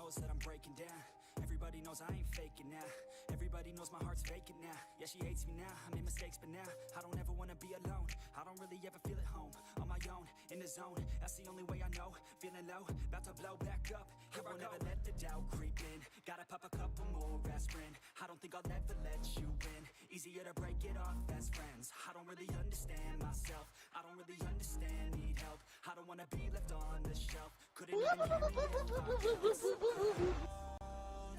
knows that I'm breaking down. Everybody knows I ain't faking now. Everybody knows my heart's vacant now. Yeah, she hates me now, I made mistakes but now I don't ever wanna be alone. I don't really ever feel at home. On my own, in the zone, that's the only way I know. Feeling low, about to blow back up. I won't ever let the doubt creep in. Gotta pop a couple more aspirin. I don't think I'll ever let you in. Easier to break it off as friends. I don't really understand myself. I don't really understand, need help. I don't wanna be left on the shelf. Couldn't even hear me if I was cold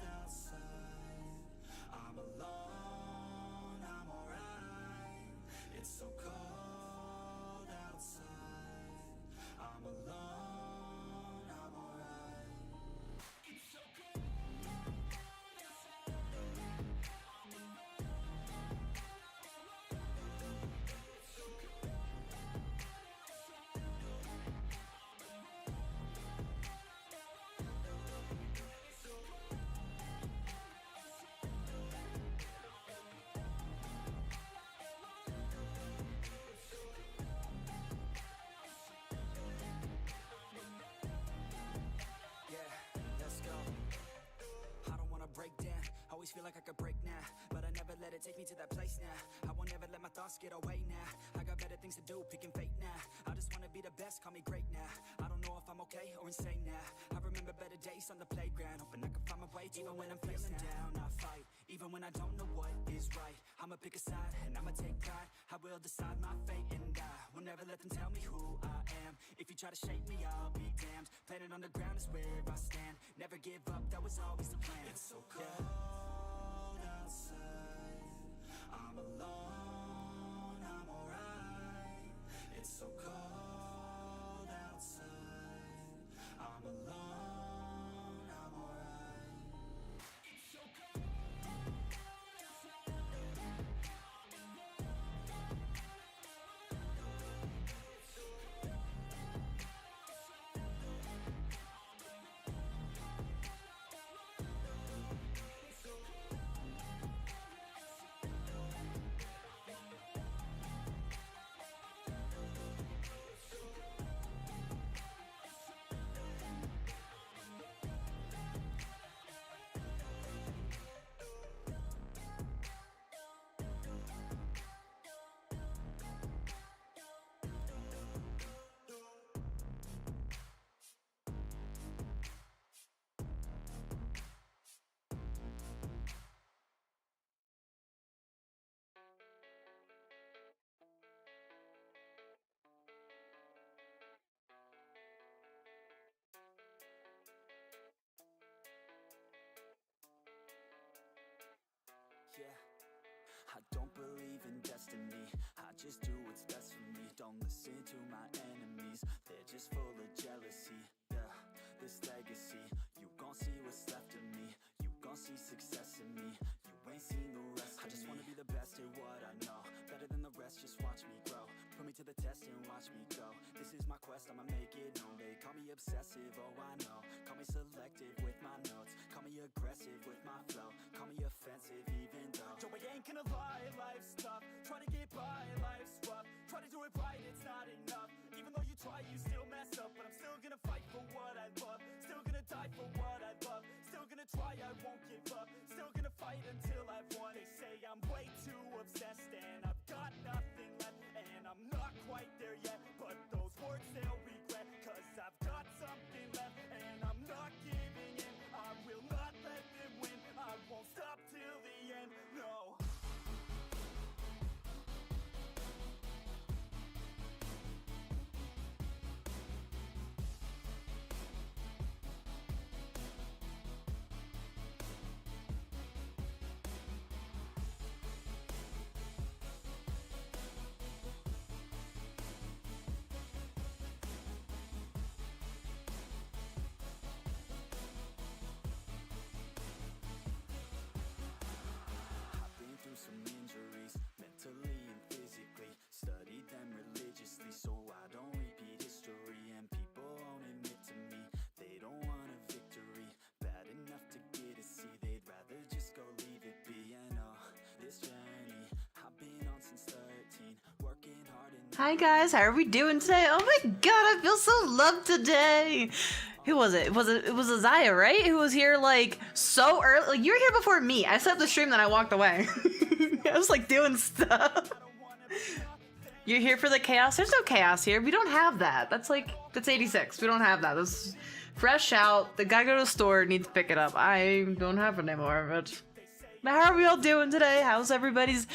outside. I'm alone, I'm alright. It's so cold outside. I'm alone, I'm alright. It's so cold outside. I'm alone. It's so cold outside. Break down, always feel like I could break now, but I never let it take me to that place now. I won't ever let my thoughts get away now. I got better things to do, picking fate now. I just wanna be the best, call me great now. I don't know if I'm okay or insane now. I remember better days on the playground, hoping I can find my way even when I'm feeling down. I fight, even when I don't know what is right. I'ma pick a side and I'ma take pride. I will decide my fate and I will never let them tell me who I am. If you try to shake me, I'll be damned. Planet on the ground is where I stand. Never give up, that was always the plan. It's so cold outside. I'm alone, I'm alright. It's so cold outside. I'm alone, I'm alright. It's so cold outside. I'm alone. It's so cold outside. Yeah, I don't believe in destiny. I just do what's best for me. Don't listen to my enemies, they're just full of jealousy. Yeah, this legacy, you gon' see what's left of me. You gon' see success in me. You ain't seen the rest of me. I just wanna be the best at what I know. Better than the rest, just watch me grow. Put me to the test and watch me go. This is my quest, I'ma make it known. They call me obsessive, oh I know. Call me selective with my notes. Call me aggressive with my flow. Call me offensive even though yo, I ain't gonna lie, life's tough. Try to get by, life's rough. Try to do it right, it's not enough. Even though you try, you still mess up. But I'm still gonna fight for what I love. Still gonna die for what I love. Still gonna try, I won't give up. Still gonna fight until I've won. They say I'm way too obsessed and I've got nothing left. And I'm not quite there yet, but those words they'll regret. Cause I've got something left and I'm not giving in. I will not let them win. I won't stop till the end, no. Some injuries, mentally and physically. Studied them religiously so I don't repeat history. And people won't admit to me they don't want a victory. Bad enough to get a C, they'd rather just go leave it be. And this journey I've been on since 13, working hard and hi guys, how are we doing today? Oh my god, I feel so loved today. Who was it? It was Azaya, right? Who was here like so early. Like, you were here before me. I set up the stream, then I walked away. I was like doing stuff. You're here for the chaos? There's no chaos here. We don't have that. That's 86. We don't have that. This fresh out. The guy go to the store, needs to pick it up. I don't have it anymore, but how are we all doing today? How's everybody's...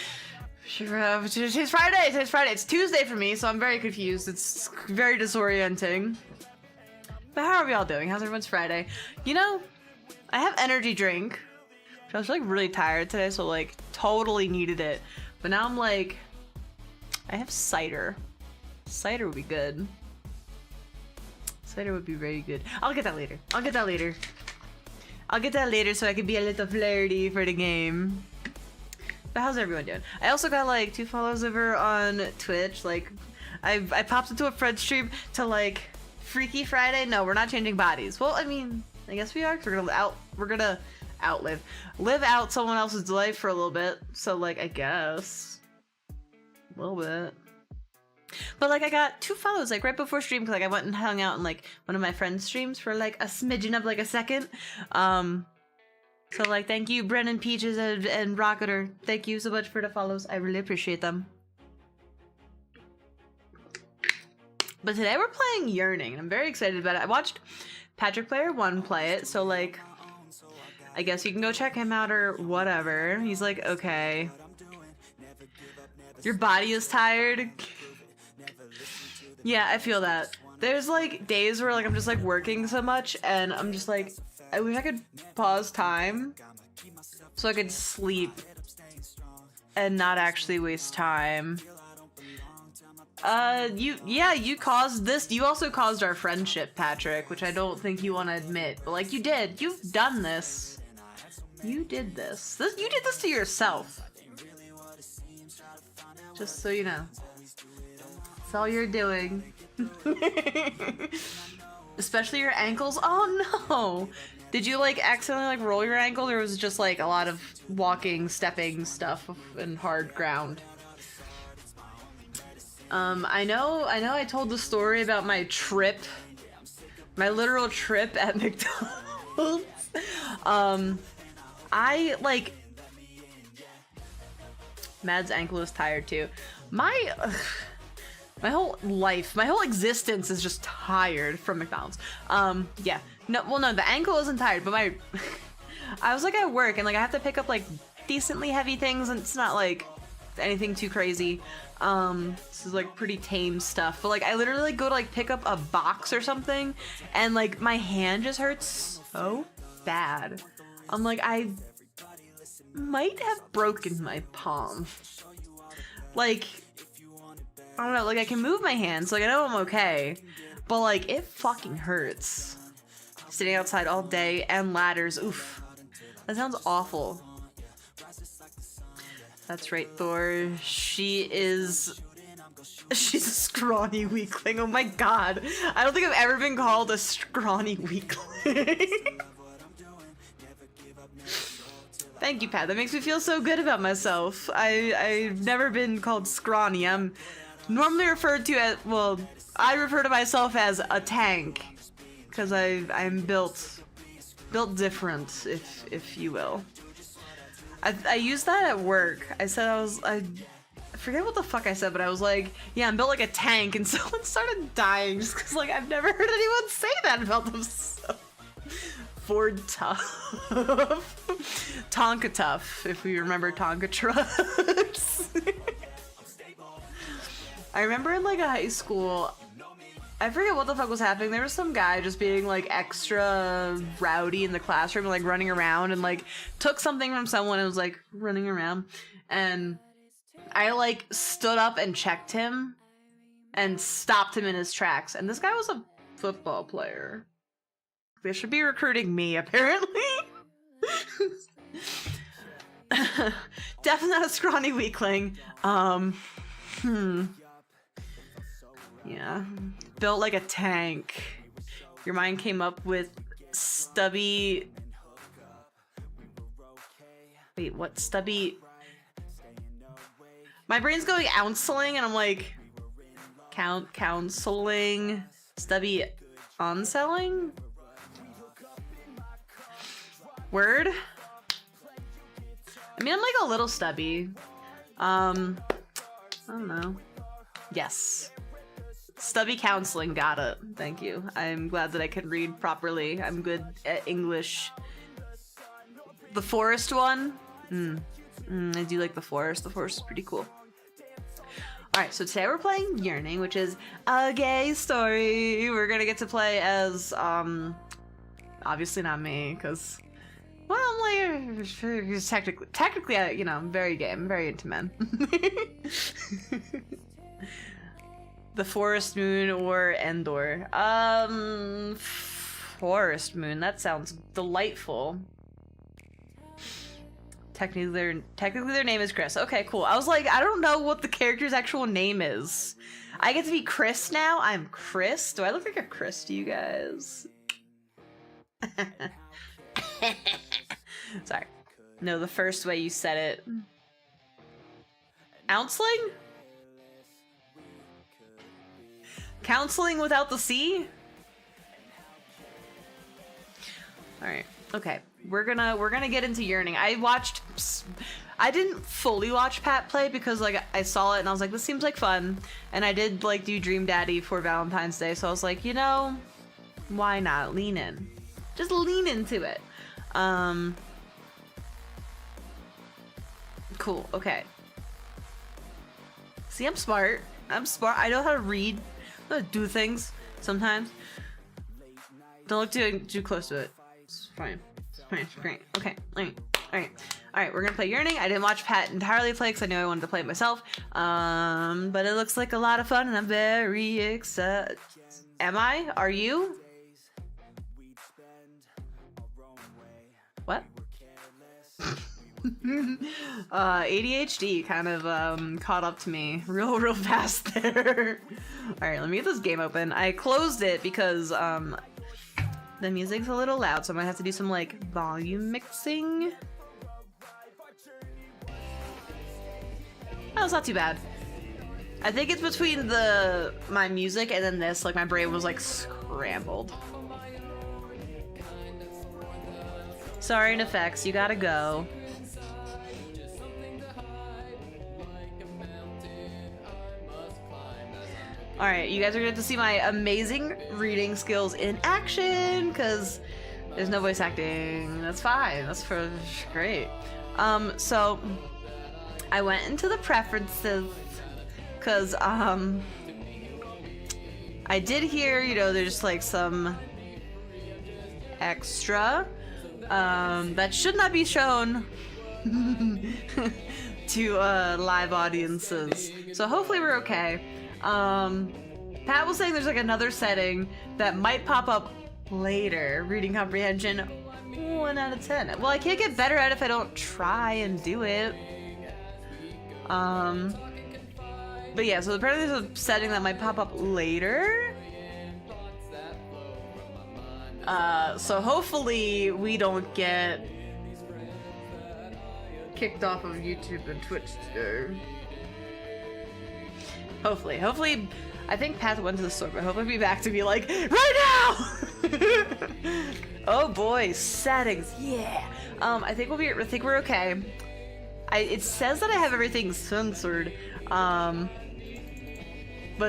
Today's Friday. Today's Friday. It's Tuesday for me, so I'm very confused. It's very disorienting. But how are we all doing? How's everyone's Friday? You know, I have energy drink. I was like really tired today, so like totally needed it. But now I'm like, I have cider. Cider would be good. Cider would be very good. I'll get that later. I'll get that later. I'll get that later so I can be a little flirty for the game. But how's everyone doing? I also got like 2 follows over on Twitch. Like, I popped into a Fred stream to like Freaky Friday. No, we're not changing bodies. Well, I mean, I guess we are. Cause we're gonna live out someone else's life for a little bit. So like, I guess a little bit. But like, I got 2 follows like right before stream because like I went and hung out in like one of my friends' streams for like a smidgen of like a second. So like, thank you, Brennan, Peaches, and Rocketer. Thank you so much for the follows. I really appreciate them. But today we're playing Yearning, and I'm very excited about it. I watched Patrick Player 1 play it, so like, I guess you can go check him out or whatever. He's like, okay. Your body is tired? Yeah, I feel that. There's like days where like I'm just like working so much, and I'm just like, I wish I could pause time so I could sleep and not actually waste time. You caused this. You also caused our friendship, Patrick, which I don't think you want to admit, but like you did. You've done this. You did this. You did this to yourself. Just so you know. That's all you're doing. Especially your ankles. Oh no! Did you like accidentally like roll your ankle, or was it just like a lot of walking, stepping stuff and hard ground? I know I told the story about my trip, my literal trip at McDonald's. I like Mad's ankle is tired too. My whole life, my whole existence is just tired from McDonald's. Yeah. No, the ankle isn't tired, but I was like at work and like I have to pick up like decently heavy things, and it's not like anything too crazy. This is like pretty tame stuff, but like I literally like go to like pick up a box or something, and like my hand just hurts so bad. I'm like, I might have broken my palm. Like, I don't know, like I can move my hands, so like I know I'm okay, but like it fucking hurts. Sitting outside all day and ladders, oof. That sounds awful. That's right, Thor. She's a scrawny weakling. Oh my god. I don't think I've ever been called a scrawny weakling. Thank you, Pat. That makes me feel so good about myself. I've never been called scrawny. I'm normally referred to as, well, I refer to myself as a tank. Because I'm built different, if you will. I used that at work. I said I forget what the fuck I said, but I was like, yeah, I'm built like a tank, and someone started dying just because like I've never heard anyone say that about themselves. Ford Tough. Tonka Tough, if we remember Tonka trucks. I remember in like a high school, I forget what the fuck was happening. There was some guy just being like extra rowdy in the classroom, like running around, and like took something from someone and was like running around. And I like stood up and checked him and stopped him in his tracks. And this guy was a football player. They should be recruiting me, apparently. Definitely not a scrawny weakling. Yeah. Built like a tank. Your mind came up with stubby... Wait, what? Stubby... My brain's going counseling, and I'm like... Counseling... Stubby unselling? Word? I mean, I'm like a little stubby. I don't know. Yes. Stubby counseling, got it. Thank you. I'm glad that I can read properly. I'm good at English. The forest one? I do like the forest. The forest is pretty cool. Alright, so today we're playing Yearning, which is a gay story. We're gonna get to play as, obviously not me, because, well, I'm like, technically, you know, I'm very gay. I'm very into men. The Forest Moon or Endor? Forest Moon, that sounds delightful. Technically their name is Chris. Okay, cool. I was like, I don't know what the character's actual name is. I get to be Chris now? I'm Chris? Do I look like a Chris to you guys? Sorry. No, the first way you said it. Ounceling? Counseling without the C? Alright. Okay. We're gonna get into Yearning. I didn't fully watch Pat play because like I saw it and I was like, this seems like fun. And I did like do Dream Daddy for Valentine's Day, so I was like, you know, why not? Lean in. Just lean into it. Cool, okay. See, I'm smart. I'm smart. I know how to read. I know how to do things sometimes. Don't look too close to it. It's fine. It's great. Okay. Alright, we're gonna play Yearning. I didn't watch Pat entirely play because I knew I wanted to play it myself. But it looks like a lot of fun and I'm very excited. Am I? Are you? What? ADHD kind of caught up to me real fast there. Alright, let me get this game open. I closed it because the music's a little loud, so I'm gonna have to do some like volume mixing. Oh, it's not too bad. I think it's between my music and then this, like my brain was like scrambled. Sorry in effects, you gotta go. Alright, you guys are gonna get to see my amazing reading skills in action, because there's no voice acting. That's fine. That's great. So I went into the preferences, because I did hear, you know, there's like some extra that should not be shown to live audiences. So hopefully we're okay. Pat was saying there's like another setting that might pop up later. Reading comprehension, 1 out of 10. Well, I can't get better at it if I don't try and do it. But yeah, so apparently there's a setting that might pop up later. So hopefully we don't get kicked off of YouTube and Twitch today. Hopefully, I think Pat went to the store, but hopefully be back to be like, right now! Oh boy, settings, yeah! I think we're okay. It says that I have everything censored, but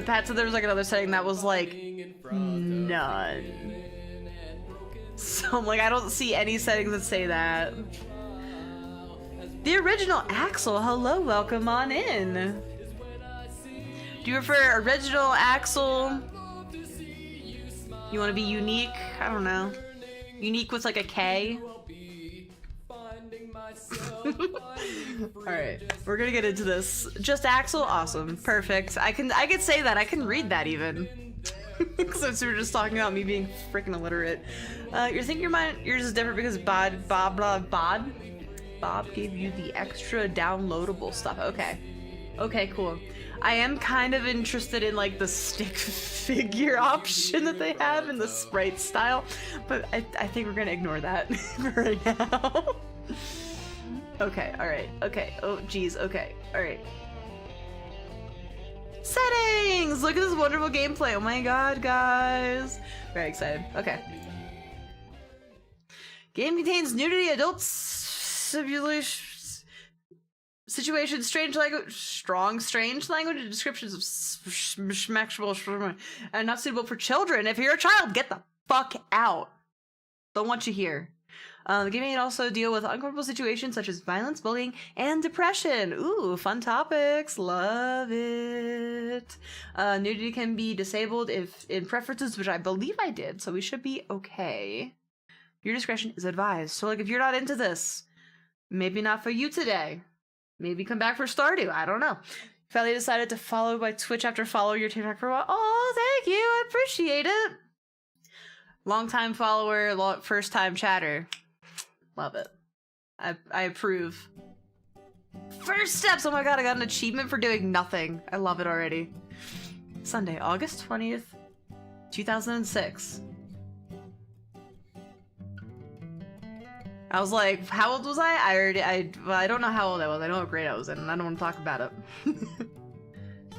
Pat said there was like another setting that was like, none. So I'm like, I don't see any settings that say that. The original Axel, hello, welcome on in. Do you prefer original Axel? You want to be unique? I don't know. Unique with like a K? Alright, we're gonna get into this. Just Axel? Awesome. Perfect. I could say that. I can read that even. Since we were just talking about me being freaking illiterate. You think yours is different because Bob gave you the extra downloadable stuff. Okay. Okay, cool. I am kind of interested in like the stick figure option that they have in the sprite style, but I think we're gonna ignore that right now. Okay, alright, okay, oh geez, okay, alright. Settings! Look at this wonderful gameplay, oh my god, guys. Very excited, okay. Game contains nudity, adult situations, strange language, strange language, and descriptions of smashable and not suitable for children. If you're a child, get the fuck out. Don't want you here. The game can also deal with uncomfortable situations such as violence, bullying, and depression. Ooh, fun topics. Love it. Nudity can be disabled if in preferences, which I believe I did, so we should be okay. Your discretion is advised. So, like, if you're not into this, maybe not for you today. Maybe come back for Stardew. I don't know. Finally decided to follow my Twitch after following your TikTok for a while. Oh, thank you. I appreciate it. Long-time follower, first-time chatter. Love it. I approve. First steps! Oh my god, I got an achievement for doing nothing. I love it already. Sunday, August 20th, 2006. I was like, how old was I? I don't know how old I was. I know what grade I was in, and I don't want to talk about it.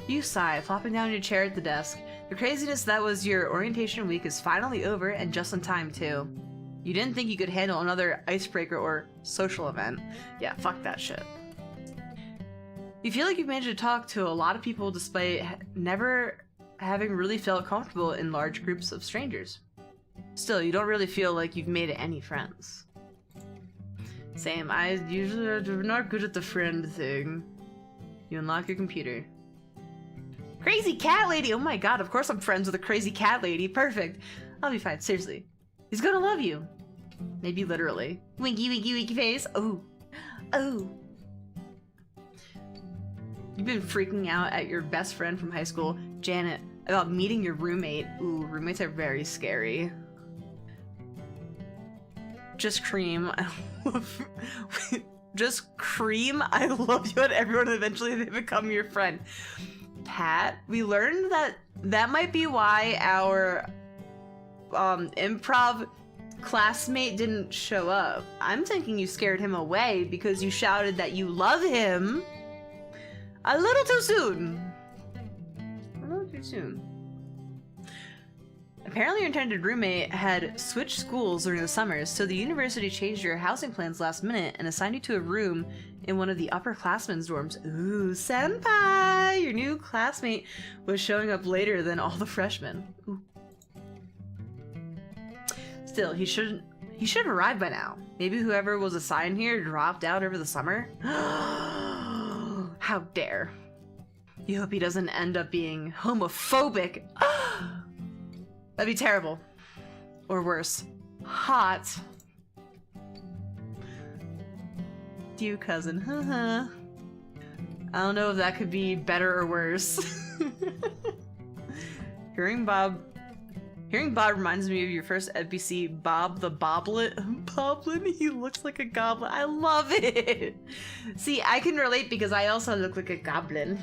You sigh, flopping down in your chair at the desk. The craziness that was your orientation week is finally over, and just in time, too. You didn't think you could handle another icebreaker or social event. Yeah, fuck that shit. You feel like you've managed to talk to a lot of people despite never having really felt comfortable in large groups of strangers. Still, you don't really feel like you've made any friends. Same, I usually am not good at the friend thing. You unlock your computer. Crazy cat lady! Oh my god, of course I'm friends with a crazy cat lady. Perfect. I'll be fine, seriously. He's gonna love you. Maybe literally. Winky, winky, winky face. Oh. Oh. You've been freaking out at your best friend from high school, Janet, about meeting your roommate. Ooh, roommates are very scary. Just cream. Just cream. I love you and everyone, and eventually they become your friend. Pat, we learned that might be why our improv classmate didn't show up. I'm thinking you scared him away because you shouted that you love him a little too soon. A little too soon. Apparently your intended roommate had switched schools during the summers, so the university changed your housing plans last minute and assigned you to a room in one of the upperclassmen's dorms. Ooh, senpai! Your new classmate was showing up later than all the freshmen. Ooh. Still, he should have arrived by now. Maybe whoever was assigned here dropped out over the summer? How dare. You hope he doesn't end up being homophobic. That'd be terrible. Or worse. Hot. You cousin. Haha. I don't know if that could be better or worse. Hearing Bob reminds me of your first NPC, Bob the Boblet. Boblin? He looks like a goblin. I love it! See, I can relate because I also look like a goblin.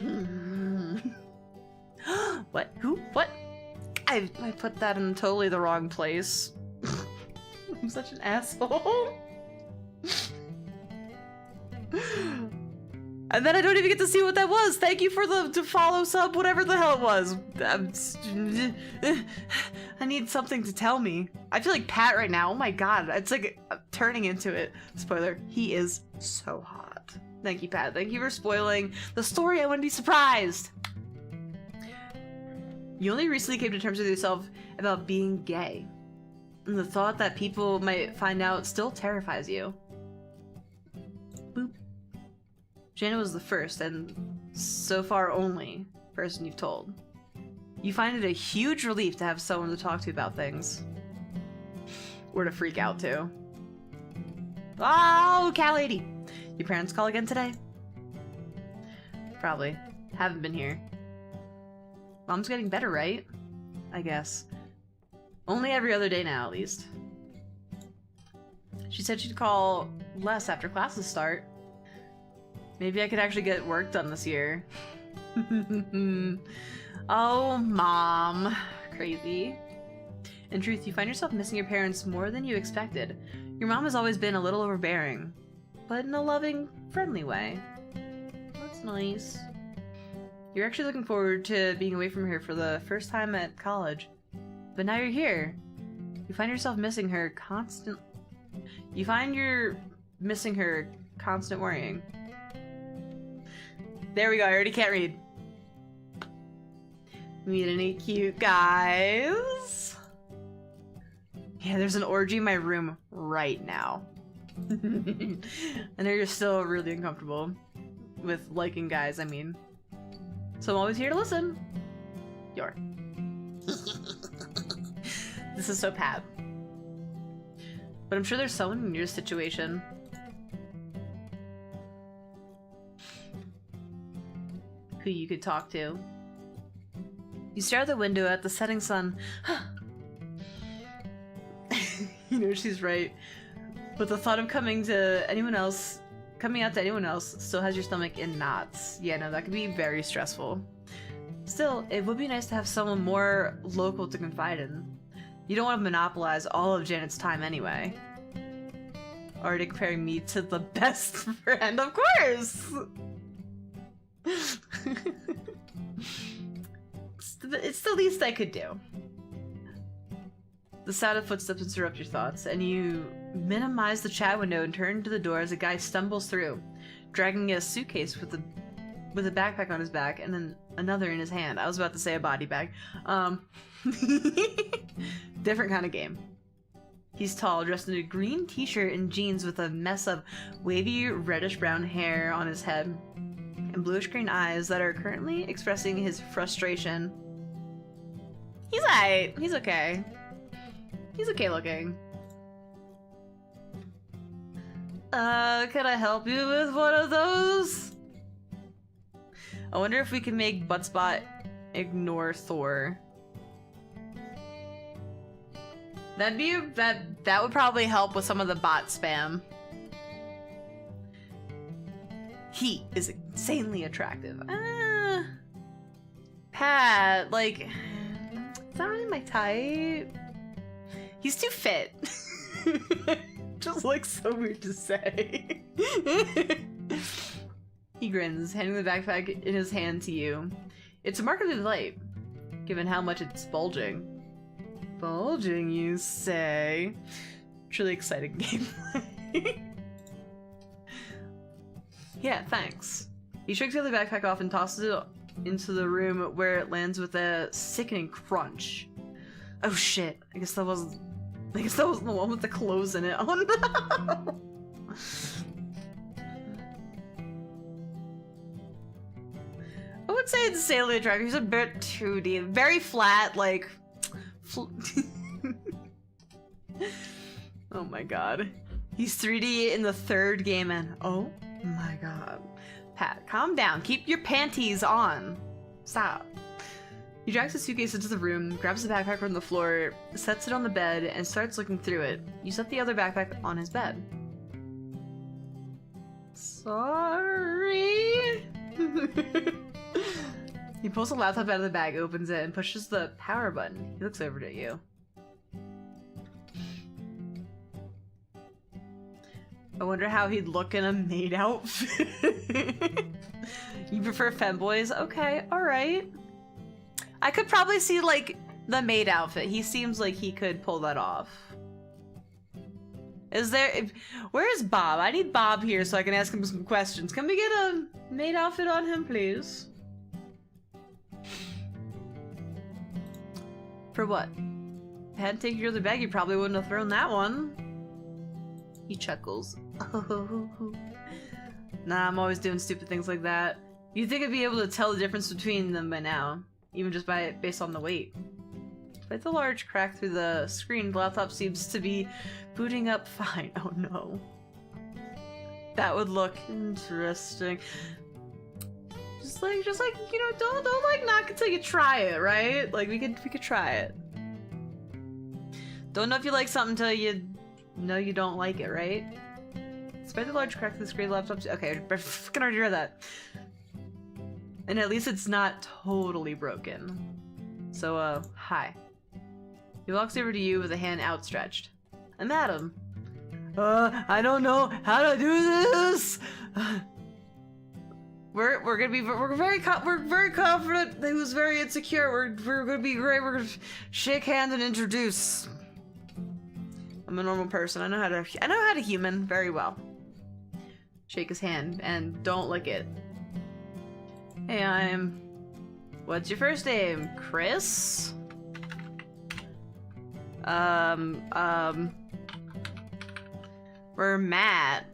What? Who? What? I put that in totally the wrong place. I'm such an asshole. And then I don't even get to see what that was. Thank you for the follow sub, whatever the hell it was. I need something to tell me. I feel like Pat right now. Oh my god, it's like turning into it. Spoiler, he is so hot. Thank you, Pat. Thank you for spoiling the story. I want to be surprised. You only recently came to terms with yourself about being gay. And the thought that people might find out still terrifies you. Boop. Janet was the first, and so far only, person you've told. You find it a huge relief to have someone to talk to about things. Or to freak out to. Oh, cat lady! Your parents call again today? Probably. Haven't been here. Mom's getting better, right? I guess. Only every other day now, at least. She said she'd call less after classes start. Maybe I could actually get work done this year. Oh, Mom. Crazy. In truth, you find yourself missing your parents more than you expected. Your mom has always been a little overbearing, but in a loving, friendly way. That's nice. You're actually looking forward to being away from her for the first time at college. But now you're here. You find yourself missing her You find you're missing her constant worrying. There we go, I already can't read. Meet any cute guys? Yeah, there's an orgy in my room right now. And they're still really uncomfortable with liking guys, I mean. So I'm always here to listen. Yor. This is so Pat. But I'm sure there's someone in your situation. Who you could talk to. You stare out the window at the setting sun. You know she's right. But the thought of coming out to anyone else still has your stomach in knots. Yeah, no, that could be very stressful. Still, it would be nice to have someone more local to confide in. You don't want to monopolize all of Janet's time anyway. Already comparing me to the best friend, of course! It's the least I could do. The sound of footsteps interrupt your thoughts, and you minimize the chat window and turn to the door as a guy stumbles through, dragging a suitcase with a backpack on his back and then another in his hand. I was about to say a body bag. Different kind of game. He's tall, dressed in a green t-shirt and jeans with a mess of wavy reddish-brown hair on his head and bluish-green eyes that are currently expressing his frustration. He's alright. He's okay. He's okay looking. Can I help you with one of those? I wonder if we can make Buttspot ignore Thor. That would probably help with some of the bot spam. He is insanely attractive. Pat, like, it's not really my type. He's too fit. Just like so weird to say. He grins, handing the backpack in his hand to you. It's remarkably light, given how much it's bulging. Bulging, you say? Truly exciting gameplay. Yeah, thanks. He shakes the other backpack off and tosses it into the room where it lands with a sickening crunch. Oh shit, I guess that wasn't the one with the clothes in it. Oh no! I would say it's insanely attractive. He's a bit 2D. Very flat, like... Oh my god. He's 3D in the third game and... Oh my god. Pat, calm down. Keep your panties on. Stop. He drags the suitcase into the room, grabs the backpack from the floor, sets it on the bed, and starts looking through it. You set the other backpack on his bed. Sorry. He pulls the laptop out of the bag, opens it, and pushes the power button. He looks over at you. I wonder how he'd look in a maid outfit. You prefer femboys? Okay, alright. I could probably see, like, the maid outfit. He seems like he could pull that off. Where is Bob? I need Bob here so I can ask him some questions. Can we get a maid outfit on him, please? For what? If I hadn't taken your other bag, you probably wouldn't have thrown that one. He chuckles. Nah, I'm always doing stupid things like that. You'd think I'd be able to tell the difference between them by now, even just based on the weight. Despite the large crack through the screen, the laptop seems to be booting up fine. Oh no. That would look interesting. Just like, you know, don't like knock until you try it, right? Like we could try it. Don't know if you like something until you know you don't like it, right? Despite the large crack through the screen, laptop. Okay, I fucking already read that. And at least it's not totally broken. So, hi. He walks over to you with a hand outstretched. I'm Adam. I don't know how to do this! We're very confident that he was very insecure. We're gonna be great. We're gonna shake hands and introduce. I'm a normal person. I know how to human very well. Shake his hand and don't lick it. Hey, what's your first name? Chris? We're Matt.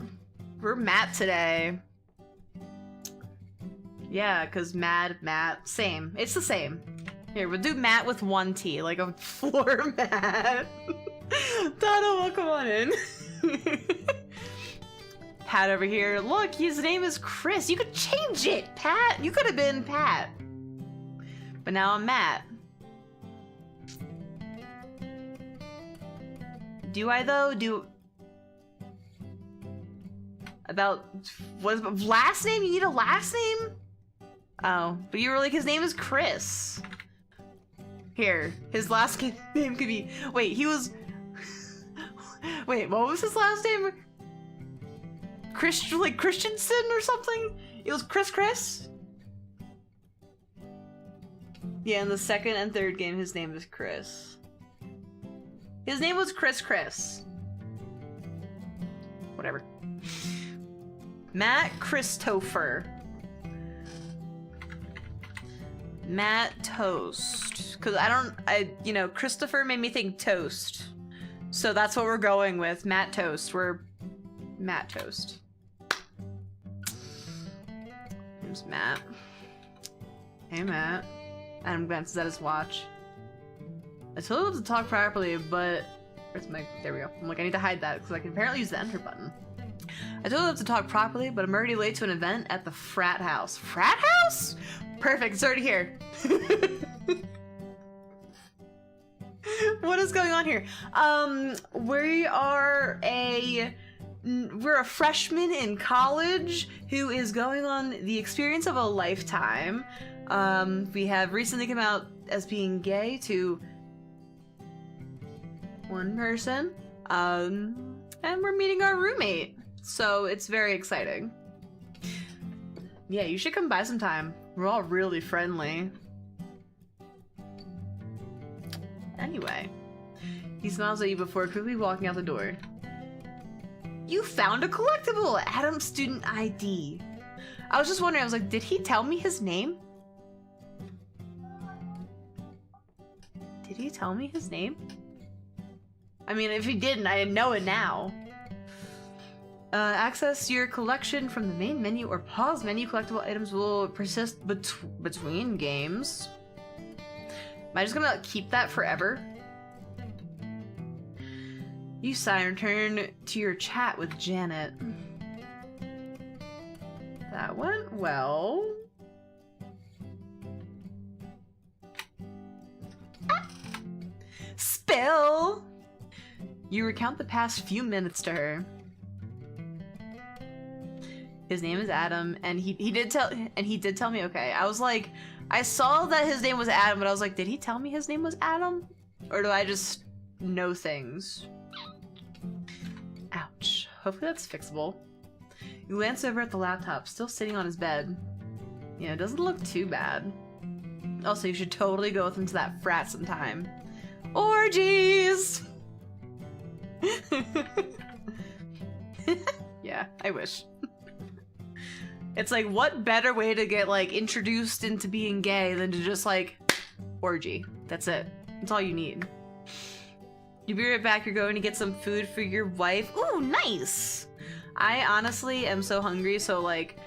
We're Matt today. Yeah, cause Matt, same. It's the same. Here, we'll do Matt with one T, like a floor mat. Donna, welcome on in. Pat over here. Look, his name is Chris. You could change it, Pat. You could have been Pat. But now I'm Matt. Do I though? About what last name? You need a last name? Oh, but you were like, his name is Chris. Here, his last name could be. Wait, he was. Wait, what was his last name? Like Christensen or something? It was Chris? Yeah, in the second and third game, his name is Chris. His name was Chris. Whatever. Matt Christopher. Matt Toast. Cause Christopher made me think toast. So that's what we're going with. Matt Toast. We're Matt Toast. Here's Matt. Hey, Matt. Adam glances at his watch. I told him to talk properly, but... There we go. I'm like, I need to hide that, because I can apparently use the enter button. I told him to talk properly, but I'm already late to an event at the frat house. Frat house? Perfect, it's already here. What is going on here? We're a freshman in college who is going on the experience of a lifetime. We have recently come out as being gay to one person, and we're meeting our roommate, so it's very exciting. Yeah, you should come by sometime. We're all really friendly. Anyway, he smiles at you before quickly walking out the door. You found a collectible! Adam's student ID. I was just wondering, I was like, did he tell me his name? Did he tell me his name? I mean, if he didn't, I know it now. Access your collection from the main menu or pause menu. Collectible items will persist between games. Am I just gonna keep that forever? You sigh and return to your chat with Janet. That went well. Ah! Spill! You recount the past few minutes to her. His name is Adam, and he did tell me. Okay, I was like, I saw that his name was Adam, but I was like, did he tell me his name was Adam, or do I just know things? Ouch. Hopefully that's fixable. You glance over at the laptop, still sitting on his bed. Yeah, it doesn't look too bad. Also, you should totally go with him to that frat sometime. Orgies! Yeah, I wish. It's like, what better way to get, like, introduced into being gay than to just, like, orgy. That's it. That's all you need. You'll be right back. You're going to get some food for your wife. Ooh, nice! I honestly am so hungry, so, like,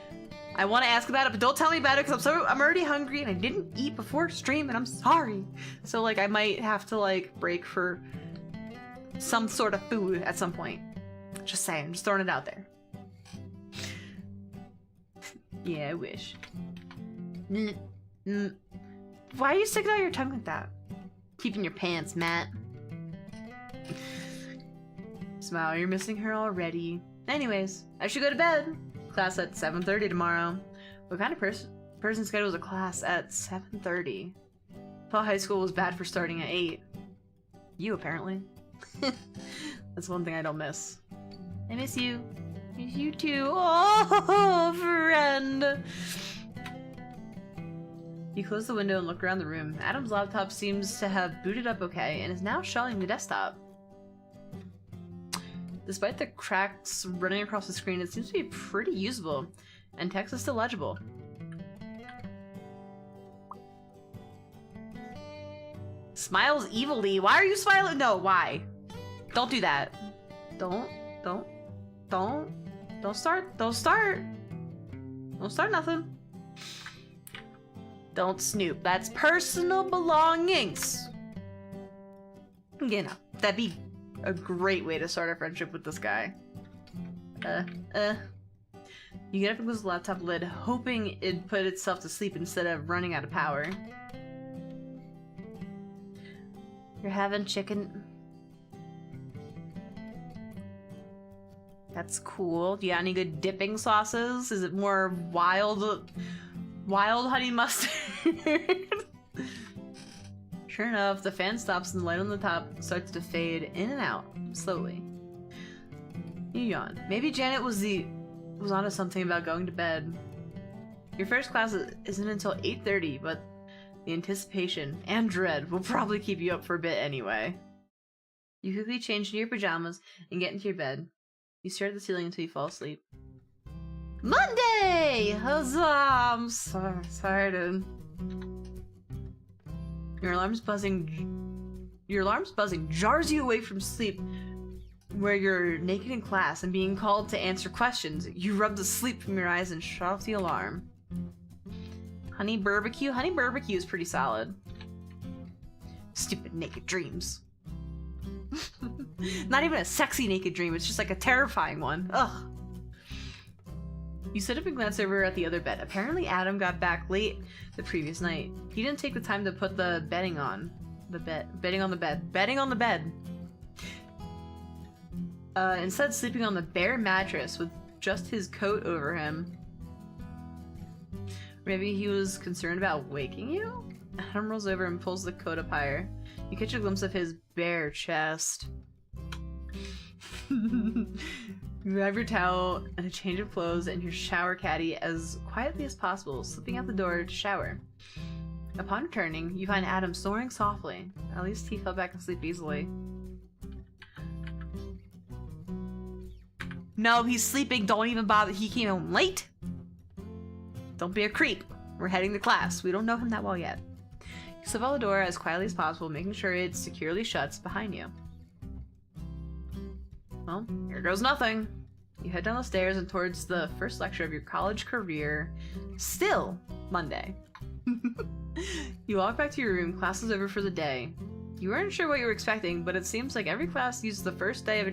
I want to ask about it, but don't tell me about it, because I'm already hungry, and I didn't eat before stream, and I'm sorry. So, like, I might have to, like, break for some sort of food at some point. Just saying. Just throwing it out there. Yeah, I wish. Why are you sticking out your tongue like that? Keeping your pants, Matt. Smile, you're missing her already. Anyways, I should go to bed. Class at 7:30 tomorrow. What kind of person schedules a class at 7:30? Thought high school was bad for starting at 8. You, apparently. That's one thing I don't miss. I miss you. You too. Oh, friend. You close the window and look around the room. Adam's laptop seems to have booted up okay and is now showing the desktop. Despite the cracks running across the screen, it seems to be pretty usable, and text is still legible. Smiles evilly. Why are you smiling? No, why? Don't do that. Don't start nothing. Don't snoop. That's personal belongings. You know, that'd be a great way to start a friendship with this guy. You get up and close the laptop lid, hoping it'd put itself to sleep instead of running out of power. You're having chicken. That's cool. Do you got any good dipping sauces? Is it more wild honey mustard? Sure enough, the fan stops and the light on the top starts to fade in and out, slowly. You yawn. Maybe Janet was onto something about going to bed. Your first class isn't until 8:30, but the anticipation and dread will probably keep you up for a bit anyway. You quickly change into your pajamas and get into your bed. You stare at the ceiling until you fall asleep. Monday! Huzzah! I'm so excited. Your alarm's buzzing jars you awake from sleep where you're naked in class and being called to answer questions. You rub the sleep from your eyes and shut off the alarm. Honey barbecue? Honey barbecue is pretty solid. Stupid naked dreams. Not even a sexy naked dream, it's just like a terrifying one. Ugh. You sit up and glance over at the other bed. Apparently Adam got back late the previous night. He didn't take the time to put the bedding on the bed. Instead sleeping on the bare mattress with just his coat over him. Maybe he was concerned about waking you? Adam rolls over and pulls the coat up higher. You catch a glimpse of his bare chest. You grab your towel and a change of clothes and your shower caddy as quietly as possible, slipping out the door to shower. Upon returning, you find Adam snoring softly. At least he fell back asleep easily. No, he's sleeping. Don't even bother. He came home late. Don't be a creep. We're heading to class. We don't know him that well yet. You slip out the door as quietly as possible, making sure it securely shuts behind you. Well, here goes nothing. You head down the stairs and towards the first lecture of your college career. Still Monday. You walk back to your room. Class is over for the day. You weren't sure what you were expecting, but it seems like every class uses the first day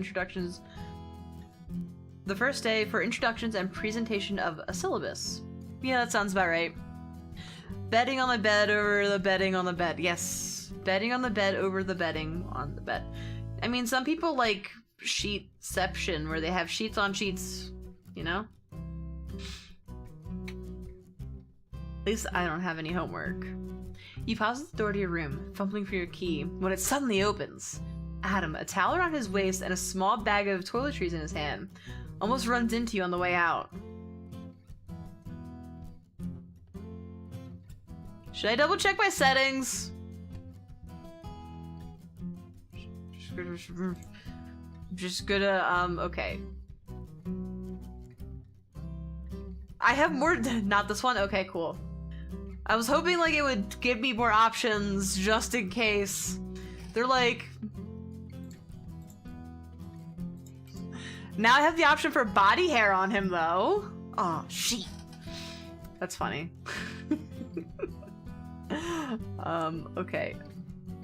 for introductions and presentation of a syllabus. Yeah, that sounds about right. Bedding on the bed over the bedding on the bed. Yes. Bedding on the bed over the bedding on the bed. I mean, some people like sheetception, where they have sheets on sheets, you know? At least I don't have any homework. You pause at the door to your room, fumbling for your key, when it suddenly opens. Adam, a towel around his waist and a small bag of toiletries in his hand, almost runs into you on the way out. Should I double check my settings? Just gonna, okay. I have more, not this one? Okay, cool. I was hoping like it would give me more options just in case. They're like... Now I have the option for body hair on him though. Oh, shit. That's funny. Okay.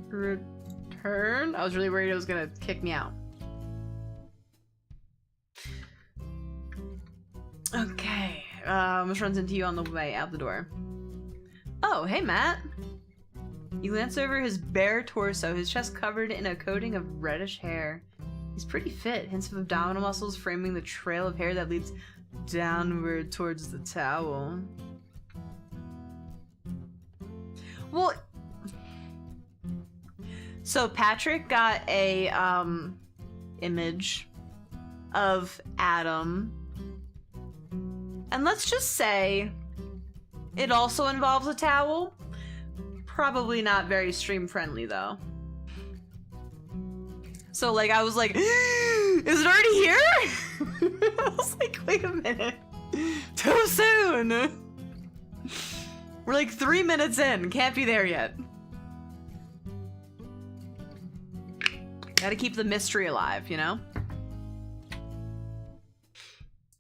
Return? I was really worried it was gonna kick me out. Okay. Almost runs into you on the way out the door. Oh, hey Matt. You glance over his bare torso, his chest covered in a coating of reddish hair. He's pretty fit, hints of abdominal muscles framing the trail of hair that leads downward towards the towel. Well, so Patrick got a image of Adam, and let's just say it also involves a towel. Probably not very stream friendly though. So like I was like Is it already here? I was like, wait a minute. Too soon. We're like 3 minutes in. Can't be there yet. Gotta keep the mystery alive, you know?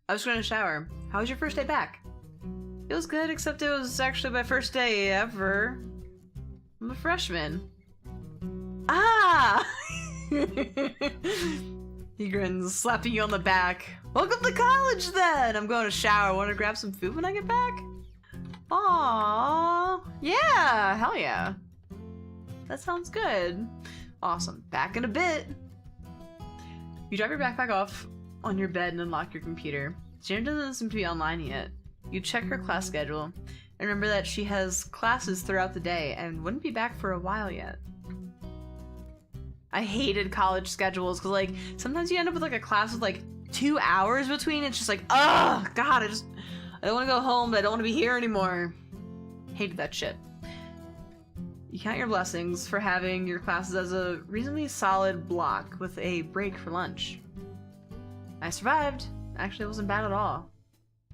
I was going to shower. How was your first day back? It was good, except it was actually my first day ever. I'm a freshman. Ah! He grins, slapping you on the back. Welcome to college then! I'm going to shower. Want to grab some food when I get back? Aww. Yeah, hell yeah. That sounds good. Awesome. Back in a bit. You drop your backpack off on your bed and unlock your computer. Jen doesn't seem to be online yet. You check her class schedule and remember that she has classes throughout the day and wouldn't be back for a while yet. I hated college schedules because like sometimes you end up with like a class with like 2 hours between. It's just like, oh god, I don't want to go home, but I don't want to be here anymore. Hated that shit. You count your blessings for having your classes as a reasonably solid block with a break for lunch. I survived. Actually, it wasn't bad at all.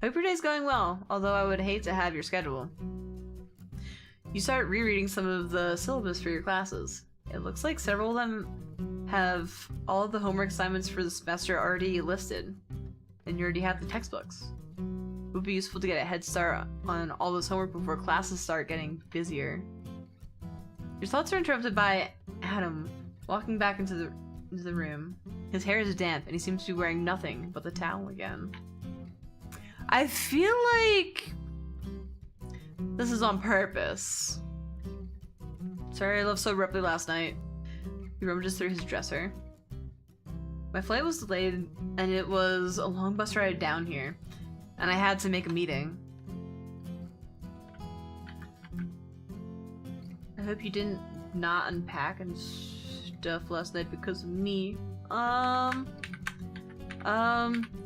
Hope your day's going well, although I would hate to have your schedule. You start rereading some of the syllabus for your classes. It looks like several of them have all of the homework assignments for the semester already listed, and you already have the textbooks. It would be useful to get a head start on all this homework before classes start getting busier. Your thoughts are interrupted by Adam walking back into the room. His hair is damp, and he seems to be wearing nothing but the towel again. I feel like this is on purpose. Sorry I left so abruptly last night. He rummages through his dresser. My flight was delayed, and it was a long bus ride down here, and I had to make a meeting. I hope you didn't not unpack and stuff last night because of me.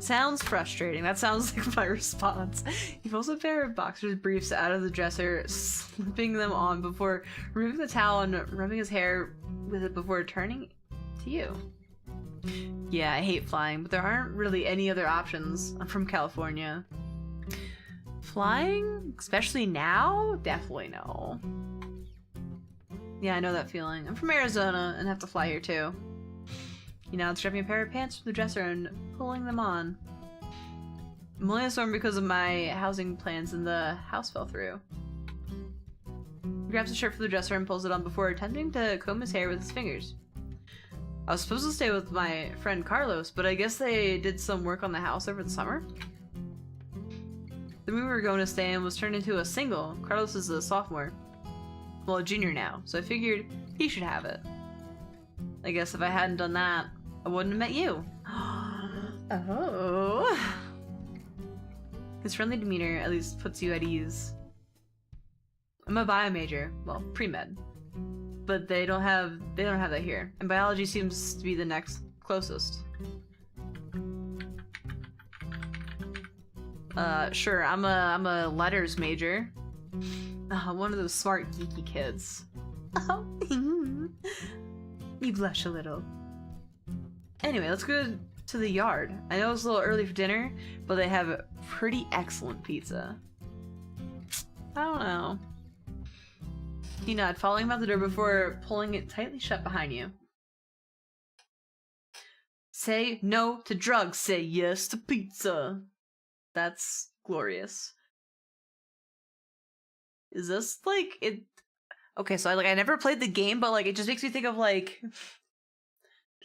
Sounds frustrating. That sounds like my response. He pulls a pair of boxers briefs out of the dresser, slipping them on before removing the towel and rubbing his hair with it before turning to you. Yeah, I hate flying, but there aren't really any other options. I'm from California. Flying? Especially now? Definitely no. Yeah, I know that feeling. I'm from Arizona and have to fly here too. You know, it's grabbing a pair of pants from the dresser and pulling them on. I'm only a storm because of my housing plans and the house fell through. He grabs a shirt from the dresser and pulls it on before attempting to comb his hair with his fingers. I was supposed to stay with my friend Carlos, but I guess they did some work on the house over the summer. The room we were going to stay in was turned into a single. Carlos is a sophomore. Well, a junior now, so I figured he should have it. I guess if I hadn't done that, I wouldn't have met you. Oh. His friendly demeanor at least puts you at ease. I'm a bio major, well, pre-med, but they don't have that here, and biology seems to be the next closest. Sure, I'm a letters major. One of those smart geeky kids. Oh, you blush a little. Anyway, let's go to the yard. I know it's a little early for dinner, but they have pretty excellent pizza. I don't know. You nod, following him out the door before pulling it tightly shut behind you. Say no to drugs, say yes to pizza. That's glorious. Is this like it? Okay, so I never played the game, but like it just makes me think of like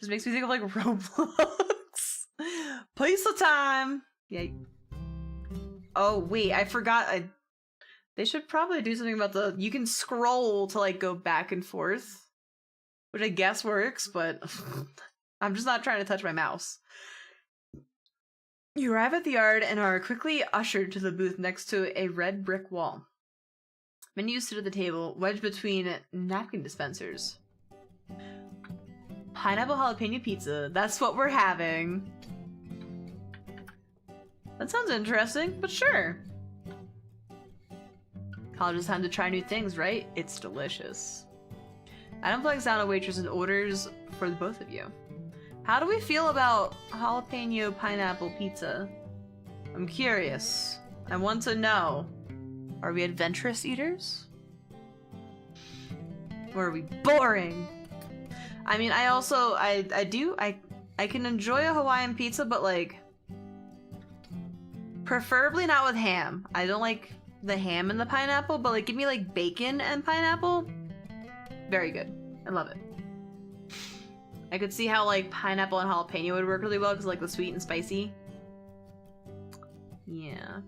Roblox. Pizza time. Yeah. Oh wait, I forgot. They should probably do something about you can scroll to like go back and forth, which I guess works, but I'm just not trying to touch my mouse. You arrive at the yard and are quickly ushered to the booth next to a red brick wall. Menus sit at the table, wedged between napkin dispensers. Pineapple jalapeno pizza. That's what we're having. That sounds interesting, but sure. College is time to try new things, right? It's delicious. Adam flags down a waitress and orders for the both of you. How do we feel about jalapeno pineapple pizza? I'm curious. I want to know. Are we adventurous eaters? Or are we boring? I mean, I also, I can enjoy a Hawaiian pizza, but like, preferably not with ham. I don't like the ham and the pineapple, but like, give me like bacon and pineapple. Very good. I love it. I could see how like pineapple and jalapeno would work really well because like the sweet and spicy. Yeah.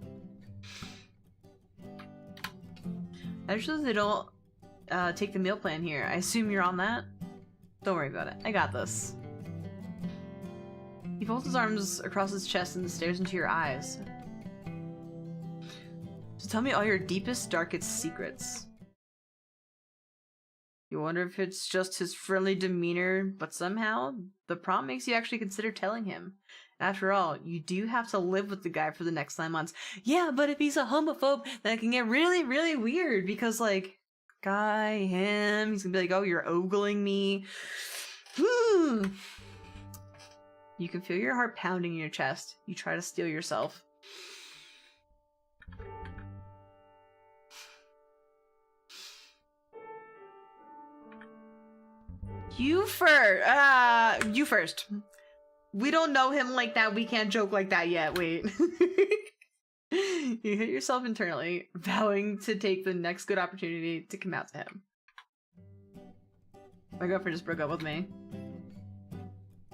Actually, they don't take the meal plan here. I assume you're on that? Don't worry about it. I got this. He folds his arms across his chest and stares into your eyes. So tell me all your deepest, darkest secrets. You wonder if it's just his friendly demeanor, but somehow the prompt makes you actually consider telling him. After all, you do have to live with the guy for the next 9 months. Yeah, but if he's a homophobe, then it can get really, really weird because, like, guy, him, he's gonna be like, oh, you're ogling me. You can feel your heart pounding in your chest. You try to steel yourself. You first. We don't know him like that. We can't joke like that yet. Wait. You hit yourself internally, vowing to take the next good opportunity to come out to him. My girlfriend just broke up with me.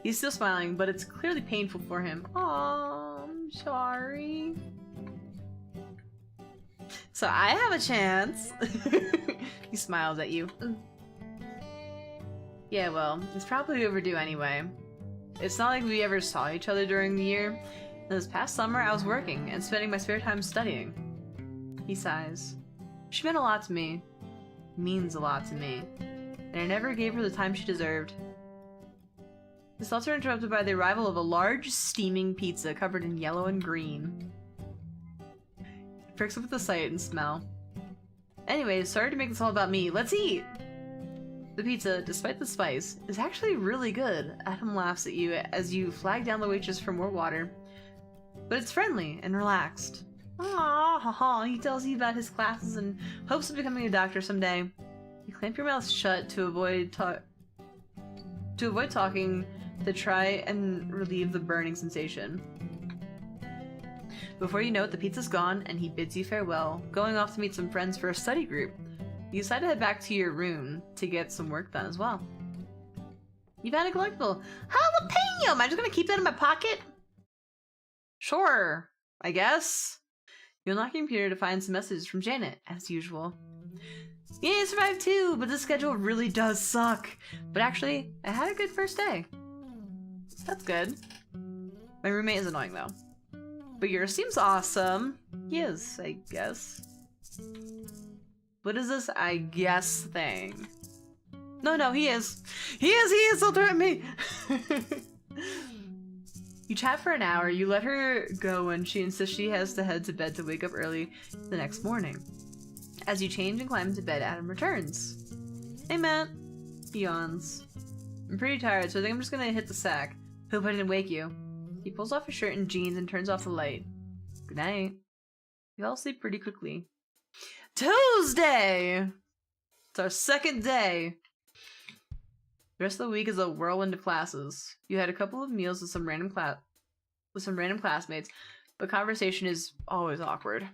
He's still smiling, but it's clearly painful for him. Aww, I'm sorry. So I have a chance. He smiles at you. Yeah, well, it's probably overdue anyway. It's not like we ever saw each other during the year. And this past summer, I was working and spending my spare time studying. He sighs. She meant a lot to me. Means a lot to me. And I never gave her the time she deserved. His thoughts are interrupted by the arrival of a large, steaming pizza covered in yellow and green. He perks up at the sight and smell. Anyways, sorry to make this all about me. Let's eat! The pizza, despite the spice, is actually really good. Adam laughs at you as you flag down the waitress for more water. But it's friendly and relaxed. Aww, he tells you about his classes and hopes of becoming a doctor someday. You clamp your mouth shut to avoid talking to try and relieve the burning sensation. Before you know it, the pizza's gone and he bids you farewell, going off to meet some friends for a study group. You decide to head back to your room to get some work done as well. You've had a collectible. Jalapeno! Am I just gonna keep that in my pocket? Sure, I guess. You unlock your computer to find some messages from Janet, as usual. Yeah, I survived too, but the schedule really does suck. But actually, I had a good first day. That's good. My roommate is annoying though. But yours seems awesome. He is, I guess. What is this I guess thing? No, he is. He is, don't threaten me! You chat for an hour, you let her go when she insists she has to head to bed to wake up early the next morning. As you change and climb into bed, Adam returns. Hey Matt. He yawns. I'm pretty tired, so I think I'm just gonna hit the sack. Hope I didn't wake you. He pulls off his shirt and jeans and turns off the light. Good night. You all sleep pretty quickly. Tuesday! It's our second day. The rest of the week is a whirlwind of classes. You had a couple of meals with some random classmates, but conversation is always awkward.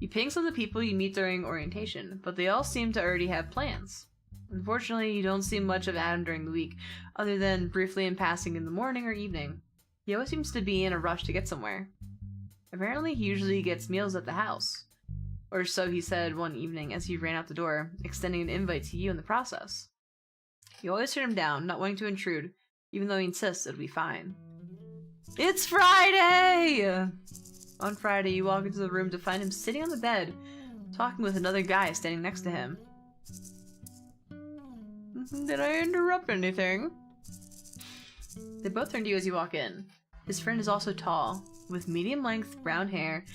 You ping some of the people you meet during orientation, but they all seem to already have plans. Unfortunately, you don't see much of Adam during the week, other than briefly in passing in the morning or evening. He always seems to be in a rush to get somewhere. Apparently, he usually gets meals at the house. Or so he said one evening as he ran out the door, extending an invite to you in the process. You always turn him down, not wanting to intrude, even though he insists it'll be fine. It's Friday! On Friday, you walk into the room to find him sitting on the bed, talking with another guy standing next to him. Did I interrupt anything? They both turn to you as you walk in. His friend is also tall, with medium-length brown hair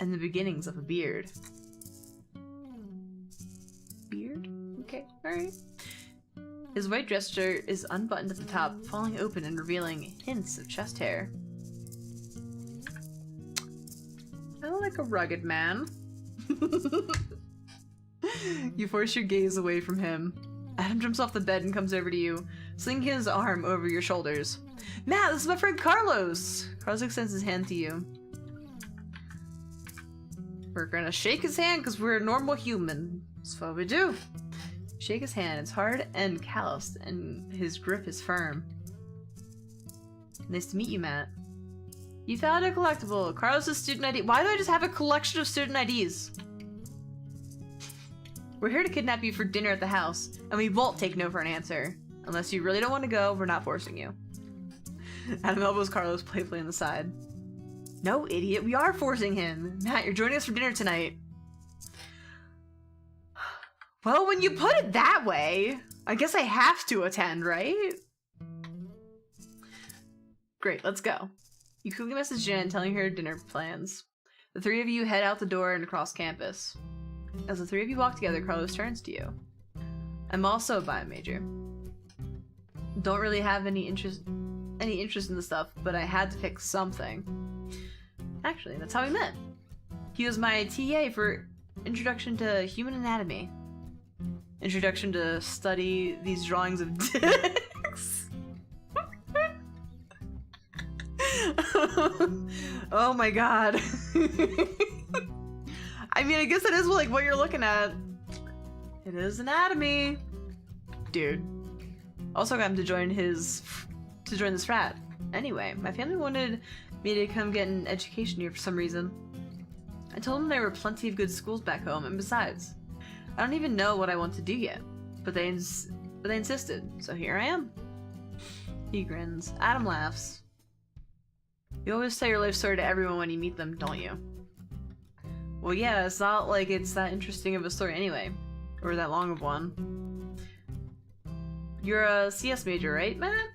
and the beginnings of a beard. Beard? Okay, alright. His white dress shirt is unbuttoned at the top, falling open and revealing hints of chest hair. I like a rugged man. You force your gaze away from him. Adam jumps off the bed and comes over to you, slinging his arm over your shoulders. Matt, this is my friend Carlos! Carlos extends his hand to you. We're gonna shake his hand because we're a normal human. That's what we do. Shake his hand. It's hard and calloused, and his grip is firm. Nice to meet you, Matt. You found a collectible. Carlos' student ID. Why do I just have a collection of student IDs? We're here to kidnap you for dinner at the house, and we won't take no for an answer. Unless you really don't want to go, we're not forcing you. Adam elbows Carlos playfully in the side. No, idiot, we are forcing him. Matt, you're joining us for dinner tonight. Well, when you put it that way, I guess I have to attend, right? Great, let's go. You quickly message Jen telling her dinner plans. The three of you head out the door and across campus. As the three of you walk together, Carlos turns to you. I'm also a bio major. Don't really have any interest in the stuff, but I had to pick something. Actually, that's how we met. He was my TA for Introduction to Human Anatomy. Introduction to study these drawings of dicks. Oh my god. I mean, I guess it is like what you're looking at. It is anatomy. Dude. Also got him to join this frat. Anyway, my family wanted me to come get an education here for some reason. I told them there were plenty of good schools back home, and besides, I don't even know what I want to do yet. But they insisted, so here I am. He grins. Adam laughs. You always tell your life story to everyone when you meet them, don't you? Well, yeah, it's not like it's that interesting of a story anyway. Or that long of one. You're a CS major, right, Matt?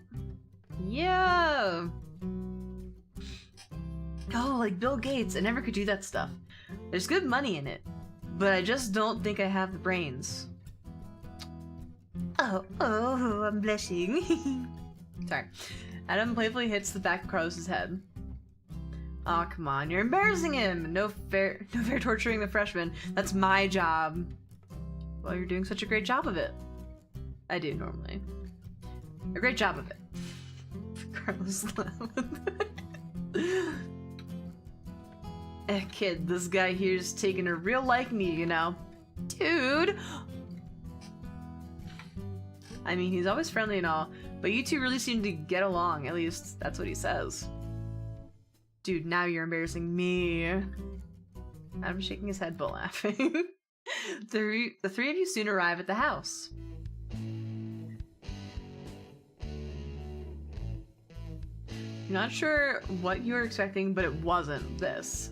Yeah! Oh, like Bill Gates. I never could do that stuff. There's good money in it. But I just don't think I have the brains. Oh, I'm blushing. Sorry. Adam playfully hits the back of Carlos's head. Aw, come on, you're embarrassing him! No fair torturing the freshman. That's my job. Well, you're doing such a great job of it. I do, normally. A great job of it. Carlos laughed. Kid, this guy here's taking a real liking to you, you know? Dude! I mean, he's always friendly and all, but you two really seem to get along, at least that's what he says. Dude, now you're embarrassing me. Adam's shaking his head but laughing. The three of you soon arrive at the house. You're not sure what you were expecting, but it wasn't this.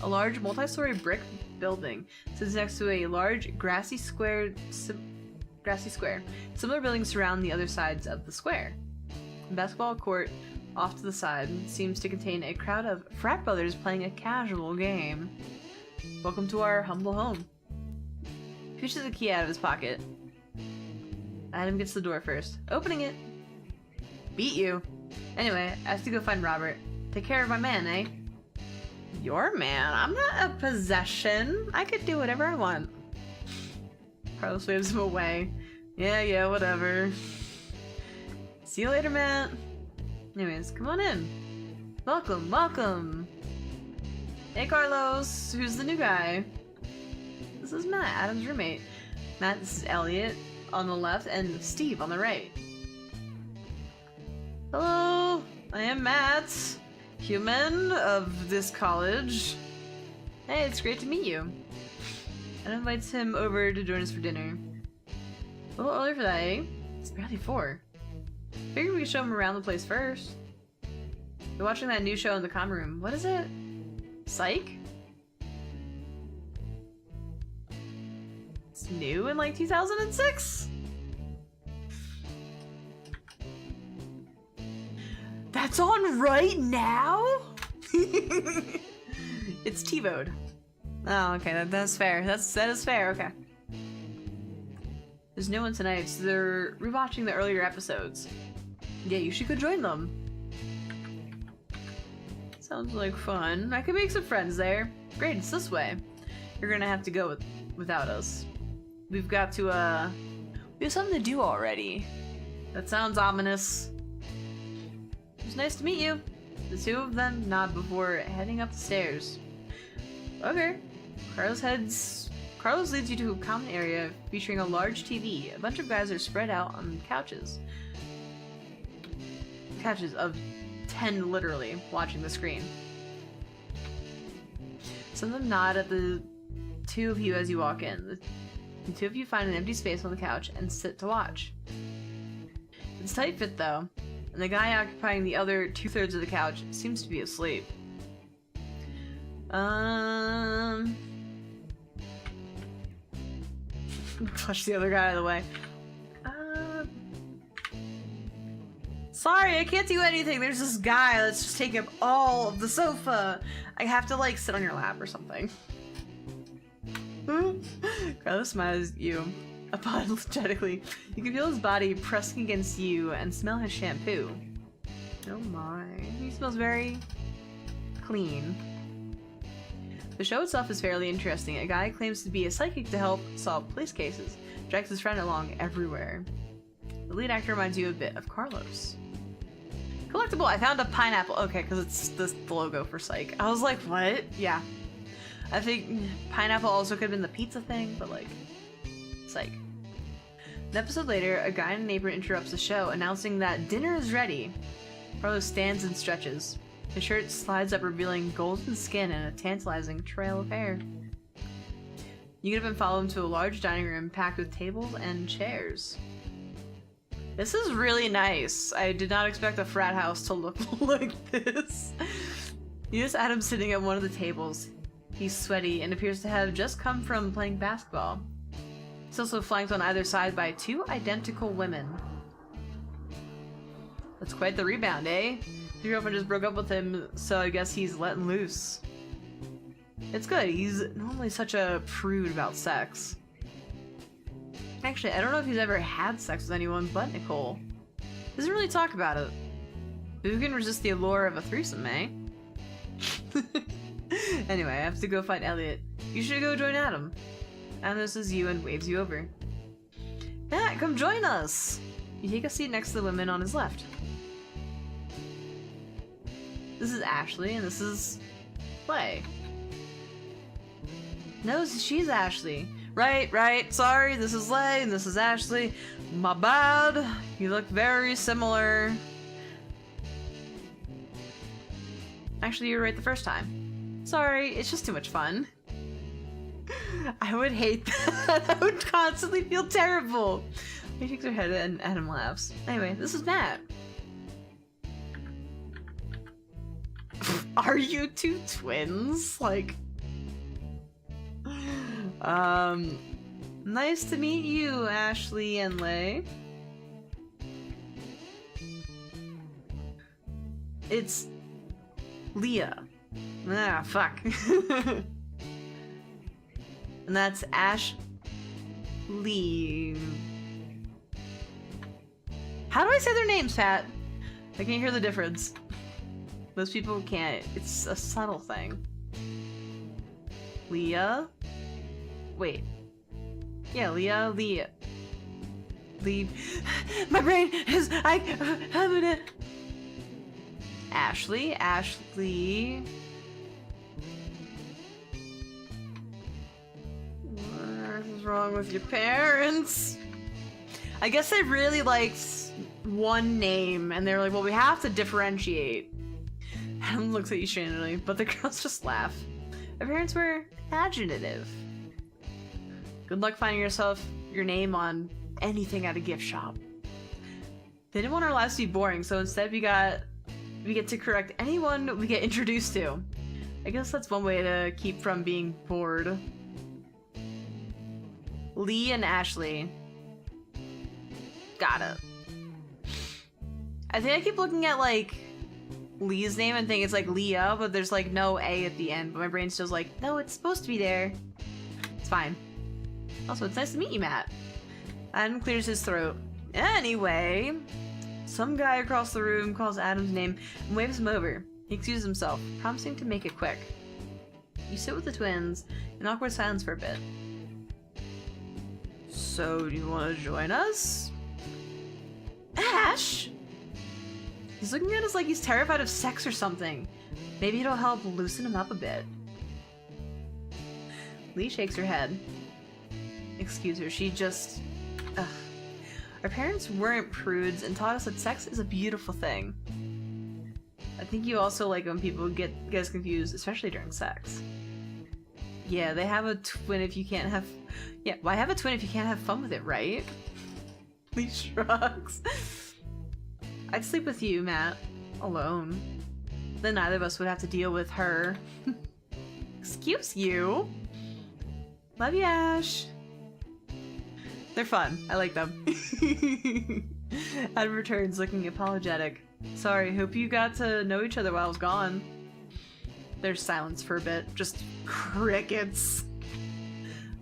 A large multi-story brick building sits next to a large grassy square. Similar buildings surround the other sides of the square. The basketball court off to the side seems to contain a crowd of frat brothers playing a casual game. Welcome to our humble home. He pushes a key out of his pocket. Adam gets the door first, opening it. Beat you. Anyway, I have to go find Robert. Take care of my man, eh? Your man? I'm not a possession. I could do whatever I want. Carlos waves him away. Yeah, whatever. See you later, Matt. Anyways, come on in. Welcome. Hey, Carlos. Who's the new guy? This is Matt, Adam's roommate. Matt, this is Elliot on the left, and Steve on the right. Hello, I am Matt, human of this college. Hey, it's great to meet you. Adam invites him over to join us for dinner. A little early for that, eh? It's barely 4. Figured we could show him around the place first. We're watching that new show in the common room. What is it? Psych? It's new in like 2006? That's on right now? It's TiVo'd. Oh, okay, that's fair. That is fair, okay. There's no one tonight, so they're rewatching the earlier episodes. Yeah, you should go join them. Sounds like fun. I could make some friends there. Great, it's this way. You're gonna have to go without us. We've got to, we have something to do already. That sounds ominous. It was nice to meet you. The two of them nod before heading up the stairs. Okay. Carlos leads you to a common area featuring a large TV. A bunch of guys are spread out on couches. Couches of 10 literally, watching the screen. Some of them nod at the two of you as you walk in. The two of you find an empty space on the couch and sit to watch. It's tight fit though, and the guy occupying the other 2/3 of the couch seems to be asleep. Push the other guy out of the way. Sorry, I can't do anything. There's this guy that's just taking up all of the sofa. I have to like sit on your lap or something. Carlos smiles at you apologetically. You can feel his body pressing against you and smell his shampoo. Oh my. He smells very clean. The show itself is fairly interesting. A guy claims to be a psychic to help solve police cases. Drags his friend along everywhere. The lead actor reminds you a bit of Carlos. Collectible, I found a pineapple. Okay, because it's the logo for Psych. I was like, what? Yeah. I think pineapple also could have been the pizza thing, but like, Psych. An episode later, a guy and an apron interrupts the show, announcing that dinner is ready. Carlos stands and stretches. His shirt slides up, revealing golden skin and a tantalizing trail of hair. You get up and follow him to a large dining room packed with tables and chairs. This is really nice. I did not expect a frat house to look like this. You notice Adam sitting at one of the tables. He's sweaty and appears to have just come from playing basketball. He's also flanked on either side by two identical women. That's quite the rebound, eh? Your girlfriend just broke up with him, so I guess he's letting loose. It's good. He's normally such a prude about sex. Actually, I don't know if he's ever had sex with anyone but Nicole. Doesn't really talk about it. Who can resist the allure of a threesome, eh? Anyway, I have to go find Elliot. You should go join Adam. Adam notices you and waves you over. Matt, come join us! You take a seat next to the woman on his left. This is Ashley, and this is Clay. No, she's Ashley. Right, sorry, this is Lay, and this is Ashley. My bad. You look very similar. Actually, you were right the first time. Sorry, it's just too much fun. I would hate that. I would constantly feel terrible. She shakes her head and Adam laughs. Anyway, this is Matt. Are you two twins? Like... Nice to meet you, Ashley and Lay. It's... Leah. Ah, fuck. And that's Ashley. How do I say their names, Pat? I can't hear the difference. Most people can't. It's a subtle thing. Leah? Wait. Yeah, Leah. My brain is... having it. Ashley. What is wrong with your parents? I guess they really liked one name, and they were like, well, we have to differentiate. Adam looks at you strangely, but the girls just laugh. Their parents were imaginative. Good luck finding your name on anything at a gift shop. They didn't want our lives to be boring, so instead we get to correct anyone we get introduced to. I guess that's one way to keep from being bored. Lee and Ashley. Got it. I think I keep looking at like Lee's name and think it's like Leah, but there's like no A at the end, but my brain still's like, no, it's supposed to be there. It's fine. Also, it's nice to meet you, Matt. Adam clears his throat. Anyway, some guy across the room calls Adam's name and waves him over. He excuses himself, promising to make it quick. You sit with the twins in awkward silence for a bit. So, do you want to join us? Ash! He's looking at us like he's terrified of sex or something. Maybe it'll help loosen him up a bit. Lee shakes her head. Excuse her, she just... Ugh. Our parents weren't prudes and taught us that sex is a beautiful thing. I think you also like when people get us confused, especially during sex. Yeah, they have a twin if you can't have... Yeah, why have a twin if you can't have fun with it, right? Lee shrugs. I'd sleep with you, Matt. Alone. Then neither of us would have to deal with her. Excuse you? Love you, Ash. They're fun. I like them. Adam returns looking apologetic. Sorry, hope you got to know each other while I was gone. There's silence for a bit. Just crickets.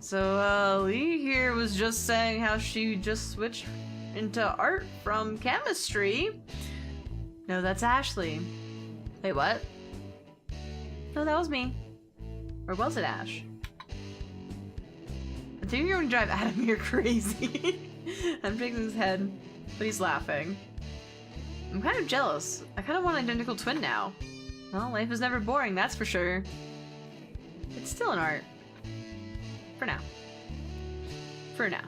So, Lee here was just saying how she just switched into art from chemistry. No, that's Ashley. Wait, what? No, that was me. Or was it Ash? I think you're going to drive Adam here crazy. I'm shaking his head, but he's laughing. I'm kind of jealous. I kind of want an identical twin now. Well, life is never boring, that's for sure. It's still an art. For now. For now.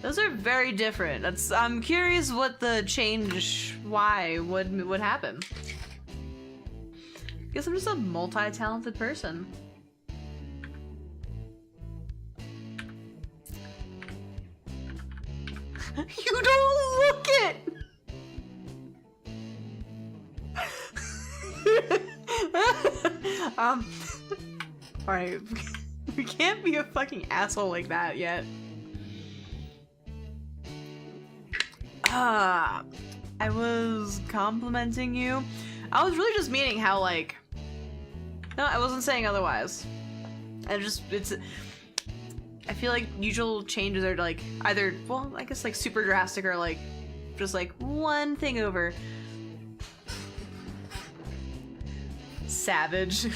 Those are very different. I'm curious what the change, why would happen. Guess I'm just a multi-talented person. You don't look it! Alright. We can't be a fucking asshole like that yet. I was complimenting you. I was really just meaning how, like... No, I wasn't saying otherwise. I feel like usual changes are like either, well, I guess like super drastic or like just like one thing over. Savage.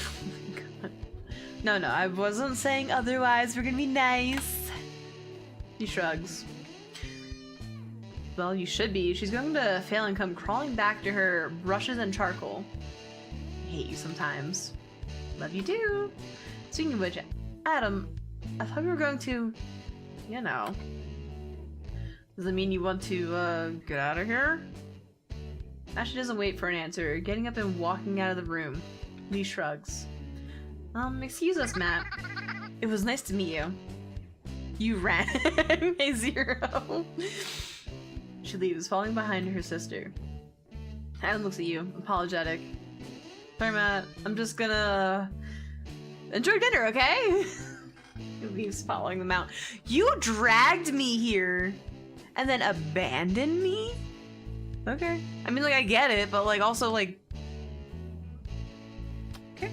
No, I wasn't saying otherwise. We're gonna be nice. He shrugs. Well, you should be. She's going to fail and come crawling back to her brushes and charcoal. I hate you sometimes. Love you too. Speaking of which, Adam, I thought we were going to, you know. Does it mean you want to, get out of here? Ashley doesn't wait for an answer, getting up and walking out of the room. Lee shrugs. Excuse us, Matt. It was nice to meet you. You ran, a zero. She leaves, falling behind her sister. Adam looks at you, apologetic. Sorry, Matt. I'm just gonna enjoy dinner, okay? He leaves, following them out. You dragged me here and then abandoned me? Okay. I mean, like, I get it, but, like, also, like... Okay.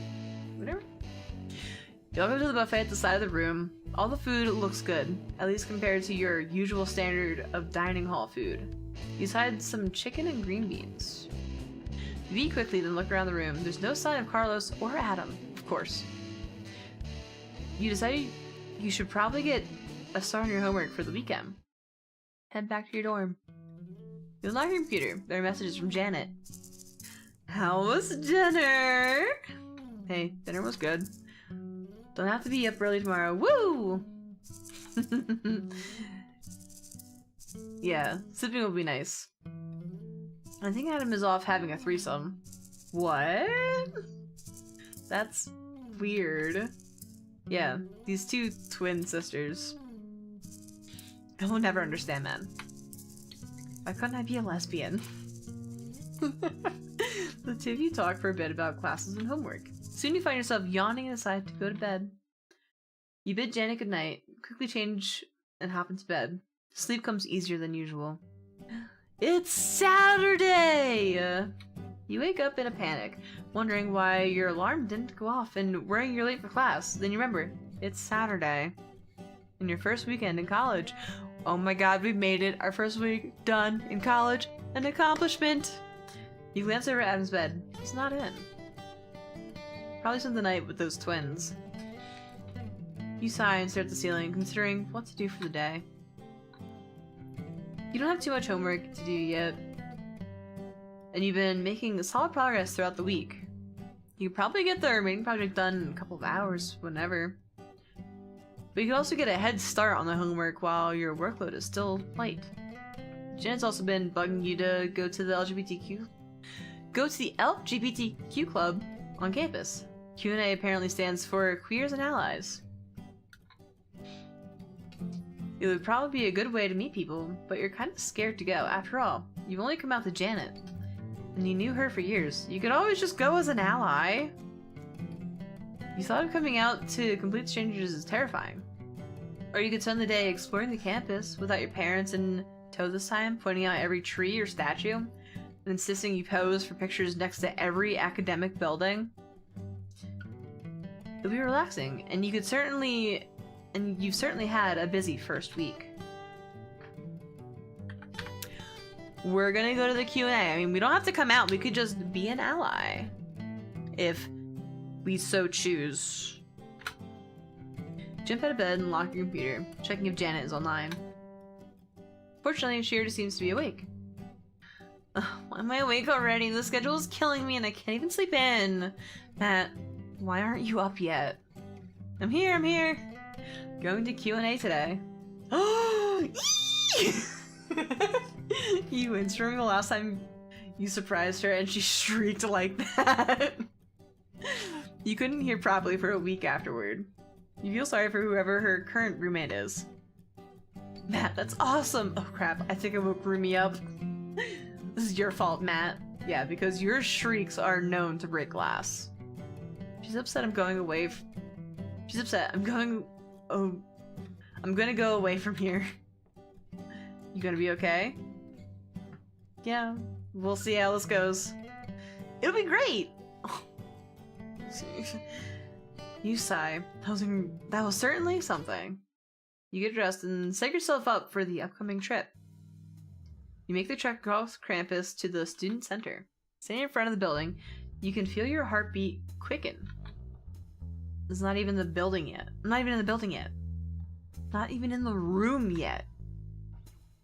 Whatever. You walk up to the buffet at the side of the room. All the food looks good, at least compared to your usual standard of dining hall food. You decide some chicken and green beans. You eat quickly, then look around the room. There's no sign of Carlos or Adam, of course. You decide you should probably get a star on your homework for the weekend. Head back to your dorm. You'll not your computer. There are messages from Janet. How was dinner? Hey, dinner was good. Don't have to be up early tomorrow. Woo! Yeah, sleeping will be nice. I think Adam is off having a threesome. What? That's weird. Yeah, these two twin sisters. I will never understand that. Why couldn't I be a lesbian? The two of you talk for a bit about classes and homework. Soon you find yourself yawning and decide to go to bed. You bid Janet goodnight, quickly change, and hop into bed. Sleep comes easier than usual. It's Saturday! You wake up in a panic, wondering why your alarm didn't go off and worrying you're late for class. Then you remember, It's Saturday. And your first weekend in college. Oh my god, we've made it. Our first week done in college. An accomplishment. You glance over at Adam's bed. He's not in. Probably spent the night with those twins. You sigh and stare at the ceiling, considering what to do for the day. You don't have too much homework to do yet. And you've been making solid progress throughout the week. You could probably get the remaining project done in a couple of hours, whenever. But you could also get a head start on the homework while your workload is still light. Janet's also been bugging you to go to the LGBTQ club on campus. Q&A apparently stands for Queers and Allies. It would probably be a good way to meet people, but you're kind of scared to go. After all, you've only come out to Janet, and you knew her for years. You could always just go as an ally. You thought of coming out to complete strangers is terrifying. Or you could spend the day exploring the campus without your parents in tow this time, pointing out every tree or statue, and insisting you pose for pictures next to every academic building. It'll be relaxing, and you've certainly had a busy first week. We're gonna go to the Q&A. I mean, we don't have to come out. We could just be an ally, if we so choose. Jump out of bed and lock your computer, checking if Janet is online. Fortunately, she already seems to be awake. Why am I awake already? The schedule is killing me and I can't even sleep in. Matt, why aren't you up yet? I'm here. Going to Q&A today. You winced from the last time you surprised her and she shrieked like that. You couldn't hear properly for a week afterward. You feel sorry for whoever her current roommate is. Matt, that's awesome! Oh crap, I think it woke Rumi up. This is your fault, Matt. Yeah, because your shrieks are known to break glass. She's upset I'm going away She's upset. I'm gonna go away from here. You gonna be okay? Yeah, we'll see how this goes. It'll be great! You sigh. That was certainly something. You get dressed and set yourself up for the upcoming trip. You make the trek across campus to the student center. Standing in front of the building, you can feel your heartbeat quicken. It's not even in the building yet. I'm not even in the building yet. Not even in the room yet.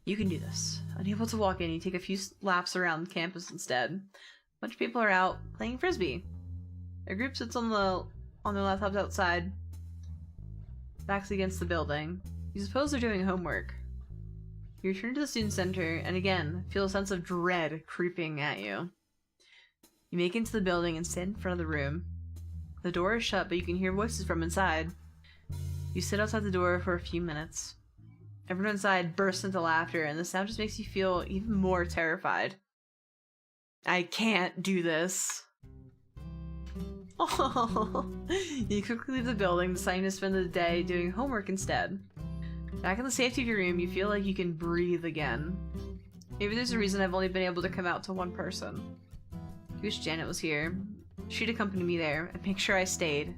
You can do this. Unable to walk in, you take a few laps around campus instead. A bunch of people are out playing frisbee. A group sits on their laptops outside, backs against the building. You suppose they're doing homework. You return to the student center, and again, feel a sense of dread creeping at you. You make it into the building and stand in front of the room. The door is shut, but you can hear voices from inside. You sit outside the door for a few minutes. Everyone inside bursts into laughter, and the sound just makes you feel even more terrified. I can't do this. Oh. You quickly leave the building, deciding to spend the day doing homework instead. Back in the safety of your room, you feel like you can breathe again. Maybe there's a reason I've only been able to come out to one person. I wish Janet was here. She'd accompany me there and make sure I stayed.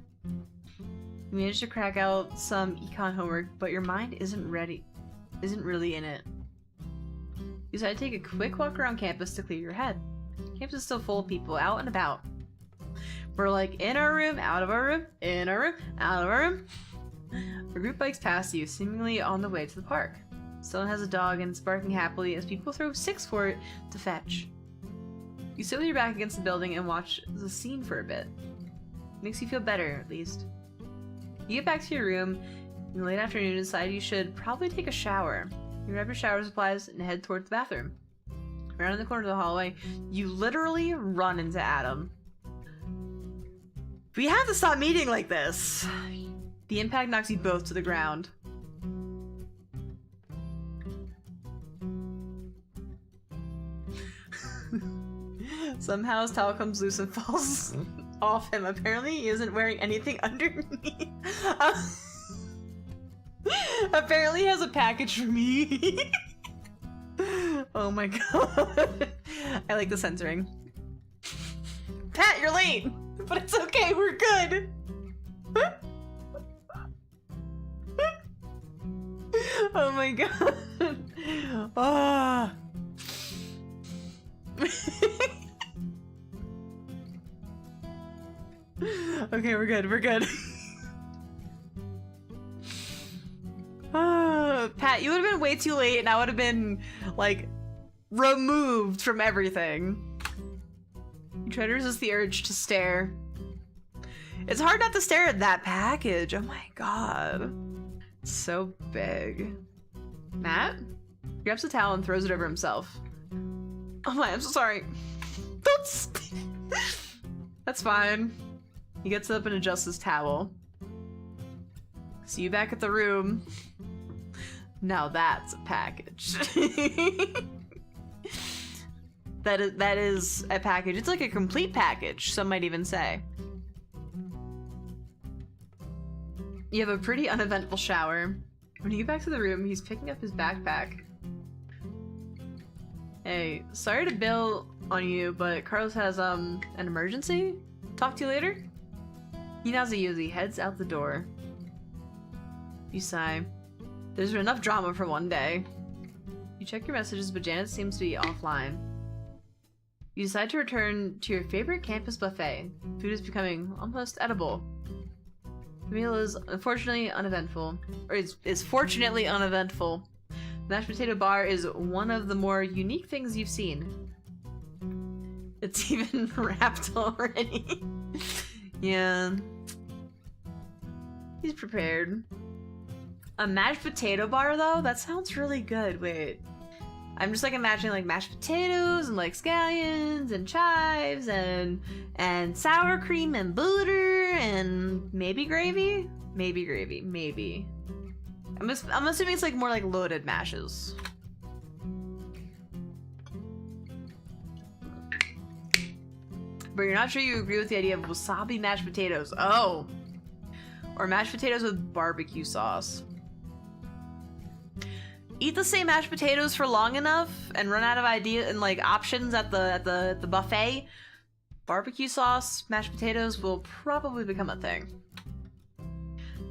You managed to crack out some econ homework, but your mind isn't really in it. You decide to take a quick walk around campus to clear your head. Campus is still full of people out and about. We're like in our room, out of our room, in our room, out of our room. A group bikes past you, seemingly on the way to the park. Someone has a dog and it's barking happily as people throw sticks for it to fetch. You sit with your back against the building and watch the scene for a bit. It makes you feel better, at least. You get back to your room in the late afternoon and decide you should probably take a shower. You grab your shower supplies and head towards the bathroom. Around in the corner of the hallway, you literally run into Adam. We have to stop meeting like this! The impact knocks you both to the ground. Somehow his towel comes loose and falls off him. Apparently he isn't wearing anything underneath. Apparently he has a package for me. Oh my god. I like the censoring. Pat, you're late! But it's okay, we're good! Oh my god. Ah. Okay, we're good. We're good. Pat, you would have been way too late, and I would have been like removed from everything. You try to resist the urge to stare. It's hard not to stare at that package. Oh my god. It's so big. Matt grabs a towel and throws it over himself. Oh my, I'm so sorry. Don't. That's fine. He gets up and adjusts his towel. See you back at the room. Now that's a package. That is a package. It's like a complete package, some might even say. You have a pretty uneventful shower. When you get back to the room, he's picking up his backpack. Hey, sorry to bail on you, but Carlos has an emergency? Talk to you later? He nods at you as he heads out the door. You sigh. There's enough drama for one day. You check your messages, but Janet seems to be offline. You decide to return to your favorite campus buffet. Food is becoming almost edible. The meal is unfortunately uneventful. Or is fortunately uneventful. The mashed potato bar is one of the more unique things you've seen. It's even wrapped already. Yeah. He's prepared. A mashed potato bar, though? That sounds really good. Wait. I'm just like imagining like mashed potatoes and like scallions and chives and sour cream and butter and maybe gravy? Maybe gravy. Maybe. I'm assuming it's like more like loaded mashes. But you're not sure you agree with the idea of wasabi mashed potatoes. Oh. Or mashed potatoes with barbecue sauce. Eat the same mashed potatoes for long enough and run out of idea and like options at the buffet. Barbecue sauce, mashed potatoes will probably become a thing.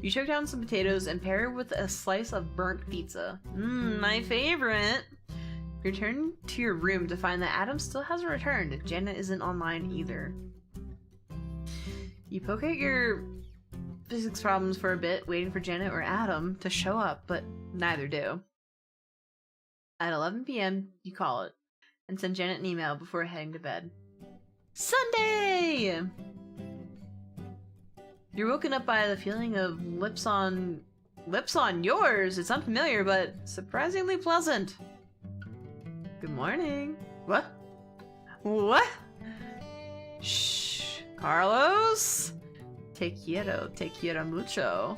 You choke down some potatoes and pair it with a slice of burnt pizza. My favorite. You return to your room to find that Adam still hasn't returned. Janet isn't online either. You poke at your physics problems for a bit, waiting for Janet or Adam to show up, but neither do. At 11 p.m., you call it, and send Janet an email before heading to bed. Sunday! You're woken up by the feeling of lips on yours. It's unfamiliar, but surprisingly pleasant. Good morning. What? What? Shh. Carlos? Te quiero mucho.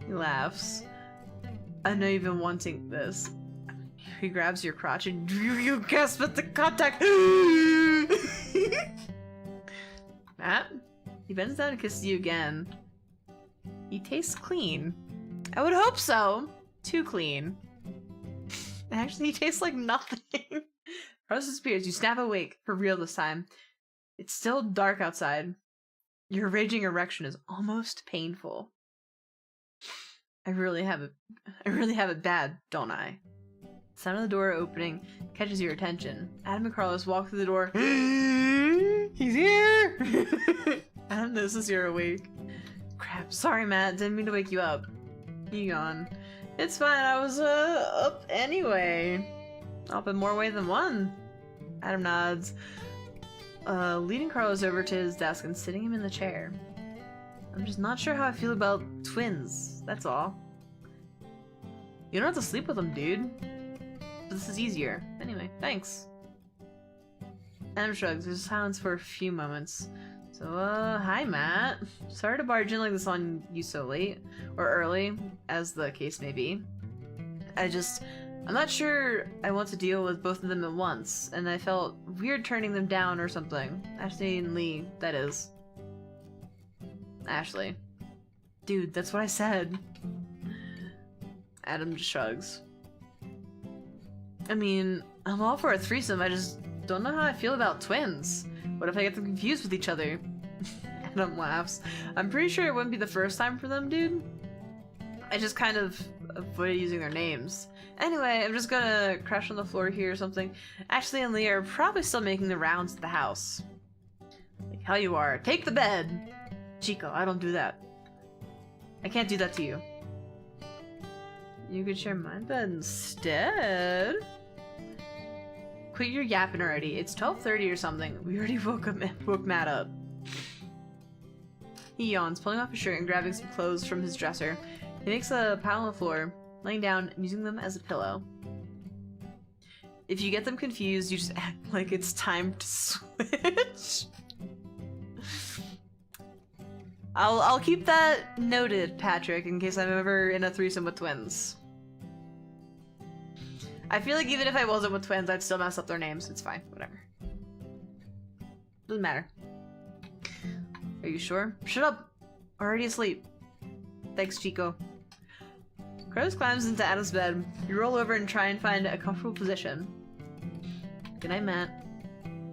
He laughs. I know you've been wanting this. He grabs your crotch and you gasp at the contact. Matt? He bends down and kisses you again. He tastes clean. I would hope so. Too clean. Actually, he tastes like nothing. Carlos disappears. You snap awake. For real this time. It's still dark outside. Your raging erection is almost painful. I really have it bad, don't I? The sound of the door opening catches your attention. Adam and Carlos walk through the door. He's here! Adam notices you're awake. Crap, sorry Matt, didn't mean to wake you up. You gone. It's fine, I was up anyway. Up in more ways than one. Adam nods, leading Carlos over to his desk and sitting him in the chair. I'm just not sure how I feel about twins, that's all. You don't have to sleep with them, dude. But this is easier. Anyway, thanks. Adam shrugs. There's silence for a few moments. So, hi Matt. Sorry to barge in like this on you so late. Or early, as the case may be. I'm not sure I want to deal with both of them at once, and I felt weird turning them down or something. Ashley and Lee, that is. Ashley. Dude, that's what I said. Adam just shrugs. I mean, I'm all for a threesome, I just don't know how I feel about twins. What if I get them confused with each other? Adam laughs. I'm pretty sure it wouldn't be the first time for them, dude. I just kind of avoided using their names. Anyway, I'm just gonna crash on the floor here or something. Ashley and Leah are probably still making the rounds of the house. Like hell you are. Take the bed! Chico, I don't do that. I can't do that to you. You could share my bed instead. Quit your yapping already. It's 12:30 or something. We already woke Matt up. He yawns, pulling off his shirt and grabbing some clothes from his dresser. He makes a pile on the floor, laying down and using them as a pillow. If you get them confused, you just act like it's time to switch. I'll keep that noted, Patrick, in case I'm ever in a threesome with twins. I feel like even if I wasn't with twins, I'd still mess up their names. It's fine, whatever. Doesn't matter. Are you sure? Shut up! Already asleep. Thanks, Chico. Carlos climbs into Adam's bed. You roll over and try and find a comfortable position. Good night, Matt.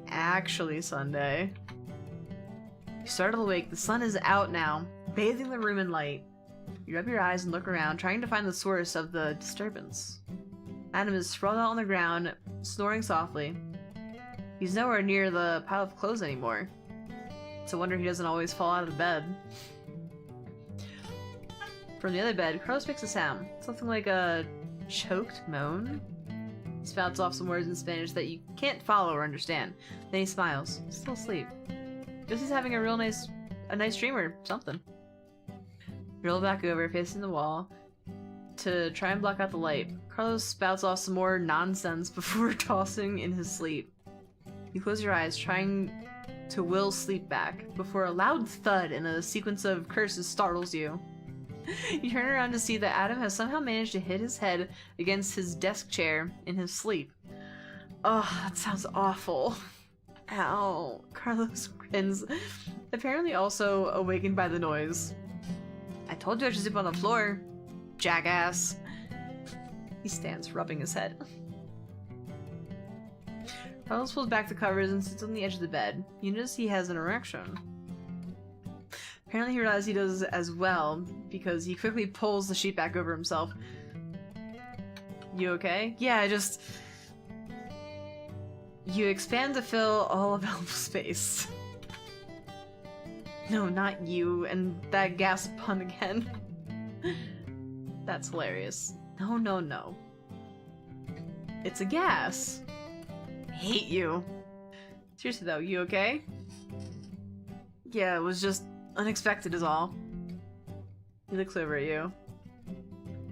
Actually, Sunday. You startle awake. The sun is out now, bathing the room in light. You rub your eyes and look around, trying to find the source of the disturbance. Adam is sprawled out on the ground, snoring softly. He's nowhere near the pile of clothes anymore. It's a wonder he doesn't always fall out of the bed. From the other bed, Carlos makes a sound. Something like a choked moan. He spouts off some words in Spanish that you can't follow or understand. Then he smiles. Still asleep. Guess he's having a nice dream or something. You roll back over, facing the wall, to try and block out the light. Carlos spouts off some more nonsense before tossing in his sleep. You close your eyes, trying to will sleep back, before a loud thud and a sequence of curses startles you. You turn around to see that Adam has somehow managed to hit his head against his desk chair in his sleep. Oh, that sounds awful. Ow. Carlos grins, apparently also awakened by the noise. I told you I should sleep on the floor, jackass. He stands, rubbing his head. Carlos pulls back the covers and sits on the edge of the bed. You notice he has an erection. Apparently he realizes he does as well, because he quickly pulls the sheet back over himself. You okay? Yeah, You expand to fill all available space. No, not you, and that gas pun again. That's hilarious. No. It's a gas. I hate you. Seriously though, you okay? Yeah, it was just unexpected is all. He looks over at you.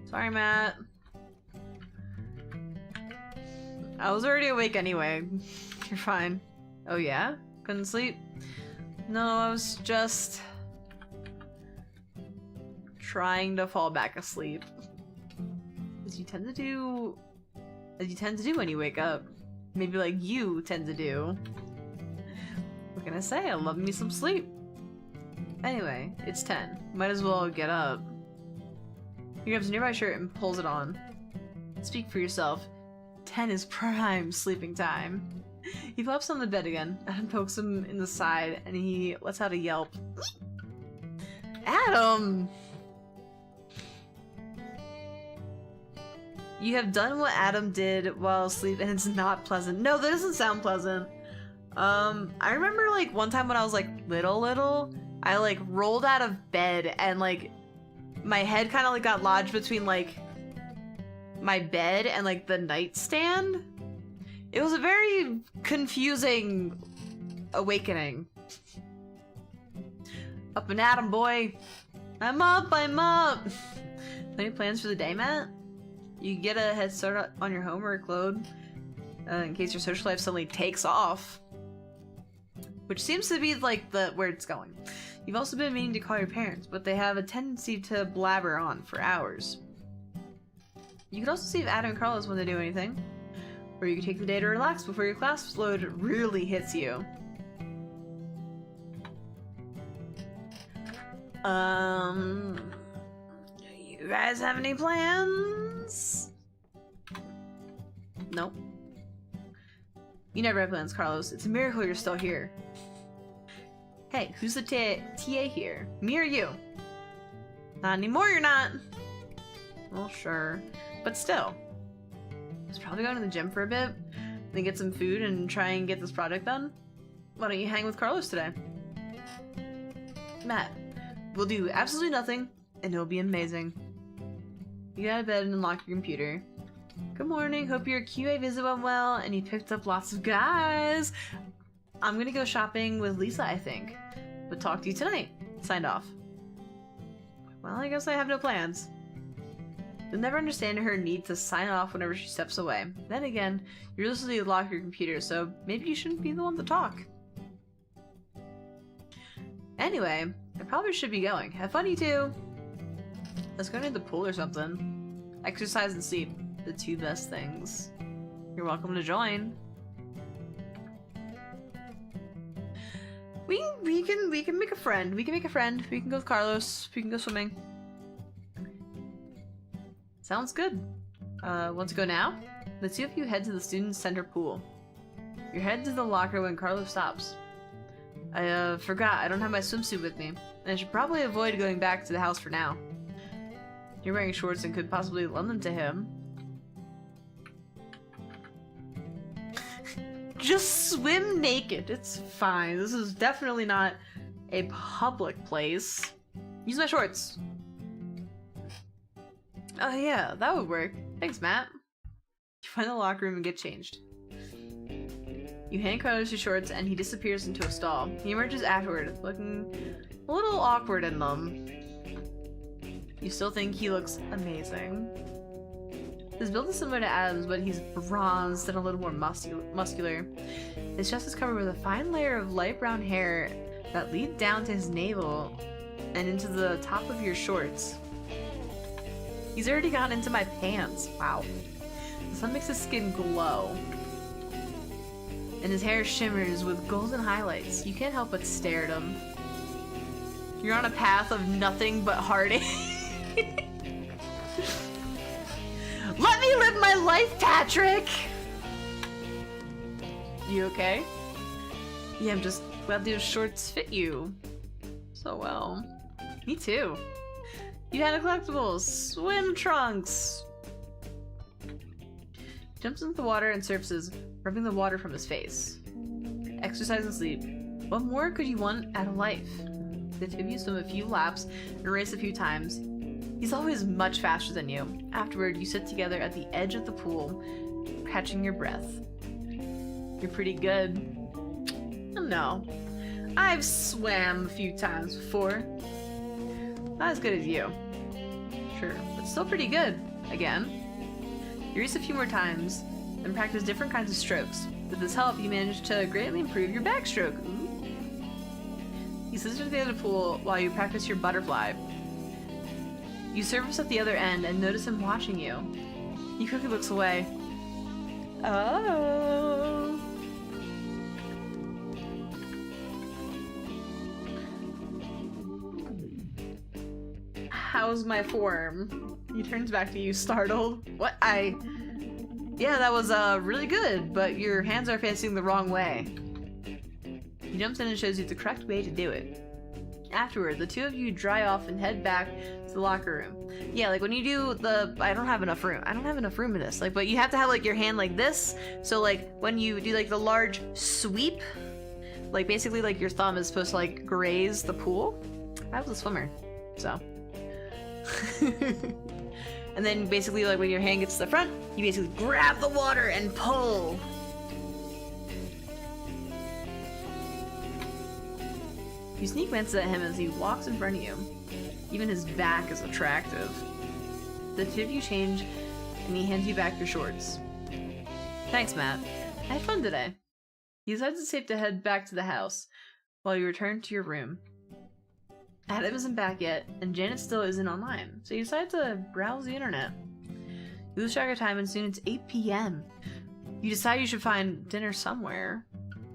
Sorry, Matt. I was already awake anyway. You're fine. Oh yeah? Couldn't sleep? No, I was just trying to fall back asleep. As you tend to do when you wake up. Maybe like you tend to do. What can I say? I love me some sleep. Anyway, it's 10. Might as well get up. He grabs a nearby shirt and pulls it on. Speak for yourself. 10 is prime sleeping time. He flops on the bed again. Adam pokes him in the side and he lets out a yelp. Adam! You have done what Adam did while asleep and it's not pleasant. No, that doesn't sound pleasant. I remember like one time when I was like little, I like rolled out of bed and like my head kind of like got lodged between like my bed and like the nightstand. It was a very confusing awakening. Up and at 'em, boy. I'm up. Any plans for the day, Matt? You can get a head start on your homework load in case your social life suddenly takes off. Which seems to be like where it's going. You've also been meaning to call your parents, but they have a tendency to blabber on for hours. You could also see if Adam and Carlos want to do anything. Or you could take the day to relax before your class load really hits you. You guys have any plans? Nope. You never have plans, Carlos. It's a miracle you're still here. Hey, who's the TA here? Me or you? Not anymore, you're not. Well, sure. But still. He's probably going to the gym for a bit, then get some food and try and get this project done. Why don't you hang with Carlos today? Matt, we'll do absolutely nothing, and it'll be amazing. You get out of bed and unlock your computer. Good morning, hope your QA visit went well, and you picked up lots of guys. I'm gonna go shopping with Lisa, I think. But talk to you tonight. Signed off. Well, I guess I have no plans. You'll never understand her need to sign off whenever she steps away. Then again, you're supposed to lock your computer, so maybe you shouldn't be the one to talk. Anyway, I probably should be going. Have fun, you two! Let's go to the pool or something. Exercise and sleep. The two best things. You're welcome to join. We can make a friend. We can make a friend. We can go with Carlos. We can go swimming. Sounds good. Want to go now? The two of you head to the student center pool. You're headed to the locker when Carlos stops. I forgot. I don't have my swimsuit with me, and I should probably avoid going back to the house for now. You're wearing shorts and could possibly lend them to him. Just swim naked. It's fine. This is definitely not a public place. Use my shorts. Oh yeah, that would work. Thanks, Matt. You find the locker room and get changed. You hand Carlos your shorts and he disappears into a stall. He emerges afterward, looking a little awkward in them. You still think he looks amazing. His build is similar to Adam's, but he's bronzed and a little more muscular. His chest is covered with a fine layer of light brown hair that lead down to his navel and into the top of your shorts. He's already gotten into my pants. Wow. The sun makes his skin glow. And his hair shimmers with golden highlights. You can't help but stare at him. You're on a path of nothing but heartache. Let me live my life, Patrick! You okay? Yeah, I'm just glad those shorts fit you so well. Me too. You had a collectibles. Swim trunks! He jumps into the water and surfaces, rubbing the water from his face. Exercise and sleep. What more could you want out of life? The two of you swim a few laps and race a few times. He's always much faster than you. Afterward, you sit together at the edge of the pool, catching your breath. You're pretty good. No. I've swam a few times before. Not as good as you. Sure, but still pretty good. Again. You race a few more times, and practice different kinds of strokes. With this help, you manage to greatly improve your backstroke. Ooh. He sits at the end of the pool while you practice your butterfly. You surface at the other end and notice him watching you. He quickly looks away. Oh. How's my form? He turns back to you, startled. What? Yeah, that was really good, but your hands are facing the wrong way. He jumps in and shows you the correct way to do it. Afterward, the two of you dry off and head back to the locker room. Yeah, like when you do the... I don't have enough room. I don't have enough room in this. Like, but you have to have like your hand like this. So like when you do like the large sweep, like basically like your thumb is supposed to like graze the pool. I was a swimmer, so. And then basically like when your hand gets to the front, you basically grab the water and pull. You sneak glances at him as he walks in front of you. Even his back is attractive. The two of you change, and he hands you back your shorts. Thanks, Matt. I had fun today. You decide it's safe to head back to the house, while you return to your room. Adam isn't back yet, and Janet still isn't online, so you decide to browse the internet. You lose track of time, and soon it's 8 p.m. You decide you should find dinner somewhere.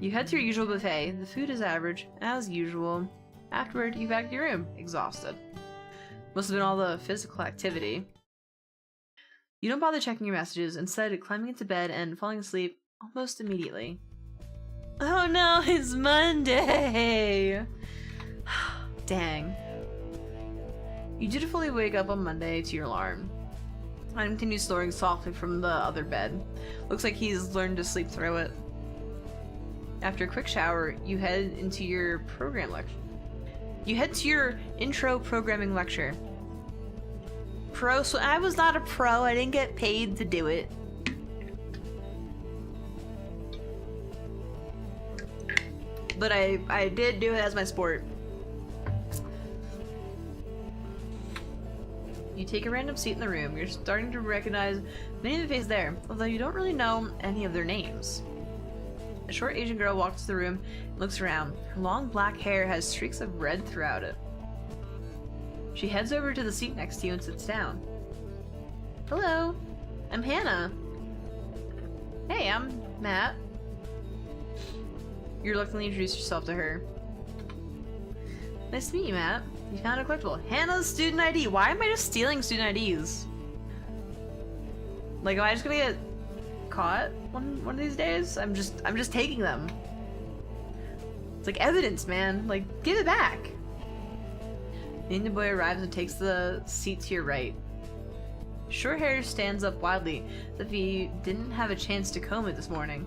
You head to your usual buffet. The food is average, as usual. Afterward, you back to your room, exhausted. Must have been all the physical activity. You don't bother checking your messages, instead climbing into bed and falling asleep almost immediately. Oh no, it's Monday! Dang. You dutifully wake up on Monday to your alarm. Hannah continues snoring softly from the other bed. Looks like he's learned to sleep through it. After a quick shower, you head into your program lecture. You head to your intro programming lecture. So I was not a pro. I didn't get paid to do it. But I did do it as my sport. You take a random seat in the room. You're starting to recognize many of the faces there, although you don't really know any of their names. A short Asian girl walks to the room and looks around. Her long black hair has streaks of red throughout it. She heads over to the seat next to you and sits down. Hello, I'm Hannah. Hey, I'm Matt. You reluctantly introduce yourself to her. Nice to meet you, Matt. You found a collectible. Hannah's student ID. Why am I just stealing student IDs? Like, am I just gonna get caught one of these days? I'm just taking them. It's like evidence, man. Like, give it back. The Indian boy arrives and takes the seat to your right. Short hair stands up wildly, as if he didn't have a chance to comb it this morning.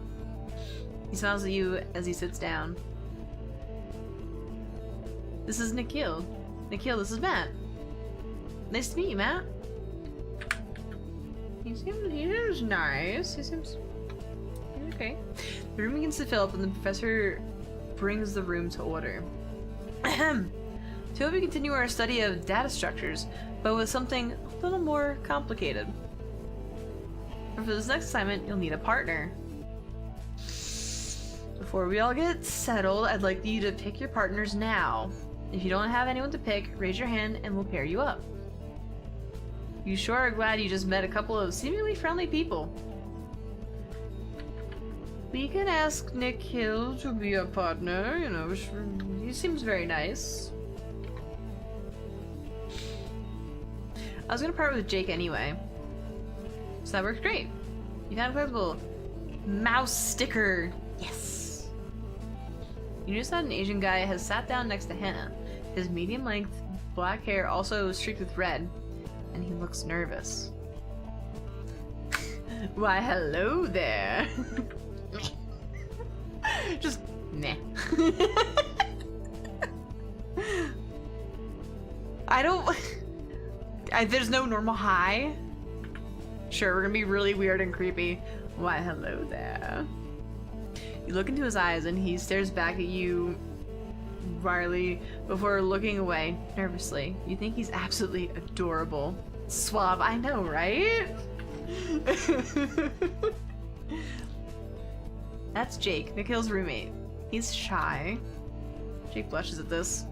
He smiles at you as he sits down. This is Nikhil. Nikhil, this is Matt. Nice to meet you, Matt. He seems nice. He seems okay. The room begins to fill up and the professor brings the room to order. Ahem. To hope we continue our study of data structures, but with something a little more complicated. For this next assignment, you'll need a partner. Before we all get settled, I'd like you to pick your partners now. If you don't have anyone to pick, raise your hand and we'll pair you up. You sure are glad you just met a couple of seemingly friendly people. We can ask Nikhil to be a partner, you know, he seems very nice. I was gonna partner with Jake anyway. So that works great. You found a collectible mouse sticker. Yes! You notice that an Asian guy has sat down next to Hannah. His medium-length black hair also streaked with red, and he looks nervous. Why, hello there. Just meh. There's no normal hi. Sure, we're gonna be really weird and creepy. Why, hello there. You look into his eyes and he stares back at you wryly before looking away nervously. You think he's absolutely adorable. Suave, I know, right? That's Jake, Nikhil's roommate. He's shy. Jake blushes at this.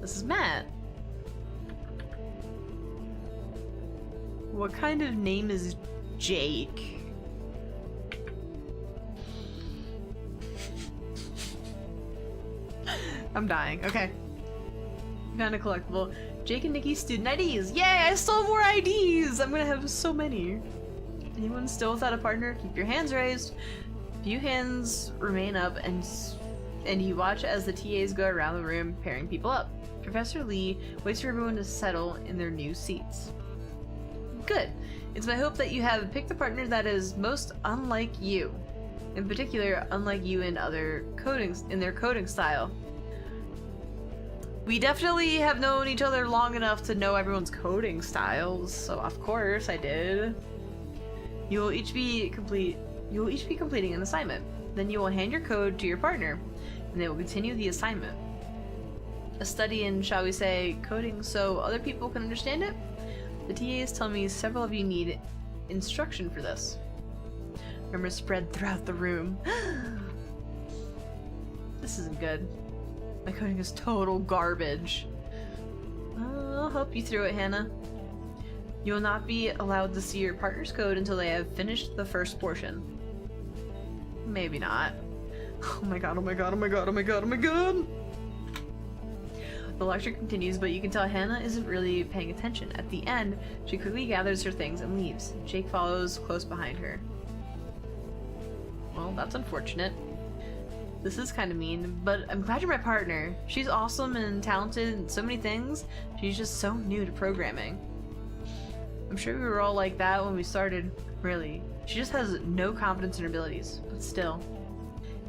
This is Matt. What kind of name is Jake? I'm dying. Okay. Found a collectible. Jake and Nikki's student IDs. Yay! I stole more IDs! I'm gonna have so many. Anyone still without a partner? Keep your hands raised. Few hands remain up, and you watch as the TAs go around the room pairing people up. Professor Lee waits for everyone to settle in their new seats. Good. It's my hope that you have picked a partner that is most unlike you. In particular, unlike you in their coding style. We definitely have known each other long enough to know everyone's coding styles, so of course I did. You will each be completing an assignment. Then you will hand your code to your partner, and they will continue the assignment. A study in, shall we say, coding so other people can understand it? The TAs tell me several of you need instruction for this. Rumors spread throughout the room. This isn't good. My coding is total garbage. I'll help you through it, Hannah. You will not be allowed to see your partner's code until they have finished the first portion. Maybe not. Oh my god, oh my god, oh my god, oh my god, oh my god! The lecture continues, but you can tell Hannah isn't really paying attention. At the end, she quickly gathers her things and leaves. Jake follows close behind her. Well, that's unfortunate. This is kind of mean, but I'm glad you're my partner. She's awesome and talented in so many things. She's just so new to programming. I'm sure we were all like that when we started. Really. She just has no confidence in her abilities, but still.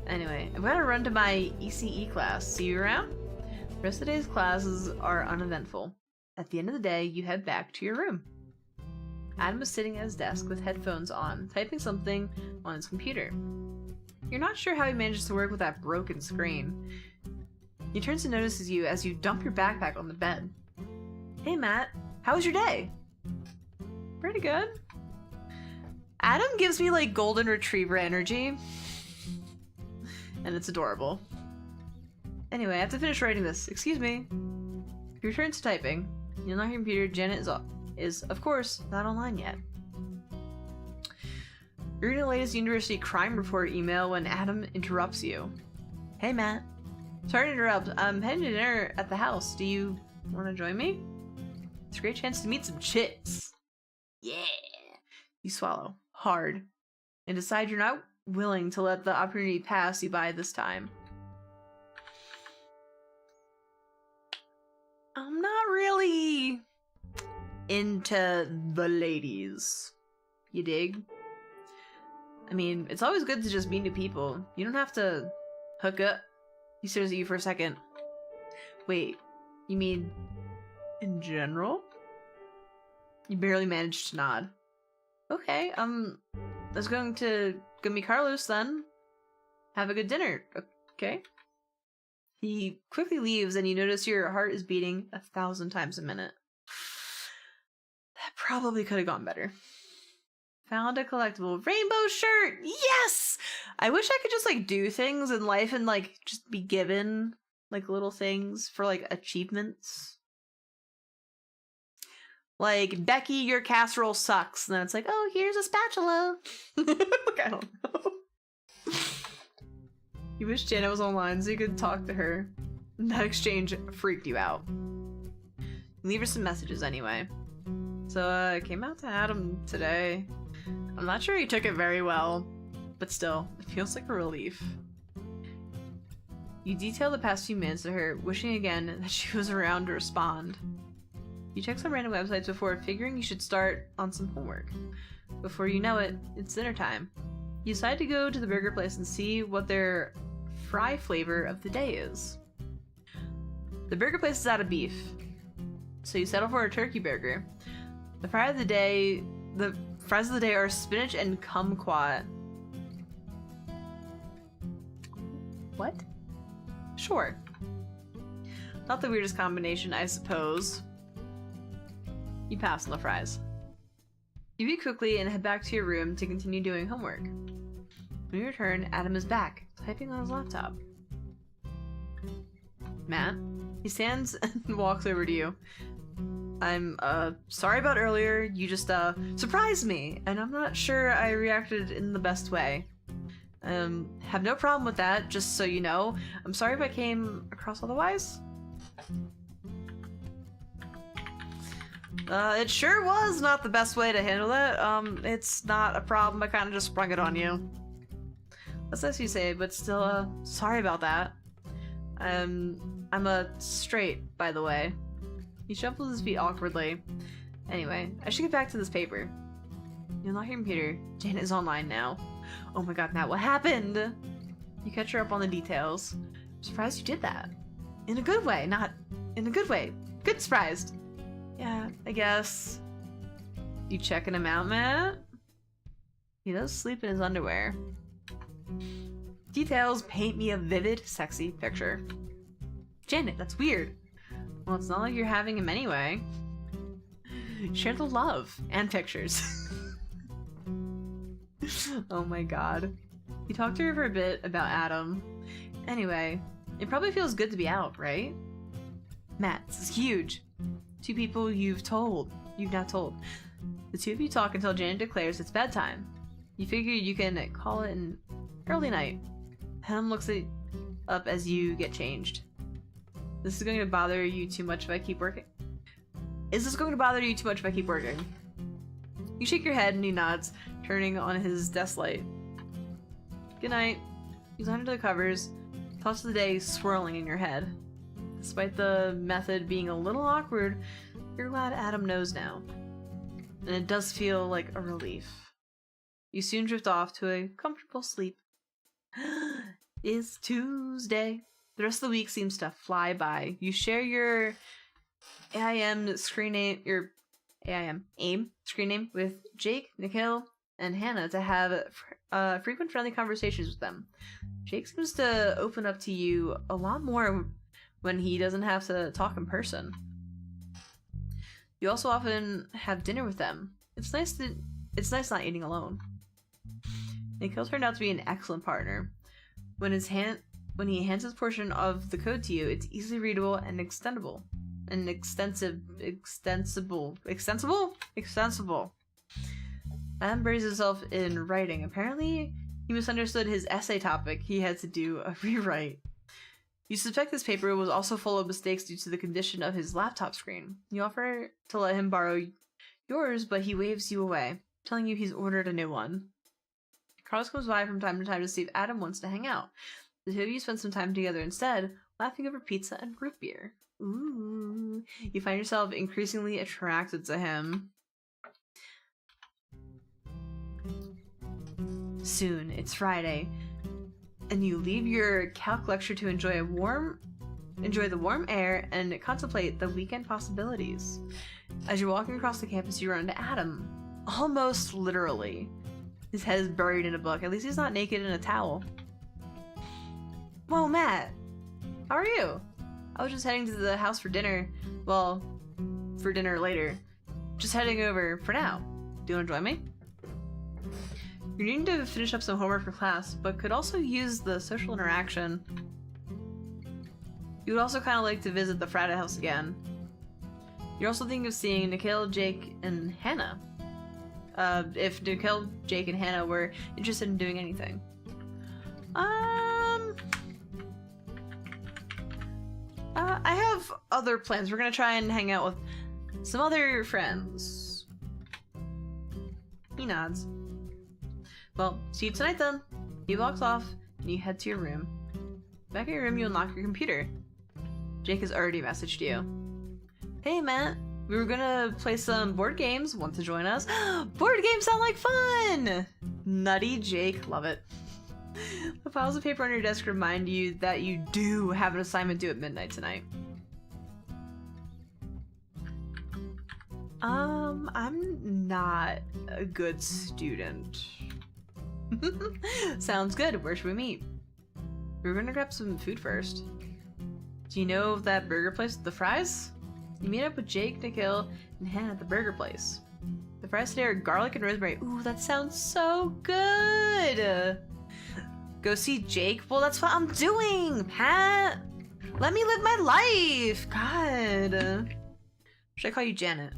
Anyway, I'm gonna run to my ECE class. See you around? The rest of today's classes are uneventful. At the end of the day, you head back to your room. Adam is sitting at his desk with headphones on, typing something on his computer. You're not sure how he manages to work with that broken screen. He turns to notices you as you dump your backpack on the bed. Hey Matt, how was your day? Pretty good. Adam gives me like golden retriever energy. And it's adorable. Anyway, I have to finish writing this. Excuse me. He returns to typing. You'll not your computer. Janet is, of course, not online yet. You're reading the latest university crime report email when Adam interrupts you. Hey, Matt. Sorry to interrupt. I'm heading to dinner at the house. Do you want to join me? It's a great chance to meet some chicks. Yeah. You swallow hard and decide you're not willing to let the opportunity pass you by this time. I'm not really into the ladies. You dig? I mean, it's always good to just meet new people. You don't have to hook up. He stares at you for a second. Wait, you mean in general? You barely managed to nod. Okay, let's going to go meet Carlos then. Have a good dinner, okay? He quickly leaves and you notice your heart is beating 1,000 times a minute. That probably could have gone better. Found a collectible rainbow shirt! Yes! I wish I could just like do things in life and like just be given like little things for like achievements. Like, Becky, your casserole sucks. And then it's like, oh, here's a spatula. Like, I don't know. You wish Janet was online so you could talk to her. That exchange freaked you out. You leave her some messages anyway. So, I came out to Adam today. I'm not sure he took it very well, but still, it feels like a relief. You detail the past few minutes to her, wishing again that she was around to respond. You check some random websites before figuring you should start on some homework. Before you know it, it's dinner time. You decide to go to the burger place and see what their fry flavor of the day is. The burger place is out of beef, so you settle for a turkey burger. The fries of the day are spinach and kumquat. What? Sure. Not the weirdest combination, I suppose. You pass on the fries. You eat quickly and head back to your room to continue doing homework. When you return, Adam is back, typing on his laptop. Matt? He stands and walks over to you. I'm, sorry about earlier. You just, surprised me, and I'm not sure I reacted in the best way. Have no problem with that, just so you know. I'm sorry if I came across otherwise. It sure was not the best way to handle that. It's not a problem. I kind of just sprung it on you. That's nice you say, but still, sorry about that. I'm a straight, by the way. He shuffles his feet awkwardly. Anyway, I should get back to this paper. You'll not hear Peter. Janet is online now. Oh my god, Matt, what happened? You catch her up on the details. I'm surprised you did that. In a good way, not in a good way. Good surprised. Yeah, I guess. You checking him out, Matt? He does sleep in his underwear. Details paint me a vivid, sexy picture. Janet, that's weird. Well, it's not like you're having him anyway. Share the love and pictures. Oh my god. You talked to her for a bit about Adam. Anyway, it probably feels good to be out, right? Matt, this is huge. Two people you've not told. The two of you talk until Janet declares it's bedtime. You figure you can call it an early night. Adam looks up as you get changed. This is going to bother you too much if I keep working? Is this going to bother you too much if I keep working? You shake your head and he nods, turning on his desk light. Good night. You lie under the covers, thoughts of the day swirling in your head. Despite the method being a little awkward, you're glad Adam knows now. and it does feel like a relief. You soon drift off to a comfortable sleep. It's Tuesday. The rest of the week seems to fly by. You share your AIM screen name with Jake, Nikhil, and Hannah to have frequent friendly conversations with them. Jake seems to open up to you a lot more when he doesn't have to talk in person. You also often have dinner with them. It's nice not eating alone. Nikhil turned out to be an excellent partner. When he hands his portion of the code to you, it's easily readable and extensible. Adam buries himself in writing. Apparently, he misunderstood his essay topic. He had to do a rewrite. You suspect this paper was also full of mistakes due to the condition of his laptop screen. You offer to let him borrow yours, but he waves you away, telling you he's ordered a new one. Carlos comes by from time to time to see if Adam wants to hang out. The two of you spend some time together instead, laughing over pizza and root beer. Ooh. You find yourself increasingly attracted to him. Soon, it's Friday, and you leave your calc lecture to enjoy the warm air and contemplate the weekend possibilities. As you're walking across the campus, you run into Adam. Almost literally. His head is buried in a book. At least he's not naked in a towel. Whoa, Matt! How are you? I was just heading to the house for dinner. Well, for dinner later. Just heading over for now. Do you want to join me? You're needing to finish up some homework for class, but could also use the social interaction. You would also kind of like to visit the frat house again. You're also thinking of seeing Nikhil, Jake, and Hannah. If Nikhil, Jake, and Hannah were interested in doing anything. I have other plans. We're gonna try and hang out with some other friends. He nods. Well, see you tonight then. He walks off, and you head to your room. Back at your room, you unlock your computer. Jake has already messaged you. Hey, Matt. We were gonna play some board games. Want to join us? Board games sound like fun! Nutty Jake. Love it. The piles of paper on your desk remind you that you do have an assignment due at midnight tonight. I'm not a good student. Sounds good. Where should we meet? We're gonna grab some food first. Do you know of that burger place with the fries? You meet up with Jake, Nikhil, and Hannah at the burger place. The fries today are garlic and rosemary. Ooh, that sounds so good! Go see Jake? Well, that's what I'm doing, Pat! Let me live my life! God! Should I call you Janet?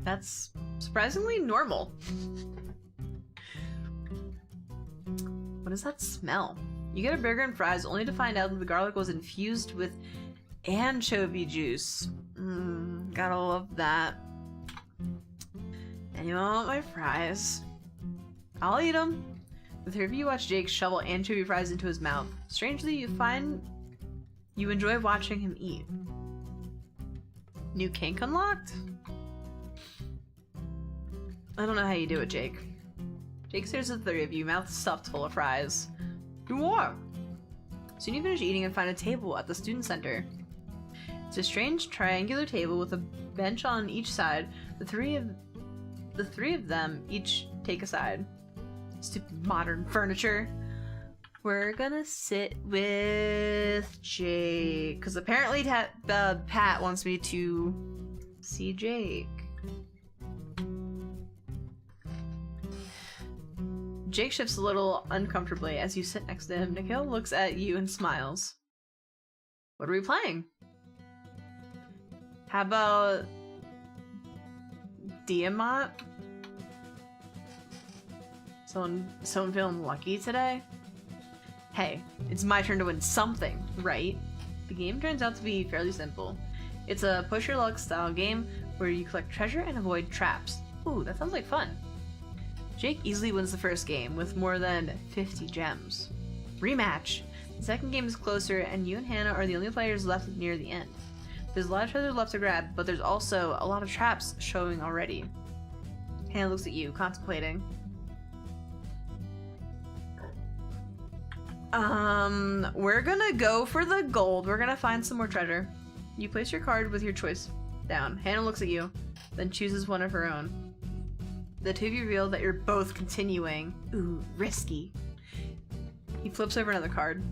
That's surprisingly normal. What does that smell? You get a burger and fries only to find out that the garlic was infused with anchovy juice. Gotta love that. And you want my fries? I'll eat them. The three of you watch Jake shovel anchovy fries into his mouth. Strangely, you find you enjoy watching him eat. New kink unlocked? I don't know how you do it, Jake. Jake stares at the three of you, mouth stuffed full of fries. You what? Soon you finish eating and find a table at the student center. It's a strange triangular table with a bench on each side. The three of them each take a side. Stupid modern furniture. We're gonna sit with Jake, because apparently Pat wants me to see Jake. Jake shifts a little uncomfortably as you sit next to him. Nikhil looks at you and smiles. What are we playing? How about Diamant? Someone feeling lucky today? Hey, it's my turn to win something, right? The game turns out to be fairly simple. It's a push your luck style game where you collect treasure and avoid traps. Ooh, that sounds like fun. Jake easily wins the first game with more than 50 gems. Rematch! The second game is closer, and you and Hannah are the only players left near the end. There's a lot of treasure left to grab, but there's also a lot of traps showing already. Hannah looks at you, contemplating. We're gonna go for the gold. We're gonna find some more treasure. You place your card with your choice down. Hannah looks at you, then chooses one of her own. The two of you reveal that you're both continuing. Ooh, risky. He flips over another card.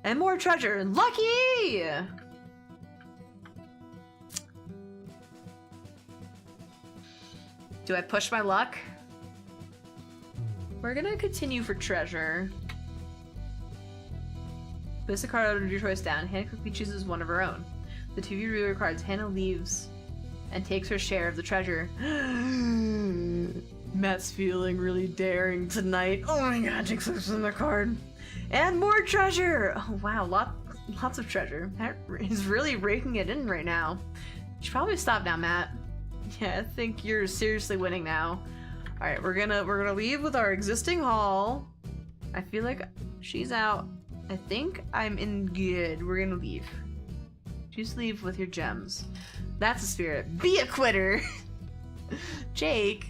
And more treasure! Lucky! Do I push my luck? We're gonna continue for treasure. Place a card out of your choice down. Hannah quickly chooses one of her own. The two of you reveal your cards. Hannah leaves and takes her share of the treasure. Matt's feeling really daring tonight. Oh my god, Jinx looks in the card. And more treasure! Oh wow, lots of treasure. Matt is really raking it in right now. You should probably stop now, Matt. Yeah, I think you're seriously winning now. Alright, we're gonna leave with our existing haul. I feel like she's out. I think I'm in good. We're gonna leave. Just leave with your gems. That's the spirit. Be a quitter! Jake!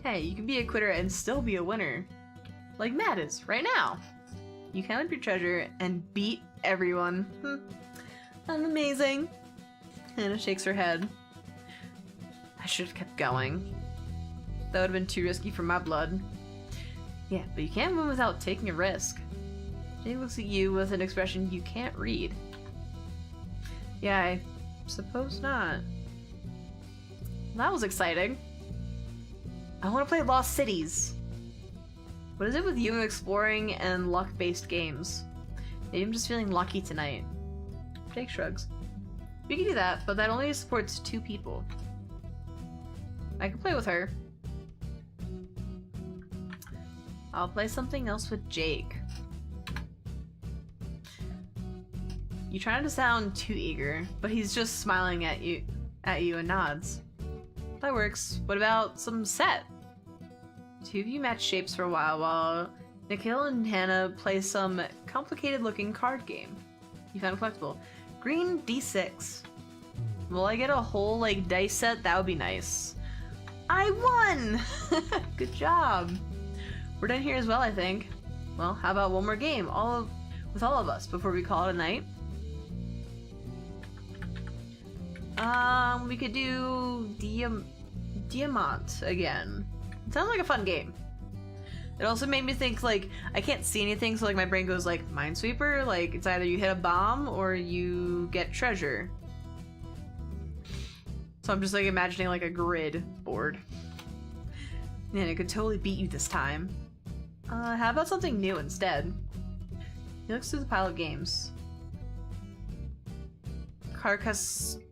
Hey, you can be a quitter and still be a winner. Like Matt is, right now. You count up your treasure and beat everyone. I'm amazing. Hannah shakes her head. I should have kept going. That would have been too risky for my blood. Yeah, but you can't win without taking a risk. Jake looks at you with an expression you can't read. Yeah, I suppose not. That was exciting. I want to play Lost Cities. What is it with you and exploring and luck-based games? Maybe I'm just feeling lucky tonight. Jake shrugs. We can do that, but that only supports 2 people. I can play with her. I'll play something else with Jake. You try not to sound too eager, but he's just smiling at you and nods. That works. What about some set? 2 of you match shapes for a while Nikhil and Hannah play some complicated-looking card game. You found a collectible. Green D6. Will I get a whole, like, dice set? That would be nice. I won! Good job. We're done here as well, I think. Well, how about one more game? With all of us before we call it a night? We could do Diamant again. It sounds like a fun game. It also made me think, like, I can't see anything, so like my brain goes like Minesweeper, like it's either you hit a bomb or you get treasure. So I'm just like imagining like a grid board. Man, it could totally beat you this time. How about something new instead? He looks through the pile of games. Carcassonne?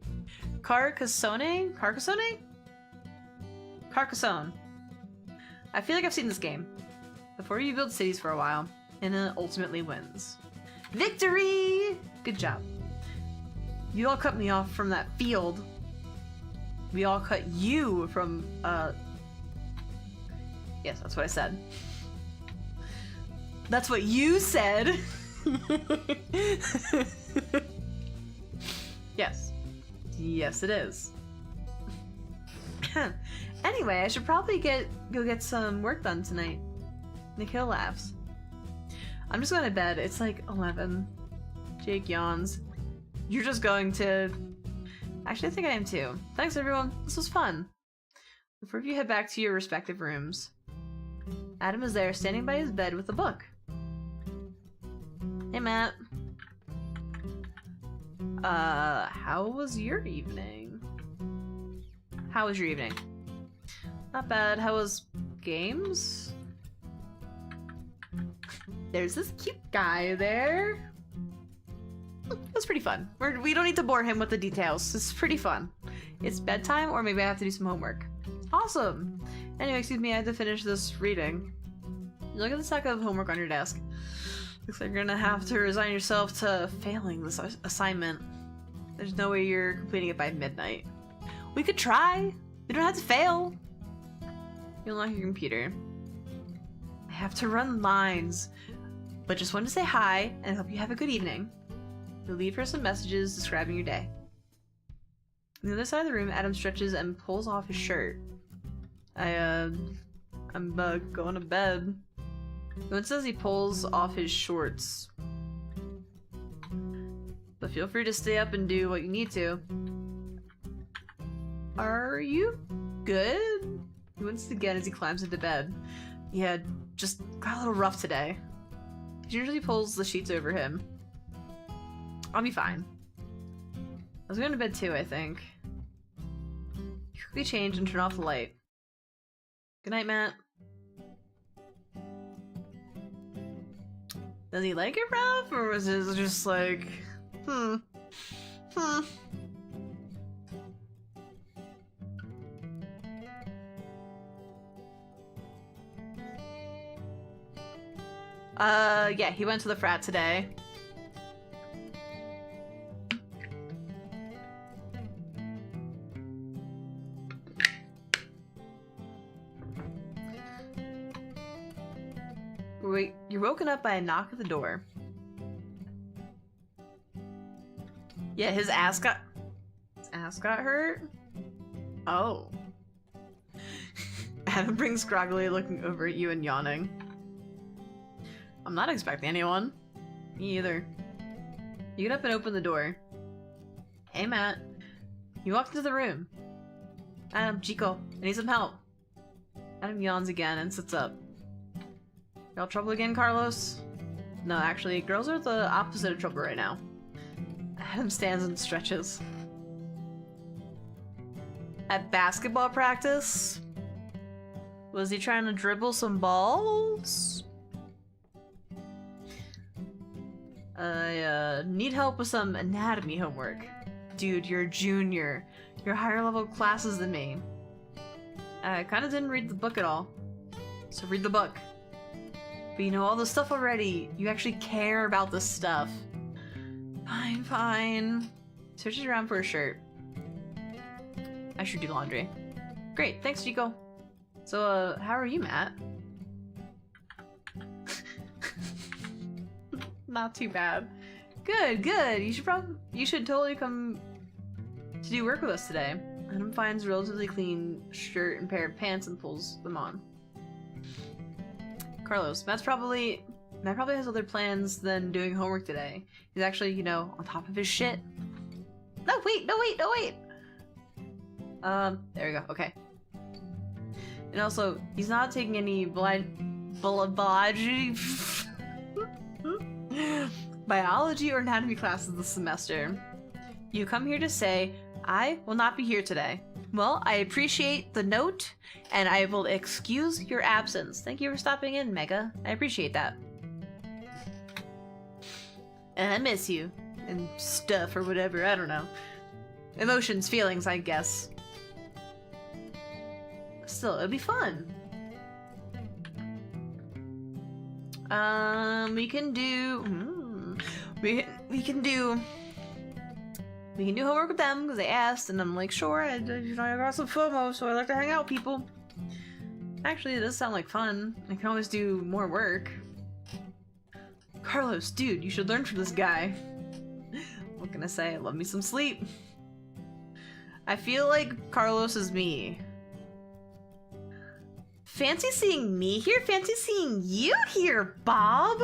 Carcassonne. I feel like I've seen this game. Before you build cities for a while, and then it ultimately wins. Victory! Good job. You all cut me off from that field. We all cut you from, Yes, that's what I said. That's what you said! Yes. Yes, it is. Anyway, I should probably go get some work done tonight. Nikhil laughs. I'm just going to bed. It's like 11. Jake yawns. You're just going to... Actually, I think I am too. Thanks, everyone. This was fun. Before you head back to your respective rooms, Adam is there, standing by his bed with a book. Hey, Matt. How was your evening? How was your evening? Not bad. How was games? There's this cute guy there. It was pretty fun. We don't need to bore him with the details. It's pretty fun. It's bedtime, or maybe I have to do some homework. Awesome. Anyway, excuse me, I had to finish this reading. Look at the stack of homework on your desk. Looks like you're gonna have to resign yourself to failing this assignment. There's no way you're completing it by midnight. We could try. We don't have to fail. You unlock your computer. I have to run lines. but just wanted to say hi and hope you have a good evening. You'll leave her some messages describing your day. On the other side of the room, Adam stretches and pulls off his shirt. I'm going to bed. One says he pulls off his shorts. But feel free to stay up and do what you need to. Are you good? He winces again as he climbs into bed. Yeah, just got a little rough today. He usually pulls the sheets over him. I'll be fine. I was going to bed too, I think. You quickly change and turn off the light. Good night, Matt. Does he like it rough, or was it just like, yeah, he went to the frat today. Wait, you're woken up by a knock at the door. Yeah, his ass got hurt? Oh. Adam brings groggily looking over at you and yawning. I'm not expecting anyone. Me either. You get up and open the door. Hey, Matt. You walk into the room. Adam, Chico, I need some help. Adam yawns again and sits up. Y'all trouble again, Carlos? No, actually, girls are the opposite of trouble right now. Adam stands and stretches. At basketball practice? Was he trying to dribble some balls? I need help with some anatomy homework. Dude, you're a junior. You're higher level classes than me. I kinda didn't read the book at all. So read the book. But you know all the stuff already. You actually care about this stuff. Fine, fine. Searches around for a shirt. I should do laundry. Great, thanks, Chico. So, how are you, Matt? Not too bad. Good, good. You should totally come to do work with us today. Adam finds a relatively clean shirt and pair of pants and pulls them on. Carlos, Matt probably has other plans than doing homework today. He's actually, you know, on top of his shit. No, wait. There we go, okay. And also, he's not taking any biology or anatomy classes this semester. You come here to say, I will not be here today. Well, I appreciate the note, and I will excuse your absence. Thank you for stopping in, Mega. I appreciate that. And I miss you. And stuff or whatever, I don't know. Emotions, feelings, I guess. Still, it'll be fun. We can do... We can do homework with them because they asked, and I'm like, sure, I got some FOMO, so I like to hang out with people. Actually, it does sound like fun. I can always do more work. Carlos, dude, you should learn from this guy. What can I say? I love me some sleep. I feel like Carlos is me. Fancy seeing me here? Fancy seeing you here, Bob?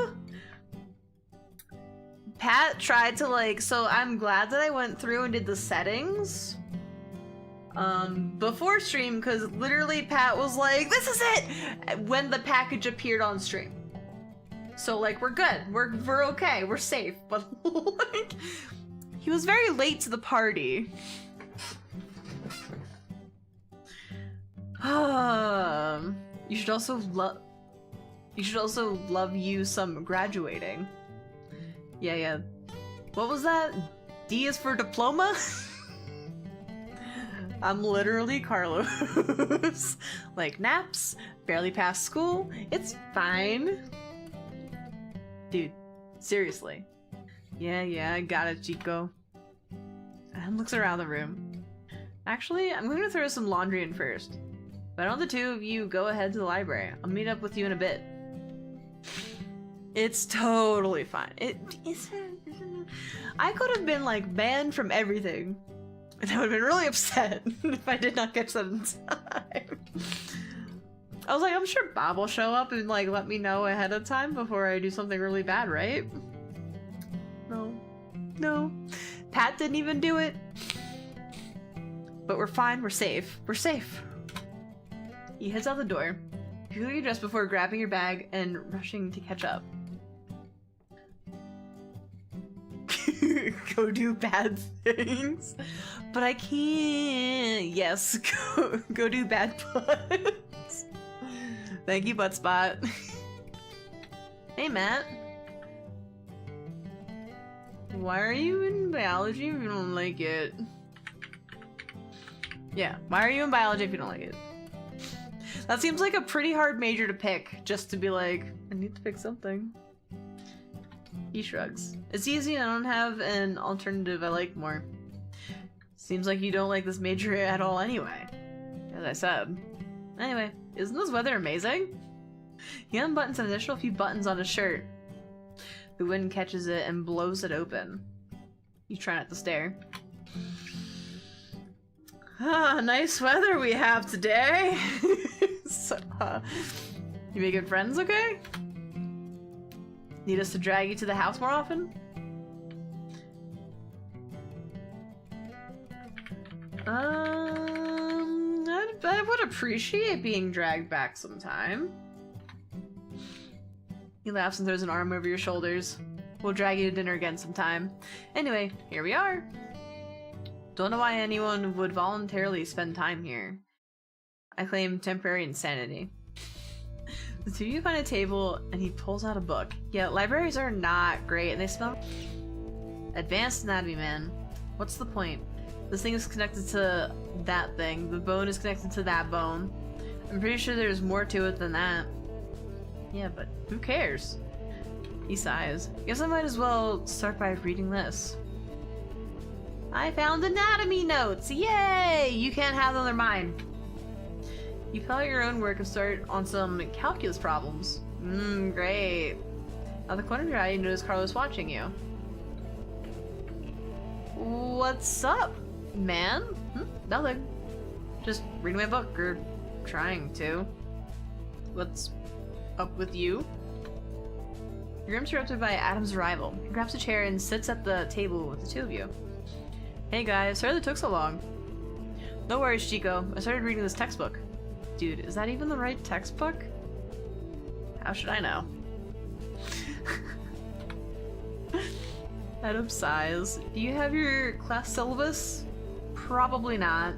Pat tried to so I'm glad that I went through and did the settings before stream, because literally Pat was like, this is it, when the package appeared on stream. So we're good, we're okay, we're safe, but he was very late to the party. You should also love you some graduating. Yeah. What was that? D is for diploma? I'm literally Carlos. Naps, barely passed school, it's fine. Dude, seriously. Yeah, I got it, Chico. Adam looks around the room. Actually, I'm going to throw some laundry in first. Why don't the two of you go ahead to the library? I'll meet up with you in a bit. It's totally fine. I could have been like banned from everything. And I would have been really upset if I did not catch that in time. I was like, I'm sure Bob will show up and like let me know ahead of time before I do something really bad, right? No. No. Pat didn't even do it. But we're fine, we're safe. We're safe. He heads out the door. You get dressed before grabbing your bag and rushing to catch up. Go do bad things. But I can't. Yes, go do bad butts. Thank you, Butt Spot. Hey, Matt. Why are you in biology if you don't like it? Yeah, why are you in biology if you don't like it? That seems like a pretty hard major to pick, just to be like, I need to pick something. He shrugs. It's easy and I don't have an alternative I like more. Seems like you don't like this major at all anyway. As I said. Anyway, isn't this weather amazing? He unbuttons an additional few buttons on his shirt. The wind catches it and blows it open. You try not to stare. Ah, nice weather we have today. So, you making friends, okay? Need us to drag you to the house more often? I would appreciate being dragged back sometime. He laughs and throws an arm over your shoulders. We'll drag you to dinner again sometime. Anyway, here we are. Don't know why anyone would voluntarily spend time here. I claim temporary insanity. The two of you find a table and he pulls out a book. Yeah, libraries are not great and they smell... Advanced Anatomy, man. What's the point? This thing is connected to that thing. The bone is connected to that bone. I'm pretty sure there's more to it than that. Yeah, but who cares? He sighs. Guess I might as well start by reading this. I found anatomy notes! Yay! You can't have them, they're mine. You pull out your own work and start on some calculus problems. Great. Out of the corner of your eye, you notice Carlos watching you. What's up, man? Nothing. Just reading my book, or trying to. What's up with you? You're interrupted by Adam's arrival. He grabs a chair and sits at the table with the two of you. Hey guys, sorry that took so long. No worries, Chico. I started reading this textbook. Dude, is that even the right textbook? How should I know? Adam sighs. Do you have your class syllabus? Probably not.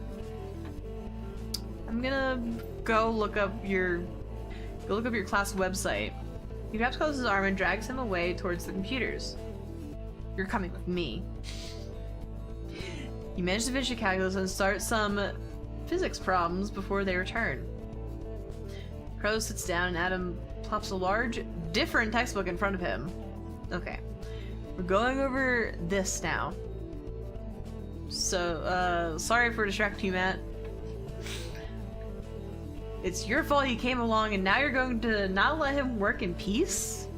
I'm gonna go look up your class website. He grabs Carlos's arm and drags him away towards the computers. You're coming with me. You manage to finish your calculus and start some physics problems before they return. Carlos sits down and Adam plops a large, different textbook in front of him. Okay. We're going over this now. So, sorry for distracting you, Matt. It's your fault he came along and now you're going to not let him work in peace?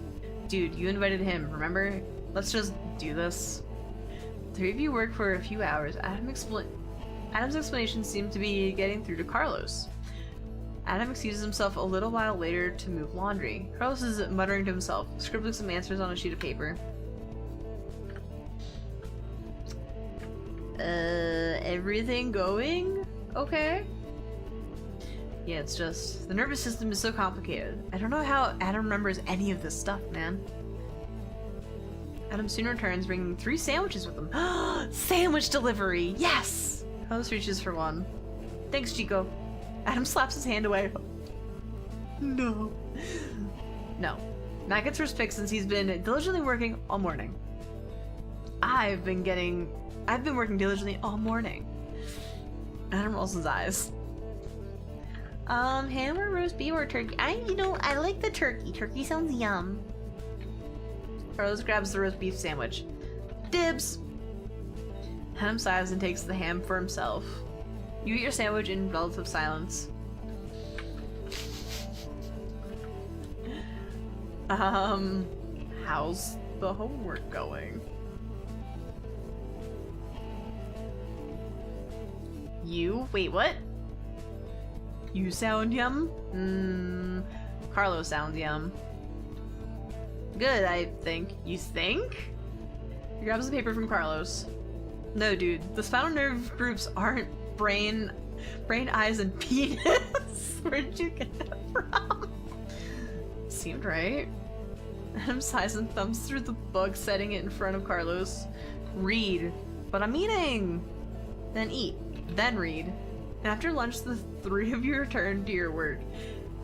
Dude, you invited him, remember? Let's just do this. The three of you work for a few hours. Adam's explanation seemed to be getting through to Carlos. Adam excuses himself a little while later to move laundry. Carlos is muttering to himself, scribbling some answers on a sheet of paper. Everything going okay? Yeah, it's just, the nervous system is so complicated. I don't know how Adam remembers any of this stuff, man. Adam soon returns, bringing 3 sandwiches with him. Sandwich delivery! Yes! Carlos reaches for one. Thanks, Chico. Adam slaps his hand away. No. No. Matt gets first pick since he's been diligently working all morning. I've been working diligently all morning. Adam rolls his eyes. Ham or roast beef or turkey? I like the turkey. Turkey sounds yum. Carlos grabs the roast beef sandwich. Dibs! Adam sighs and takes the ham for himself. You eat your sandwich in relative silence. How's the homework going? You? Wait, what? You sound yum? Carlos sounds yum. Good, I think. You think? He grabs the paper from Carlos. No, dude. The spinal nerve groups aren't brain, eyes, and penis. Where'd you get that from? Seemed right. Adam sighs and thumbs through the book, setting it in front of Carlos. Read. But I'm eating! Then eat. Then read. And after lunch, the three of you return to your work.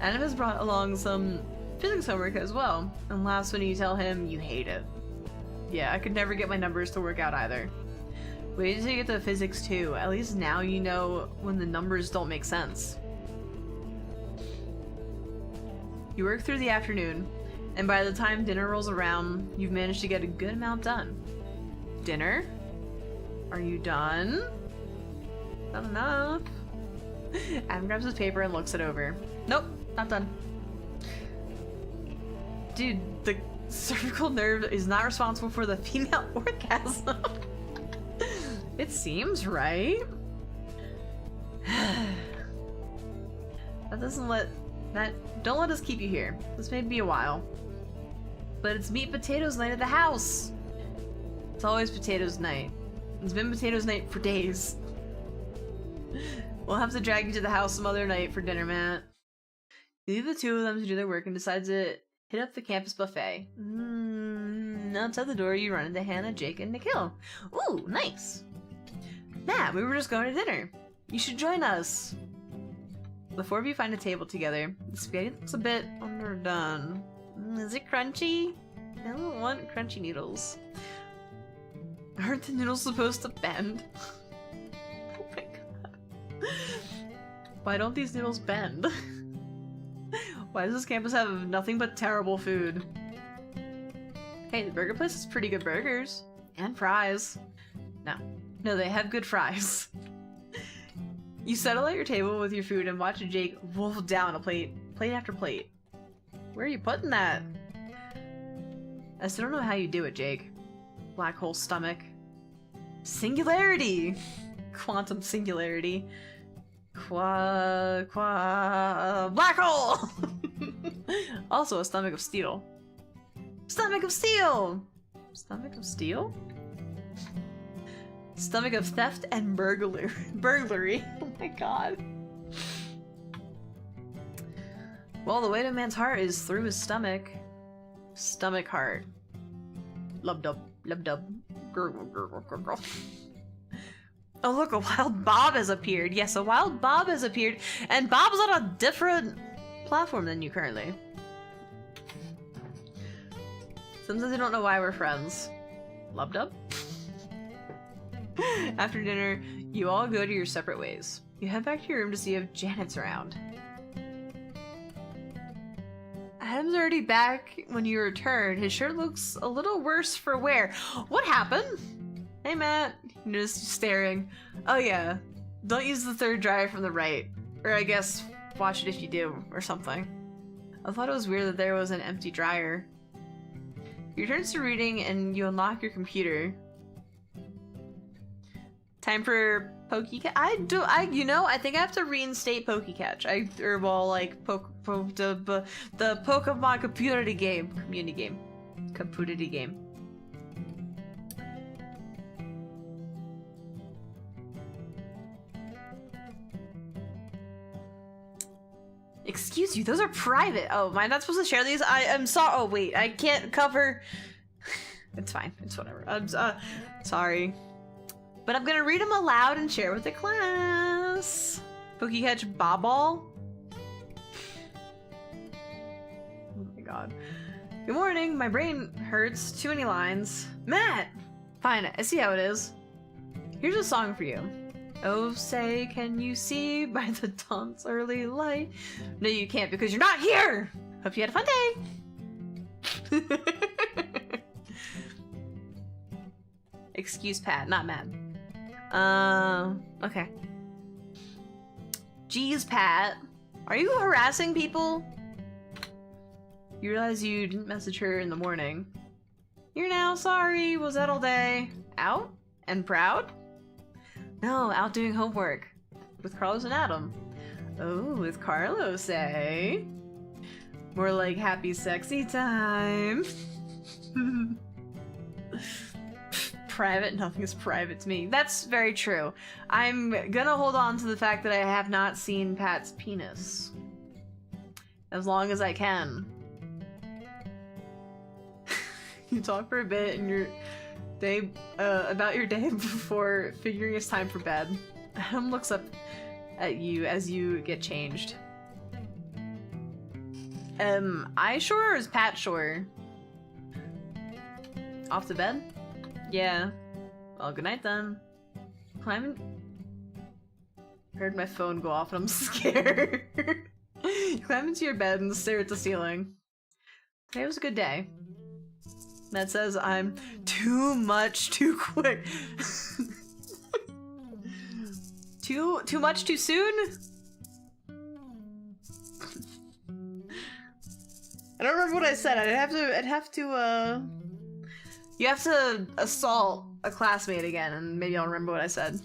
Adam has brought along some physics homework as well, and laughs when you tell him you hate it. Yeah, I could never get my numbers to work out either. Wait until you get to physics too. At least now you know when the numbers don't make sense. You work through the afternoon, and by the time dinner rolls around, you've managed to get a good amount done. Dinner? Are you done? Not enough. Adam grabs his paper and looks it over. Nope, not done. Dude, the cervical nerve is not responsible for the female orgasm. It seems right. Don't let us keep you here. This may be a while. But it's meat potatoes night at the house. It's always potatoes night. It's been potatoes night for days. We'll have to drag you to the house some other night for dinner, Matt. You leave the two of them to do their work and decide to hit up the campus buffet. Outside the door, you run into Hannah, Jake, and Nikhil. Ooh, nice. Matt, we were just going to dinner. You should join us. The four of you find a table together. The spaghetti looks a bit underdone. Is it crunchy? I don't want crunchy noodles. Aren't the noodles supposed to bend? Oh my god. Why don't these noodles bend? Why does this campus have nothing but terrible food? Hey, the burger place has pretty good burgers. And fries. No, they have good fries. You settle at your table with your food and watch Jake wolf down a plate after plate. Where are you putting that? I still don't know how you do it, Jake. Black hole stomach. Singularity! Quantum singularity. Black hole! Also a stomach of steel. Stomach of steel! Stomach of steel? Stomach of theft and burglary. Oh my god. Well, the way to a man's heart is through his stomach. Stomach heart. Lub-dub. Lub-dub. Gurgle, gurgle, gurgle. Oh look, a wild Bob has appeared. Yes, a wild Bob has appeared. And Bob's on a different platform than you currently. Sometimes I don't know why we're friends. Lub-dub? After dinner, you all go to your separate ways. You head back to your room to see if Janet's around. Adam's already back when you return. His shirt looks a little worse for wear. What happened? Hey, Matt. You're just staring. Oh yeah, don't use the third dryer from the right. Or I guess, watch it if you do, or something. I thought it was weird that there was an empty dryer. You return to reading and you unlock your computer. Time for PokeCatch. I think I have to reinstate PokeCatch. The Pokemon community game. Community game. Excuse you, those are private. Oh, am I not supposed to share these? I'm sorry. Oh wait, I can't cover. It's fine. It's whatever. I'm sorry. But I'm gonna read them aloud and share with the class. PokeCatch Bobble. Oh my god. Good morning. My brain hurts. Too many lines. Matt! Fine, I see how it is. Here's a song for you. Oh, say, can you see by the dawn's early light? No, you can't because you're not here! Hope you had a fun day! Excuse Pat, not Matt. Okay. Geez, Pat. Are you harassing people? You realize you didn't message her in the morning. Here now, sorry, was that all day? Out? And proud? No, out doing homework. With Carlos and Adam. Oh, with Carlos, eh? More like happy sexy time. Private? Nothing is private to me. That's very true. I'm gonna hold on to the fact that I have not seen Pat's penis. As long as I can. You talk for a bit and your day about your day before figuring it's time for bed. Adam looks up at you as you get changed. I sure or is Pat sure? Off to bed? Yeah. Well, good night then. Climbing. Heard my phone go off and I'm scared. You climb into your bed and stare at the ceiling. Today was a good day. That says I'm too much too quick. Too much too soon? I don't remember what I said. I'd have to you have to assault a classmate again and maybe I'll remember what I said.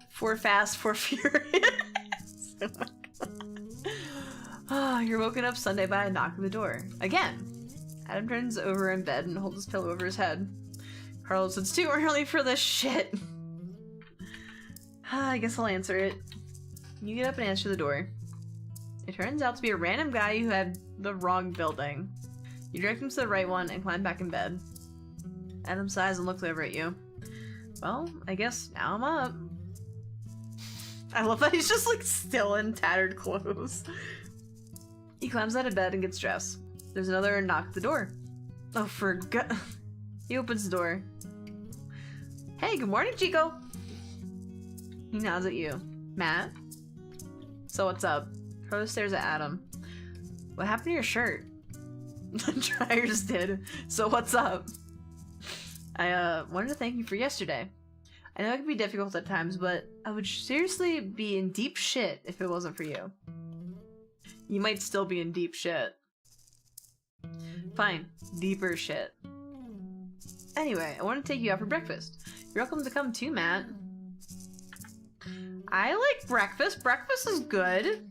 For fast, for furious. Oh my god. Oh, you're woken up Sunday by a knock on the door. Again. Adam turns over in bed and holds his pillow over his head. Carlos, it's too early for this shit. I guess I'll answer it. You get up and answer the door. It turns out to be a random guy who had the wrong building. You direct him to the right one and climb back in bed. Adam sighs and looks over at you. Well, I guess now I'm up. I love that he's just like still in tattered clothes. He climbs out of bed and gets dressed. There's another knock at the door. Oh, for God. He opens the door. Hey, good morning, Chico. He nods at you. Matt? So what's up? Carlos stares at Adam. What happened to your shirt? The dryers did. So what's up? I wanted to thank you for yesterday. I know it can be difficult at times, but I would seriously be in deep shit if it wasn't for you. You might still be in deep shit. Fine, deeper shit. Anyway, I want to take you out for breakfast. You're welcome to come too, Matt. I like breakfast. Breakfast is good.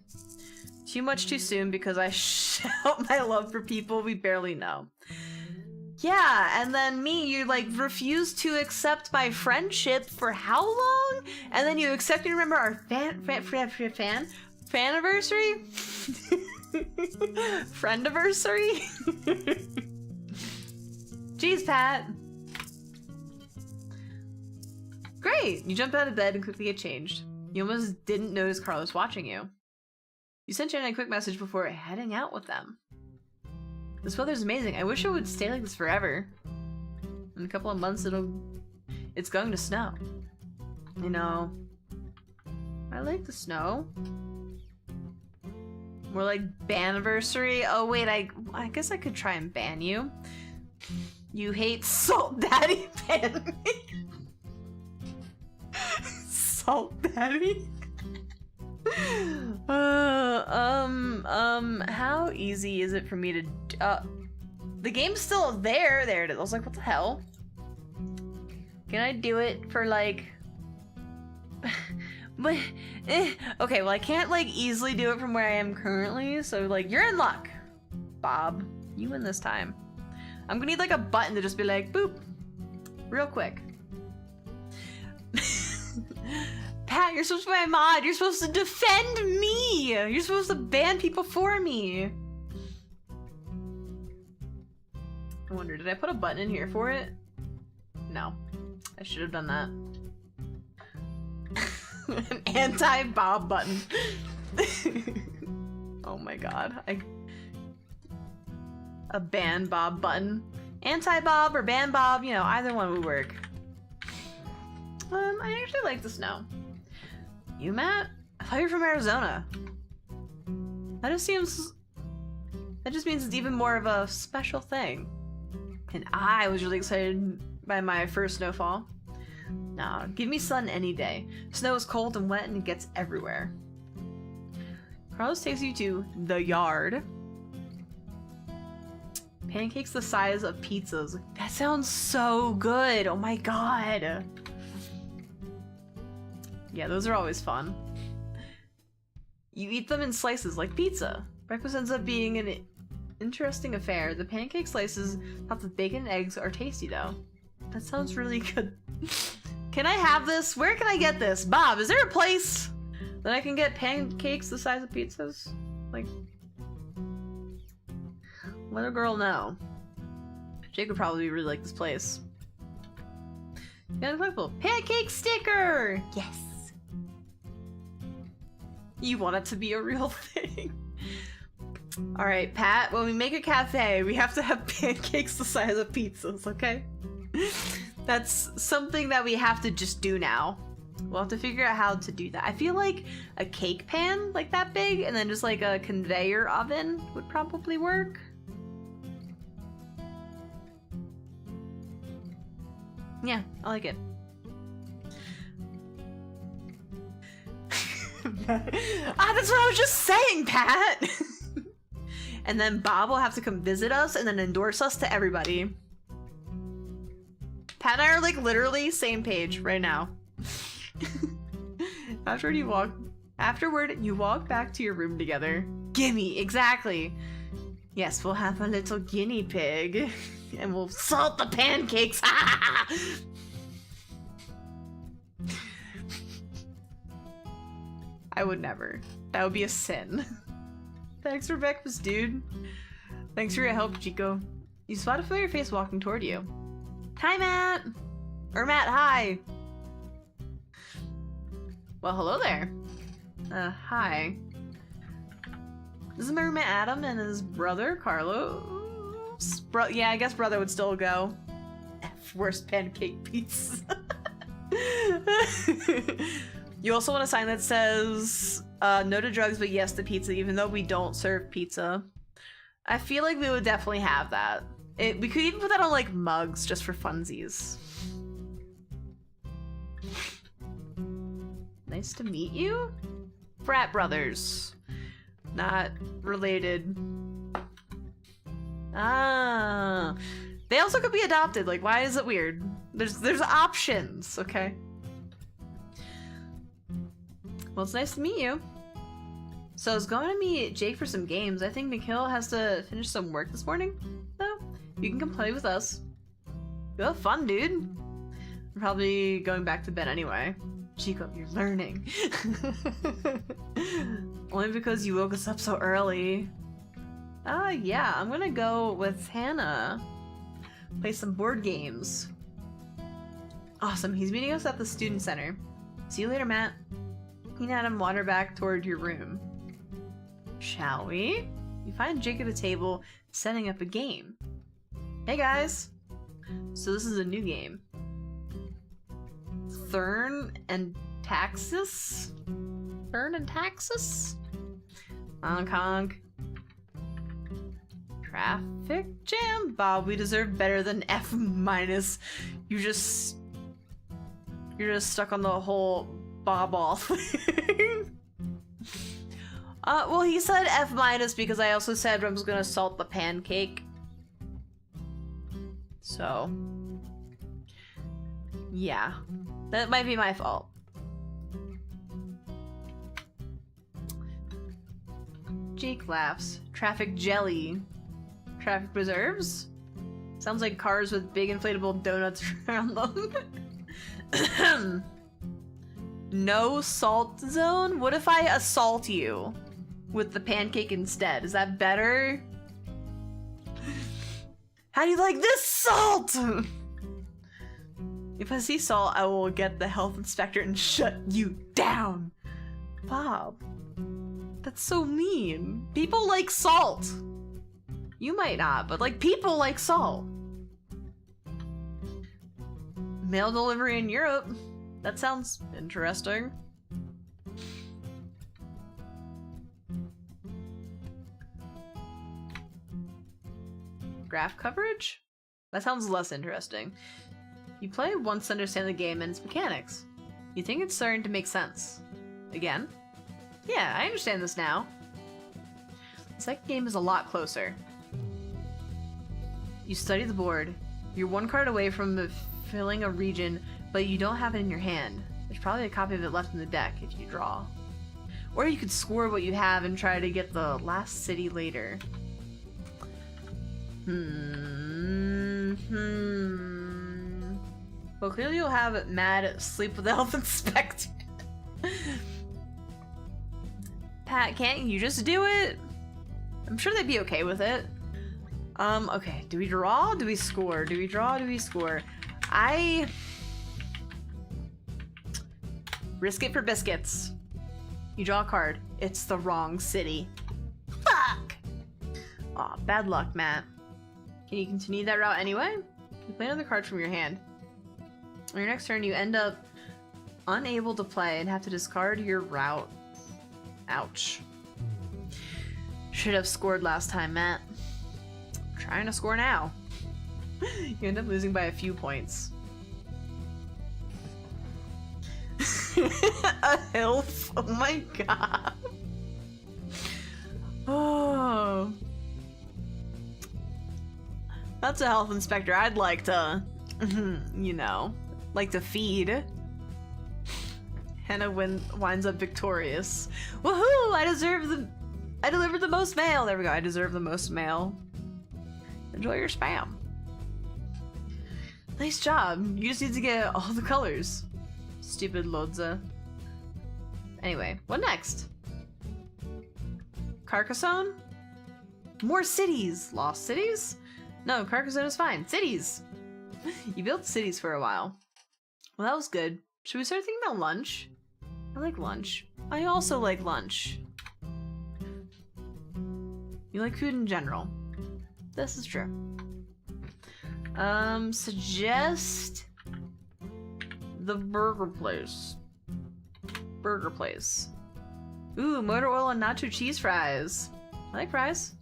Too much too soon because I shout my love for people we barely know. Yeah, and then me, you like refuse to accept my friendship for how long? And then you accept and remember our faniversary? Friendiversary? Jeez, Pat. Great! You jump out of bed and quickly get changed. You almost didn't notice Carlos watching you. You sent Jenny a quick message before heading out with them. This weather's amazing. I wish it would stay like this forever. In a couple of months, it's going to snow. You know, I like the snow. More like banniversary. Oh wait, I guess I could try and ban you. You hate Salt Daddy, ban me. Salt Daddy. How easy is it for me to the game's still there. There it is. I was like, what the hell? Can I do it for like but okay, well I can't like easily do it from where I am currently, so like you're in luck, Bob. You win this time. I'm gonna need like a button to just be like boop real quick. Pat, you're supposed to be my mod. You're supposed to defend me. You're supposed to ban people for me. I wonder, did I put a button in here for it? No. I should have done that. An anti-Bob button. Oh my god. A ban Bob button. Anti-Bob or ban Bob, you know, either one would work. I actually like the snow. You, Matt? I thought you were from Arizona. That just means it's even more of a special thing. And I was really excited by my first snowfall. Nah, give me sun any day. Snow is cold and wet and it gets everywhere. Carlos takes you to the yard. Pancakes the size of pizzas. That sounds so good. Oh my god. Yeah, those are always fun. You eat them in slices like pizza. Breakfast ends up being an interesting affair. The pancake slices topped with bacon and eggs are tasty though. That sounds really good. Can I have this? Where can I get this? Bob, is there a place that I can get pancakes the size of pizzas? Like, let a girl know. Jake would probably really like this place. Pancake sticker! Yes! You want it to be a real thing. Alright, Pat, when we make a cafe, we have to have pancakes the size of pizzas, okay? That's something that we have to just do now. We'll have to figure out how to do that. I feel like a cake pan, like that big, and then just like a conveyor oven would probably work. Yeah, I like it. That's what I was just saying, Pat! And then Bob will have to come visit us and then endorse us to everybody. Pat and I are like literally same page right now. Afterward, you walk back to your room together. Gimme, exactly. Yes, we'll have a little guinea pig. And we'll salt the pancakes. I would never. That would be a sin. Thanks for breakfast, dude. Thanks for your help, Chico. You spot a familiar face walking toward you. Hi, Matt! Or Matt, hi! Well, hello there. Hi. This is my roommate Adam and his brother, Carlos. Yeah, I guess brother would still go. F, worst pancake pizza. You also want a sign that says, no to drugs, but yes to pizza, even though we don't serve pizza. I feel like we would definitely have that. We could even put that on, like, mugs, just for funsies. Nice to meet you? Frat brothers. Not related. Ah. They also could be adopted, like, why is it weird? There's options, okay? Well, it's nice to meet you. So I was going to meet Jake for some games. I think Nikhil has to finish some work this morning, though. You can come play with us. Go have fun, dude. I'm probably going back to bed anyway. Chico, you're learning. Only because you woke us up so early. Yeah, I'm gonna go with Hannah. Play some board games. Awesome, he's meeting us at the student center. See you later, Matt. Clean Adam water back toward your room. Shall we? You find Jake at a table setting up a game. Hey guys! So this is a new game. Thurn and Taxis? Thurn and Taxis? Honk honk. Traffic jam? Bob, we deserve better than F-. You're just stuck on the whole Bob-all thing. Well, he said F- because I also said I was gonna salt the pancake. So, yeah. That might be my fault. Jake laughs. Traffic jelly. Traffic preserves? Sounds like cars with big inflatable donuts around them. No salt zone? What if I assault you with the pancake instead? Is that better? How do you like this salt? If I see salt, I will get the health inspector and shut you down. Bob, that's so mean. People like salt. You might not, but like people like salt. Mail delivery in Europe. That sounds interesting. Graph coverage? That sounds less interesting. You play once to understand the game and its mechanics. You think it's starting to make sense. Again? Yeah, I understand this now. The second game is a lot closer. You study the board. You're one card away from filling a region, but you don't have it in your hand. There's probably a copy of it left in the deck if you draw. Or you could score what you have and try to get the last city later. Well, clearly you'll have Mad sleep with the health inspector. Pat, can't you just do it? I'm sure they'd be okay with it. Okay, do we draw? Do we score? Do we draw? Do we score? I risk it for biscuits. You draw a card. It's the wrong city. Fuck! Aw, bad luck, Matt. Can you continue that route anyway? You play another card from your hand. On your next turn, you end up unable to play and have to discard your route. Ouch. Should have scored last time, Matt. Trying to score now. You end up losing by a few points. A hilf? Oh my god. Oh. That's a health inspector I'd like to, you know, like to feed. Hannah winds up victorious. Woohoo! I delivered the most mail. There we go. I deserve the most mail. Enjoy your spam. Nice job. You just need to get all the colors. Stupid Lodza. Anyway, what next? Carcassonne? More cities. Lost cities? No, Carcassonne is fine. Cities. You built cities for a while. Well, that was good. Should we start thinking about lunch? I like lunch. I also like lunch. You like food in general. This is true. Suggest the burger place. Burger place. Ooh, motor oil and nacho cheese fries. I like fries.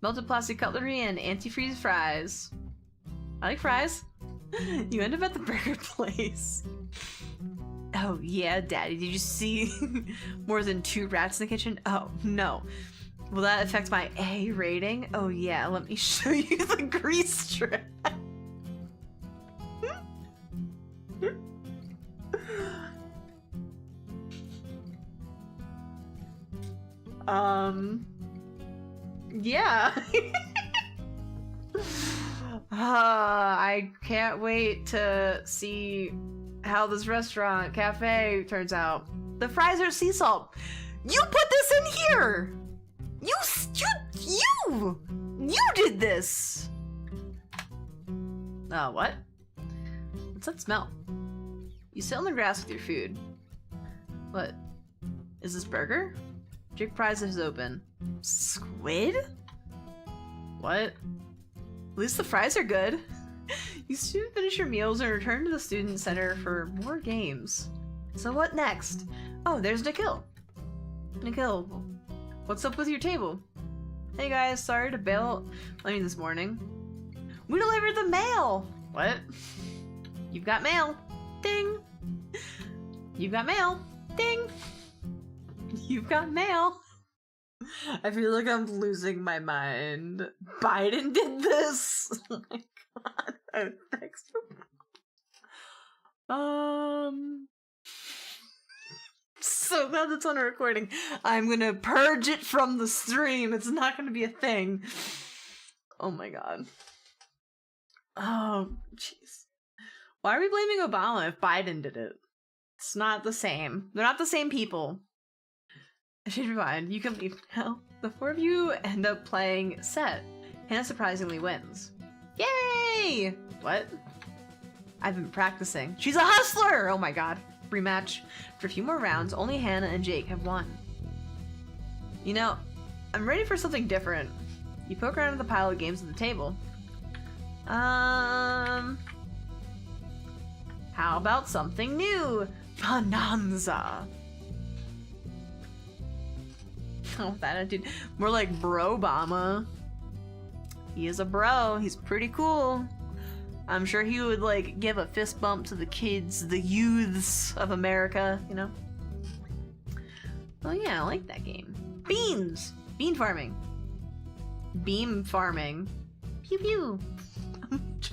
Melted plastic cutlery and antifreeze fries. I like fries. You end up at the burger place. Oh yeah, Daddy, did you see more than 2 rats in the kitchen? Oh no. Will that affect my A rating? Oh yeah, let me show you the grease trap. Yeah. I can't wait to see how this restaurant cafe turns out. The fries are sea salt. You put this in here. You did this. What? What's that smell? You sit on the grass with your food. What? Is this burger? Jake prize is open. Squid? What? At least the fries are good. You soon finish your meals and return to the student center for more games. So what next? Oh, there's Nikhil. Nikhil, what's up with your table? Hey guys, sorry to bail on you this morning. We delivered the mail! What? You've got mail. Ding! You've got mail. Ding! You've got mail. I feel like I'm losing my mind. Biden did this! Oh my god. I text him. So glad that's on a recording. I'm gonna purge it from the stream. It's not gonna be a thing. Oh my god. Oh, jeez. Why are we blaming Obama if Biden did it? It's not the same. They're not the same people. I should be fine. You can leave now. The 4 of you end up playing set. Hannah surprisingly wins. Yay! What? I've been practicing. She's a hustler! Oh my god. Rematch. For a few more rounds, only Hannah and Jake have won. You know, I'm ready for something different. You poke around at the pile of games on the table. How about something new? Bonanza. Oh, that attitude. More like bro-bama. He is a bro. He's pretty cool. I'm sure he would, like, give a fist bump to the kids, the youths of America, you know? Oh yeah, I like that game. Beans! Bean farming. Beam farming. Pew pew.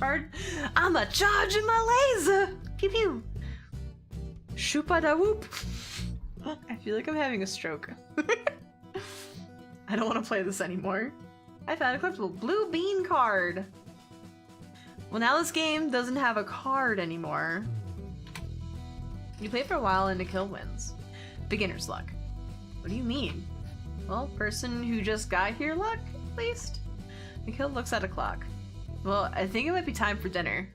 I'm a charging my laser! Pew pew! Shoopa da whoop! I feel like I'm having a stroke. I don't want to play this anymore. I found a collectible blue bean card! Well, now this game doesn't have a card anymore. You play for a while and a kill wins. Beginner's luck. What do you mean? Well, person who just got here luck, at least? Nikhil looks at a clock. Well, I think it might be time for dinner.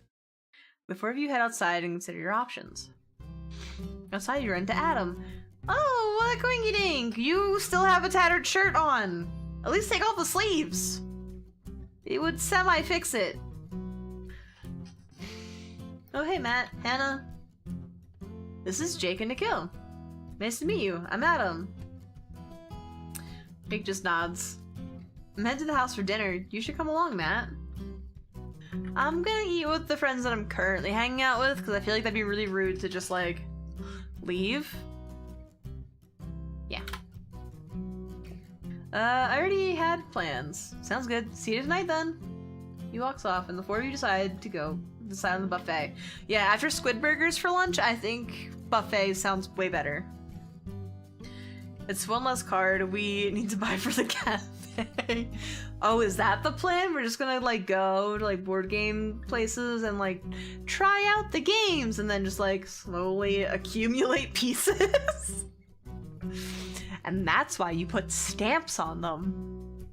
Before you head outside and consider your options. Outside you run into Adam. Oh, what a coinky dink! You still have a tattered shirt on! At least take off the sleeves! It would semi-fix it. Oh hey Matt, Hannah. This is Jake and Nikhil. Nice to meet you, I'm Adam. Jake just nods. I'm headed to the house for dinner. You should come along, Matt. I'm gonna eat with the friends that I'm currently hanging out with, because I feel like that'd be really rude to just, like, leave. Yeah. I already had plans. Sounds good. See you tonight, then. He walks off, and the four of you decide on the buffet. Yeah, after squid burgers for lunch, I think buffet sounds way better. It's one less card we need to buy for the cafe. Oh, is that the plan? We're just gonna like go to like board game places and like try out the games and then just like slowly accumulate pieces? And that's why you put stamps on them.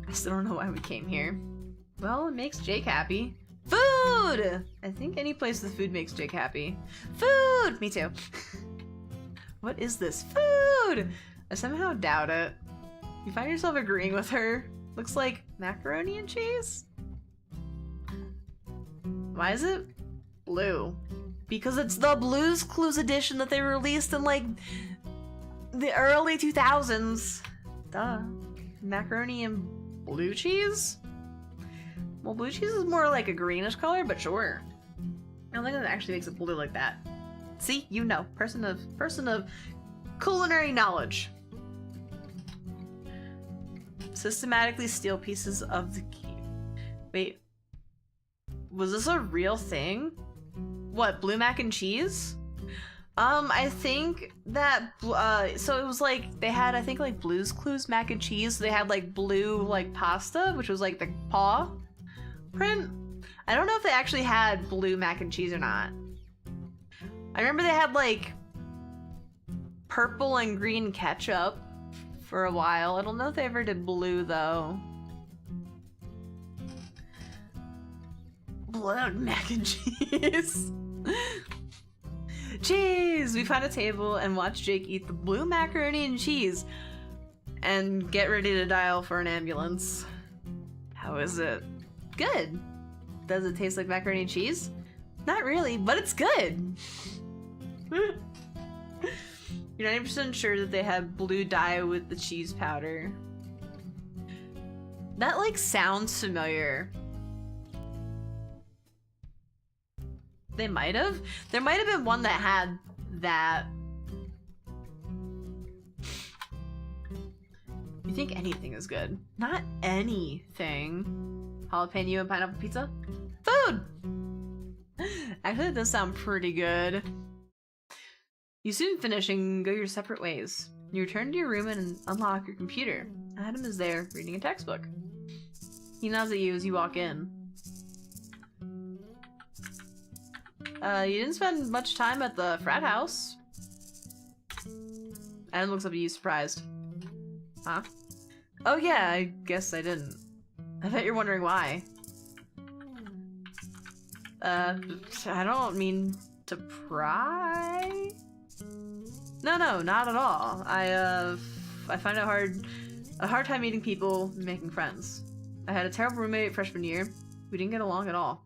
I still don't know why we came here. Well, it makes Jake happy. Food! I think any place with food makes Jake happy. Food! Me too. What is this? Food! I somehow doubt it. You find yourself agreeing with her. Looks like macaroni and cheese? Why is it blue? Because it's the Blue's Clues edition that they released in like the early 2000s. Duh. Macaroni and blue cheese? Well, blue cheese is more like a greenish color, but sure. I don't think that actually makes it blue like that. See, you know, person of culinary knowledge. Systematically steal pieces of the key. Wait, was this a real thing? What, blue mac and cheese? I think that, so it was like, they had, I think, like, Blue's Clues mac and cheese. So they had, like, blue, like, pasta, which was, like, the paw print. I don't know if they actually had blue mac and cheese or not. I remember they had, like, purple and green ketchup for a while. I don't know if they ever did blue, though. Blood mac and cheese. Cheese! We find a table and watch Jake eat the blue macaroni and cheese and get ready to dial for an ambulance. How is it? Good. Does it taste like macaroni and cheese? Not really, but it's good. You're 90% sure that they had blue dye with the cheese powder. That, like, sounds familiar. They might have? There might have been one that had that. You think anything is good? Not anything. Jalapeno and pineapple pizza? Food! Actually, that does sound pretty good. You soon finish and go your separate ways. You return to your room and unlock your computer. Adam is there, reading a textbook. He nods at you as you walk in. You didn't spend much time at the frat house. Adam looks up at you, surprised. Huh? Oh yeah, I guess I didn't. I bet you're wondering why. I don't mean to pry. No, not at all. I find it a hard time meeting people and making friends. I had a terrible roommate freshman year. We didn't get along at all.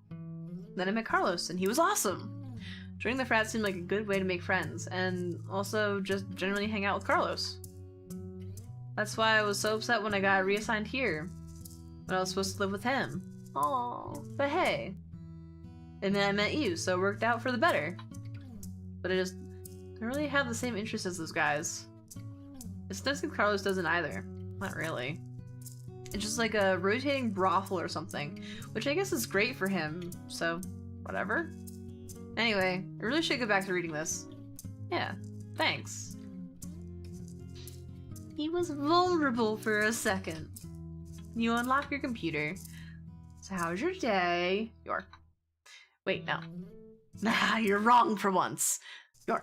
Then I met Carlos, and he was awesome. Joining the frat seemed like a good way to make friends, and also just generally hang out with Carlos. That's why I was so upset when I got reassigned here, when I was supposed to live with him. Aww, but hey. And then I met you, so it worked out for the better. But I don't really have the same interests as those guys. It's nice if Carlos doesn't either. Not really. It's just like a rotating brothel or something, which I guess is great for him, so whatever. Anyway, I really should go back to reading this. Yeah, thanks. He was vulnerable for a second. You unlock your computer. So how was your day? Wait, no. Nah, you're wrong for once. So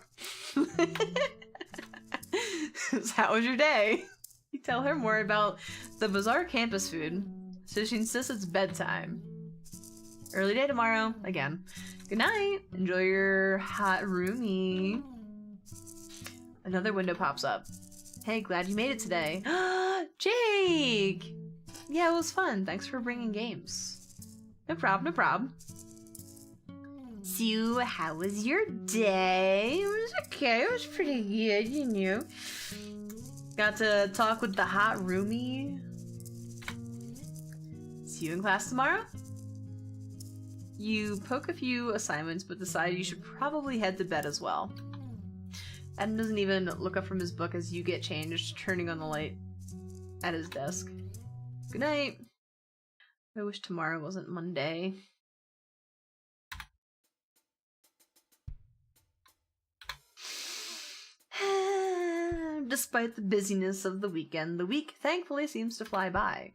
how was your day? You tell her more about the bizarre campus food, so she insists it's bedtime. Early day tomorrow, again. Good night. Enjoy your hot roomie. Another window pops up. Hey, glad you made it today. Jake! Yeah, it was fun. Thanks for bringing games. No problem, no problem. So, how was your day? It was okay. It was pretty good, you know. Got to talk with the hot roomie. See you in class tomorrow? You poke a few assignments, but decide you should probably head to bed as well. Adam doesn't even look up from his book as you get changed, turning on the light at his desk. Good night. I wish tomorrow wasn't Monday. Despite the busyness of the weekend, the week thankfully seems to fly by.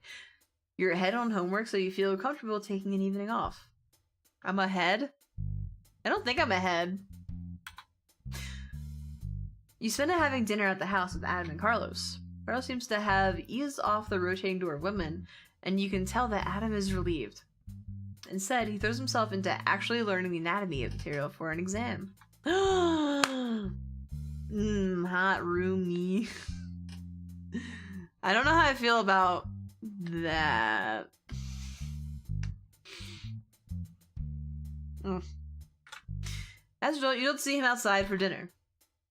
You're ahead on homework, so you feel comfortable taking an evening off. I'm ahead? I don't think I'm ahead. You spend it having dinner at the house with Adam and Carlos. Carlos seems to have eased off the rotating door of women, and you can tell that Adam is relieved. Instead, he throws himself into actually learning the anatomy of material for an exam. Hot roomie. I don't know how I feel about that. As a result, you don't see him outside for dinner.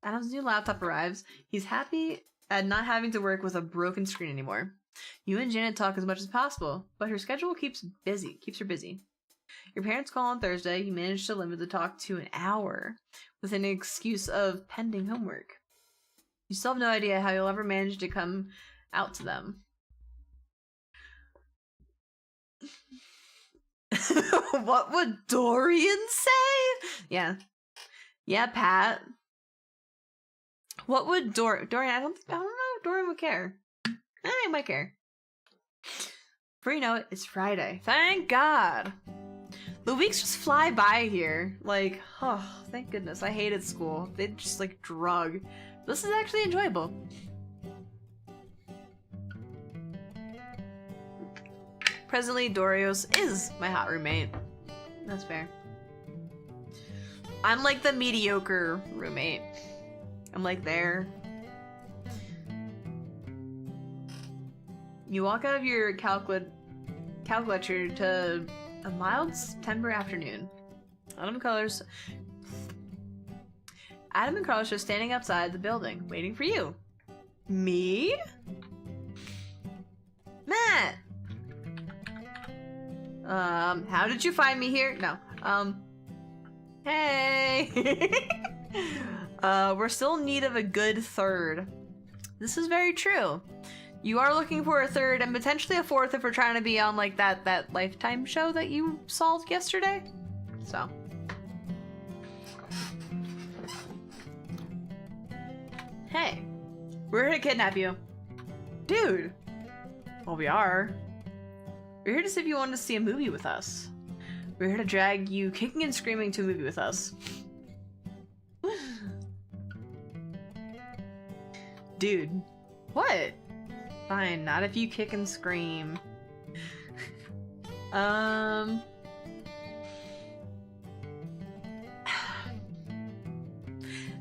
Adam's new laptop arrives. He's happy at not having to work with a broken screen anymore. You and Janet talk as much as possible, but her schedule keeps her busy. Your parents call on Thursday. You manage to limit the talk to an hour with an excuse of pending homework. You still have no idea how you'll ever manage to come out to them. What would Dorian say? Yeah, Pat. What would Dorian? I don't know if Dorian would care. He might care. Before you know it, it's Friday. Thank God. The weeks just fly by here. Like, oh, thank goodness. I hated school. They just like drug. This is actually enjoyable. Presently, Dorios is my hot roommate. That's fair. I'm like the mediocre roommate. I'm like there. You walk out of your calc lecture to a mild September afternoon. Adam and Carlos are standing outside the building, waiting for you. Me? Matt! How did you find me here? No. Hey! We're still in need of a good third. This is very true. You are looking for a third and potentially a fourth if we're trying to be on like that Lifetime show that you solved yesterday. So. Hey, we're here to kidnap you. Dude. Well, we are. We're here to see if you wanted to see a movie with us. We're here to drag you kicking and screaming to a movie with us. Dude. What? Fine, not if you kick and scream.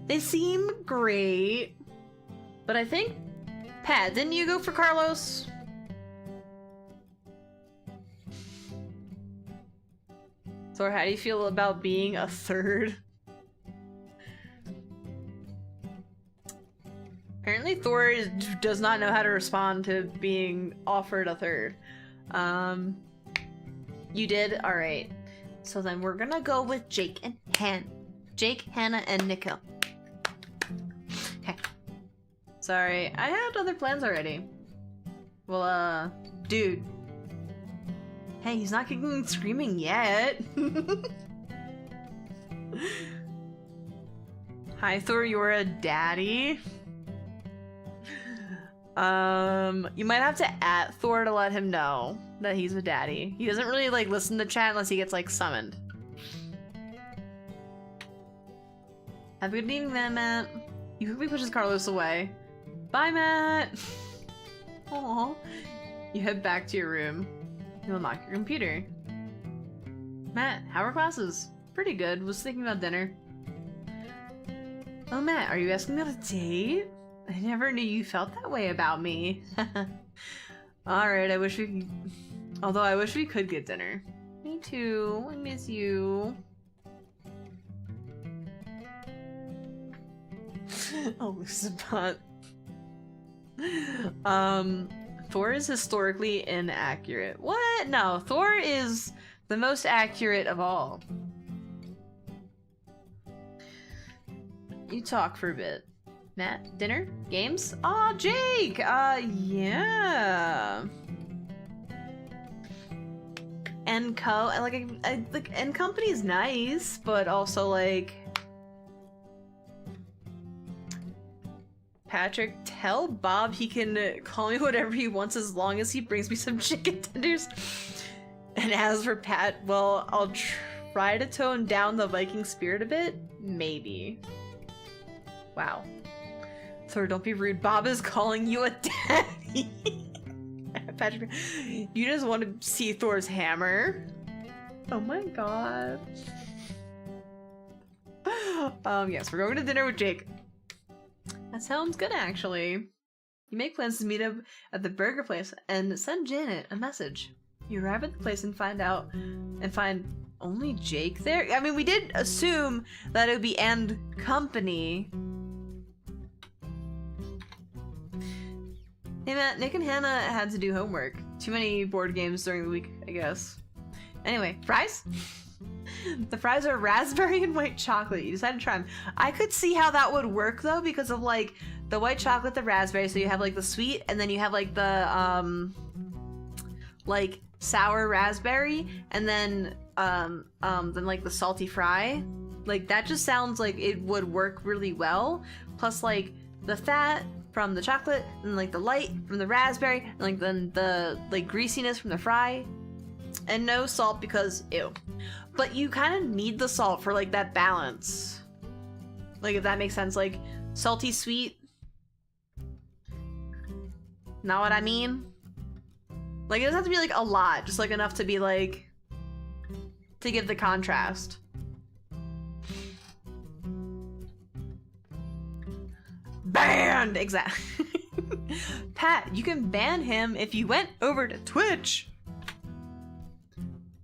They seem great, but I think, Pat, didn't you go for Carlos? So how do you feel about being a third? Apparently Thor does not know how to respond to being offered a third. You did? Alright. So then we're gonna go with Jake and Hannah, and Nico. Okay. Sorry, I had other plans already. Well, Dude. Hey, he's not kicking and screaming yet. Hi, Thor, you're a daddy. You might have to at Thor to let him know that he's a daddy. He doesn't really like listen to chat unless he gets like summoned. Have a good evening then, Matt. You quickly pushes Carlos away. Bye, Matt. Aw. You head back to your room. You unlock your computer. Matt, how are classes? Pretty good. Was thinking about dinner. Oh, Matt, are you asking me on a date? I never knew you felt that way about me. Alright, I wish we could... Although I wish we could get dinner. Me too. I miss you. ElusiveMad. Thor is historically inaccurate. What? No, Thor is the most accurate of all. You talk for a bit. Matt, dinner? Games? Aw, Jake! Yeah. And like, and company's nice, but also, like... Patrick, tell Bob he can call me whatever he wants as long as he brings me some chicken tenders. And as for Pat, well, I'll try to tone down the Viking spirit a bit. Maybe. Wow. Thor, don't be rude. Bob is calling you a daddy. Patrick, you just want to see Thor's hammer? Oh my god. Yes, we're going to dinner with Jake. That sounds good, actually. You make plans to meet up at the burger place and send Janet a message. You arrive at the place and find only Jake there? I mean, we did assume that it would be and company. Hey Matt, Nick and Hannah had to do homework. Too many board games during the week, I guess. Anyway, fries? The fries are raspberry and white chocolate. You decided to try them. I could see how that would work though, because of like the white chocolate, the raspberry, so you have like the sweet, and then you have like the like sour raspberry, and then like the salty fry. Like that just sounds like it would work really well. Plus like the fat from the chocolate, and like the light from the raspberry, and like then the like greasiness from the fry. And no salt because ew. But you kind of need the salt for like that balance. Like if that makes sense, like salty sweet. Know what I mean? Like it doesn't have to be like a lot, just like enough to be like, to give the contrast. Banned! Exactly. Pat, you can ban him if you went over to Twitch.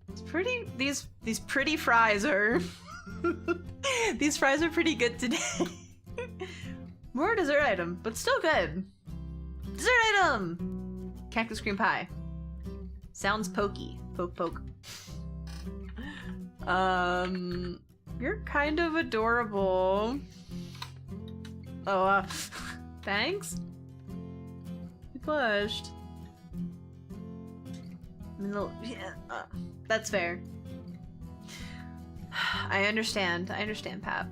It's pretty, these pretty fries are, these fries are pretty good today. More dessert item, but still good. Dessert item! Cactus cream pie. Sounds pokey. Poke poke. You're kind of adorable. Oh, thanks? You blushed. I mean, yeah, that's fair. I understand, Pat.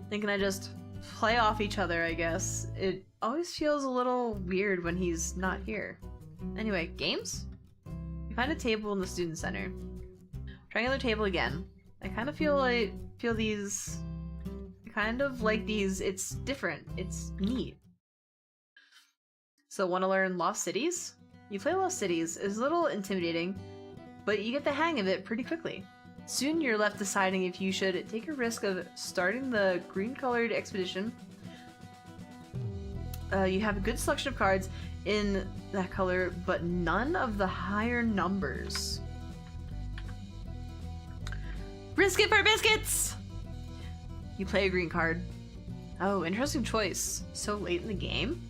Thinking I just play off each other, I guess. It always feels a little weird when he's not here. Anyway, games? You find a table in the student center. Triangular table again. I kind of feel these... kind of like these, it's different, it's neat. So want to learn Lost Cities? You play Lost Cities, it's a little intimidating, but you get the hang of it pretty quickly. Soon you're left deciding if you should take a risk of starting the green-colored expedition. You have a good selection of cards in that color, but none of the higher numbers. Risk it for biscuits! You play a green card. Oh, interesting choice. So late in the game?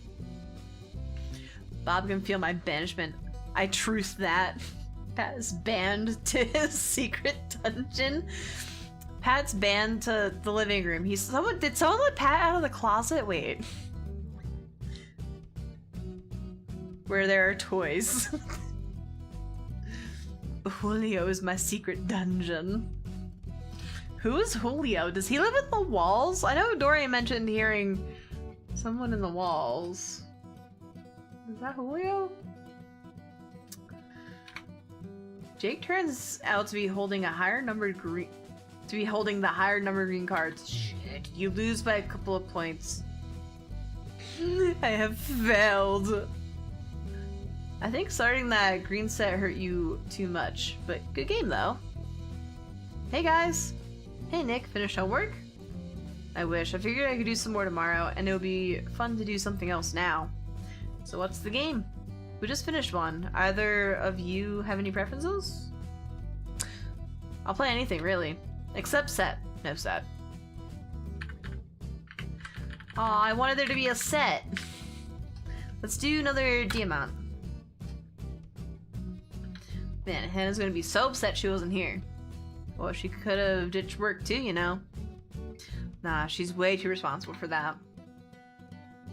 Bob can feel my banishment. I truth that. Pat is banned to his secret dungeon. Pat's banned to the living room. Did someone let Pat out of the closet? Wait. where there are toys. Julio is my secret dungeon. Who is Julio? Does he live in the walls? I know Dorian mentioned hearing someone in the walls. Is that Julio? Jake turns out to be holding a higher numbered green the higher numbered green cards. Shit, you lose by a couple of points. I have failed. I think starting that green set hurt you too much, but good game though. Hey guys! Hey Nick, finished homework? I wish. I figured I could do some more tomorrow, and it would be fun to do something else now. So what's the game? We just finished one. Either of you have any preferences? I'll play anything, really. Except set. No set. Aw, I wanted there to be a set. Let's do another Diamant. Man, Hannah's gonna be so upset she wasn't here. Well, she could have ditched work too, you know. Nah, she's way too responsible for that.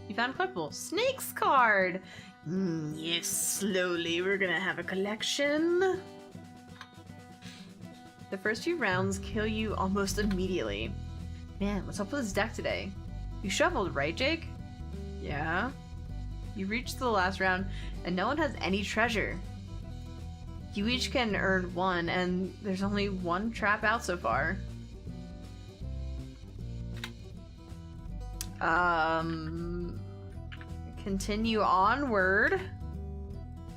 You found a collectible. Snake's card! Yes, slowly we're gonna have a collection. The first few rounds kill you almost immediately. Man, what's up with this deck today? You shuffled, right, Jake? Yeah. You reached the last round, and no one has any treasure. You each can earn one, and there's only one trap out so far. Continue onward.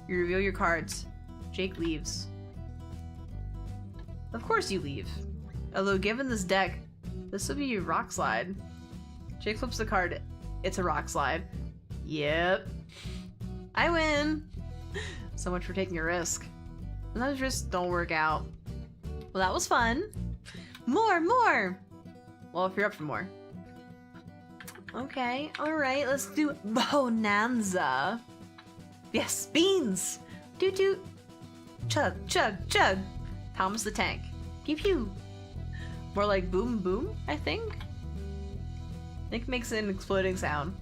You reveal your cards. Jake leaves. Of course you leave. Although given this deck, this would be a rock slide. Jake flips the card. It's a rock slide. Yep. I win! So much for taking a risk. Sometimes risks don't work out. Well, that was fun. More! Well, if you're up for more. Okay, alright, let's do Bonanza. Yes, beans! Doot doot! Chug, chug, chug! Thomas the Tank. Pew pew! More like boom boom, I think? Nick makes an exploding sound.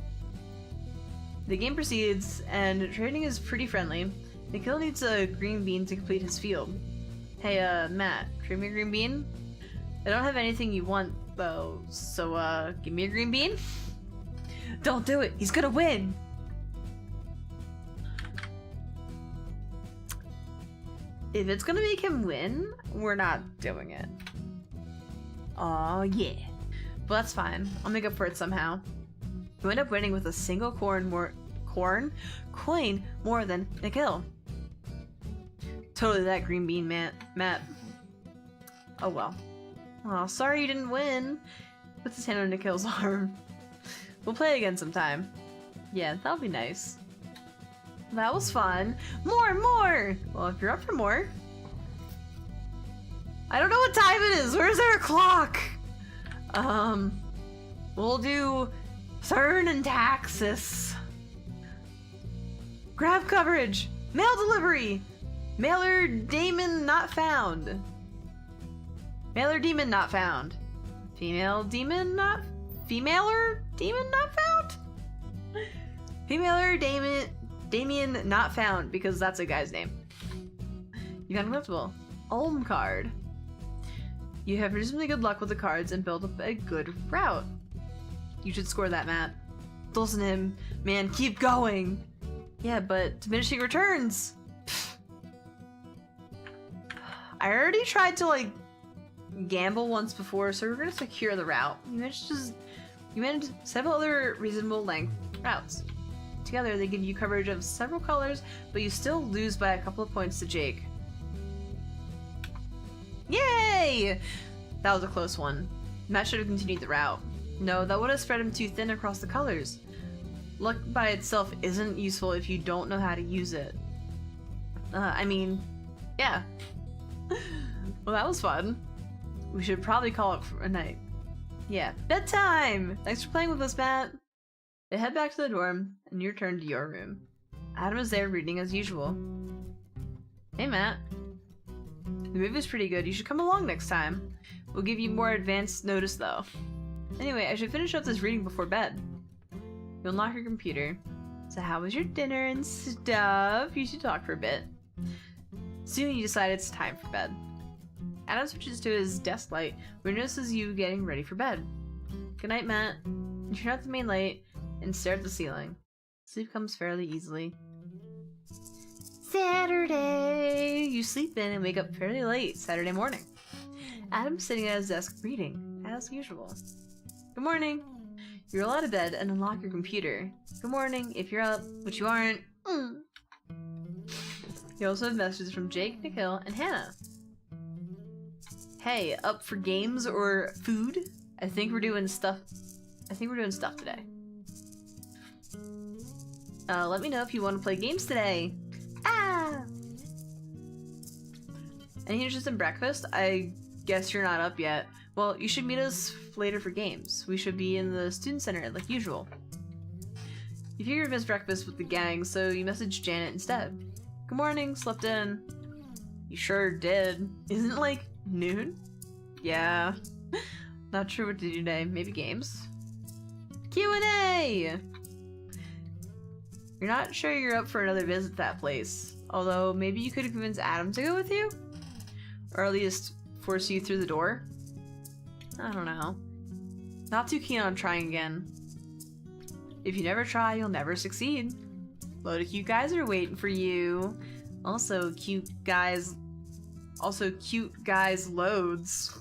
The game proceeds, and trading is pretty friendly. Nikhil needs a green bean to complete his field. Hey, Matt, trade me a green bean? I don't have anything you want, though, so, give me a green bean? Don't do it! He's gonna win! If it's gonna make him win, we're not doing it. Aw, yeah. But that's fine. I'll make up for it somehow. You end up winning with a single coin more than Nikhil. Totally that green bean, Matt. Oh well. Aw, sorry you didn't win. Puts his hand on Nikhil's arm. We'll play again sometime. Yeah, that'll be nice. That was fun. More! Well, if you're up for more. I don't know what time it is. Where's there a clock? We'll do Thurn and Taxis. Grab coverage. Mail delivery. Mailer demon not found. Mailer demon not found. Femailer demon not found? Femailer Damien not found, because that's a guy's name. You got a collectible. Ulm card. You have reasonably good luck with the cards and build up a good route. You should score that, Matt. Don't listen to him. Man, keep going! Yeah, but diminishing returns! Pfft. I already tried to, like, gamble once before, so we're gonna secure the route. You managed several other reasonable length routes. Together, they give you coverage of several colors, but you still lose by a couple of points to Jake. Yay! That was a close one. Matt should have continued the route. No, that would have spread him too thin across the colors. Luck by itself isn't useful if you don't know how to use it. I mean, yeah. Well, that was fun. We should probably call it for a night. Yeah, bedtime! Thanks for playing with us, Matt. They head back to the dorm, and you return to your room. Adam is there reading as usual. Hey, Matt. The movie's pretty good. You should come along next time. We'll give you more advanced notice, though. Anyway, I should finish up this reading before bed. You'll unlock your computer. So how was your dinner and stuff? You should talk for a bit. Soon you decide it's time for bed. Adam switches to his desk light, where he notices you getting ready for bed. Good night, Matt. You turn out the main light and stare at the ceiling. Sleep comes fairly easily. Saturday! You sleep in and wake up fairly late Saturday morning. Adam's sitting at his desk reading, as usual. Good morning. You roll out of bed and unlock your computer. Good morning, if you're up, but you aren't. You also have messages from Jake, Nikhil, and Hannah. Hey, up for games or food? I think we're doing stuff today. Let me know if you want to play games today. Ah! Any interest in breakfast? I guess you're not up yet. Well, you should meet us later for games. We should be in the student center like usual. You figured you'd miss breakfast with the gang, so you messaged Janet instead. Good morning, slept in. You sure did. Isn't it like noon? Yeah. Not sure what to do today. Maybe games? Q&A! You're not sure you're up for another visit to that place. Although, maybe you could convince Adam to go with you? Or at least force you through the door? I don't know. Not too keen on trying again. If you never try, you'll never succeed. Load of cute guys are waiting for you. Also, cute guys loads.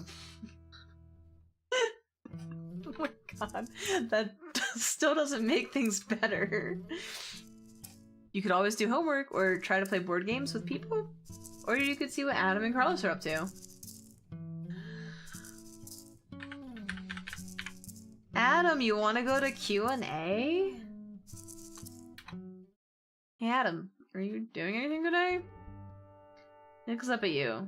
Oh my god, that still doesn't make things better. You could always do homework or try to play board games with people. Or you could see what Adam and Carlos are up to. Adam, you want to go to Q&A? Hey Adam, are you doing anything today? Nick's up at you.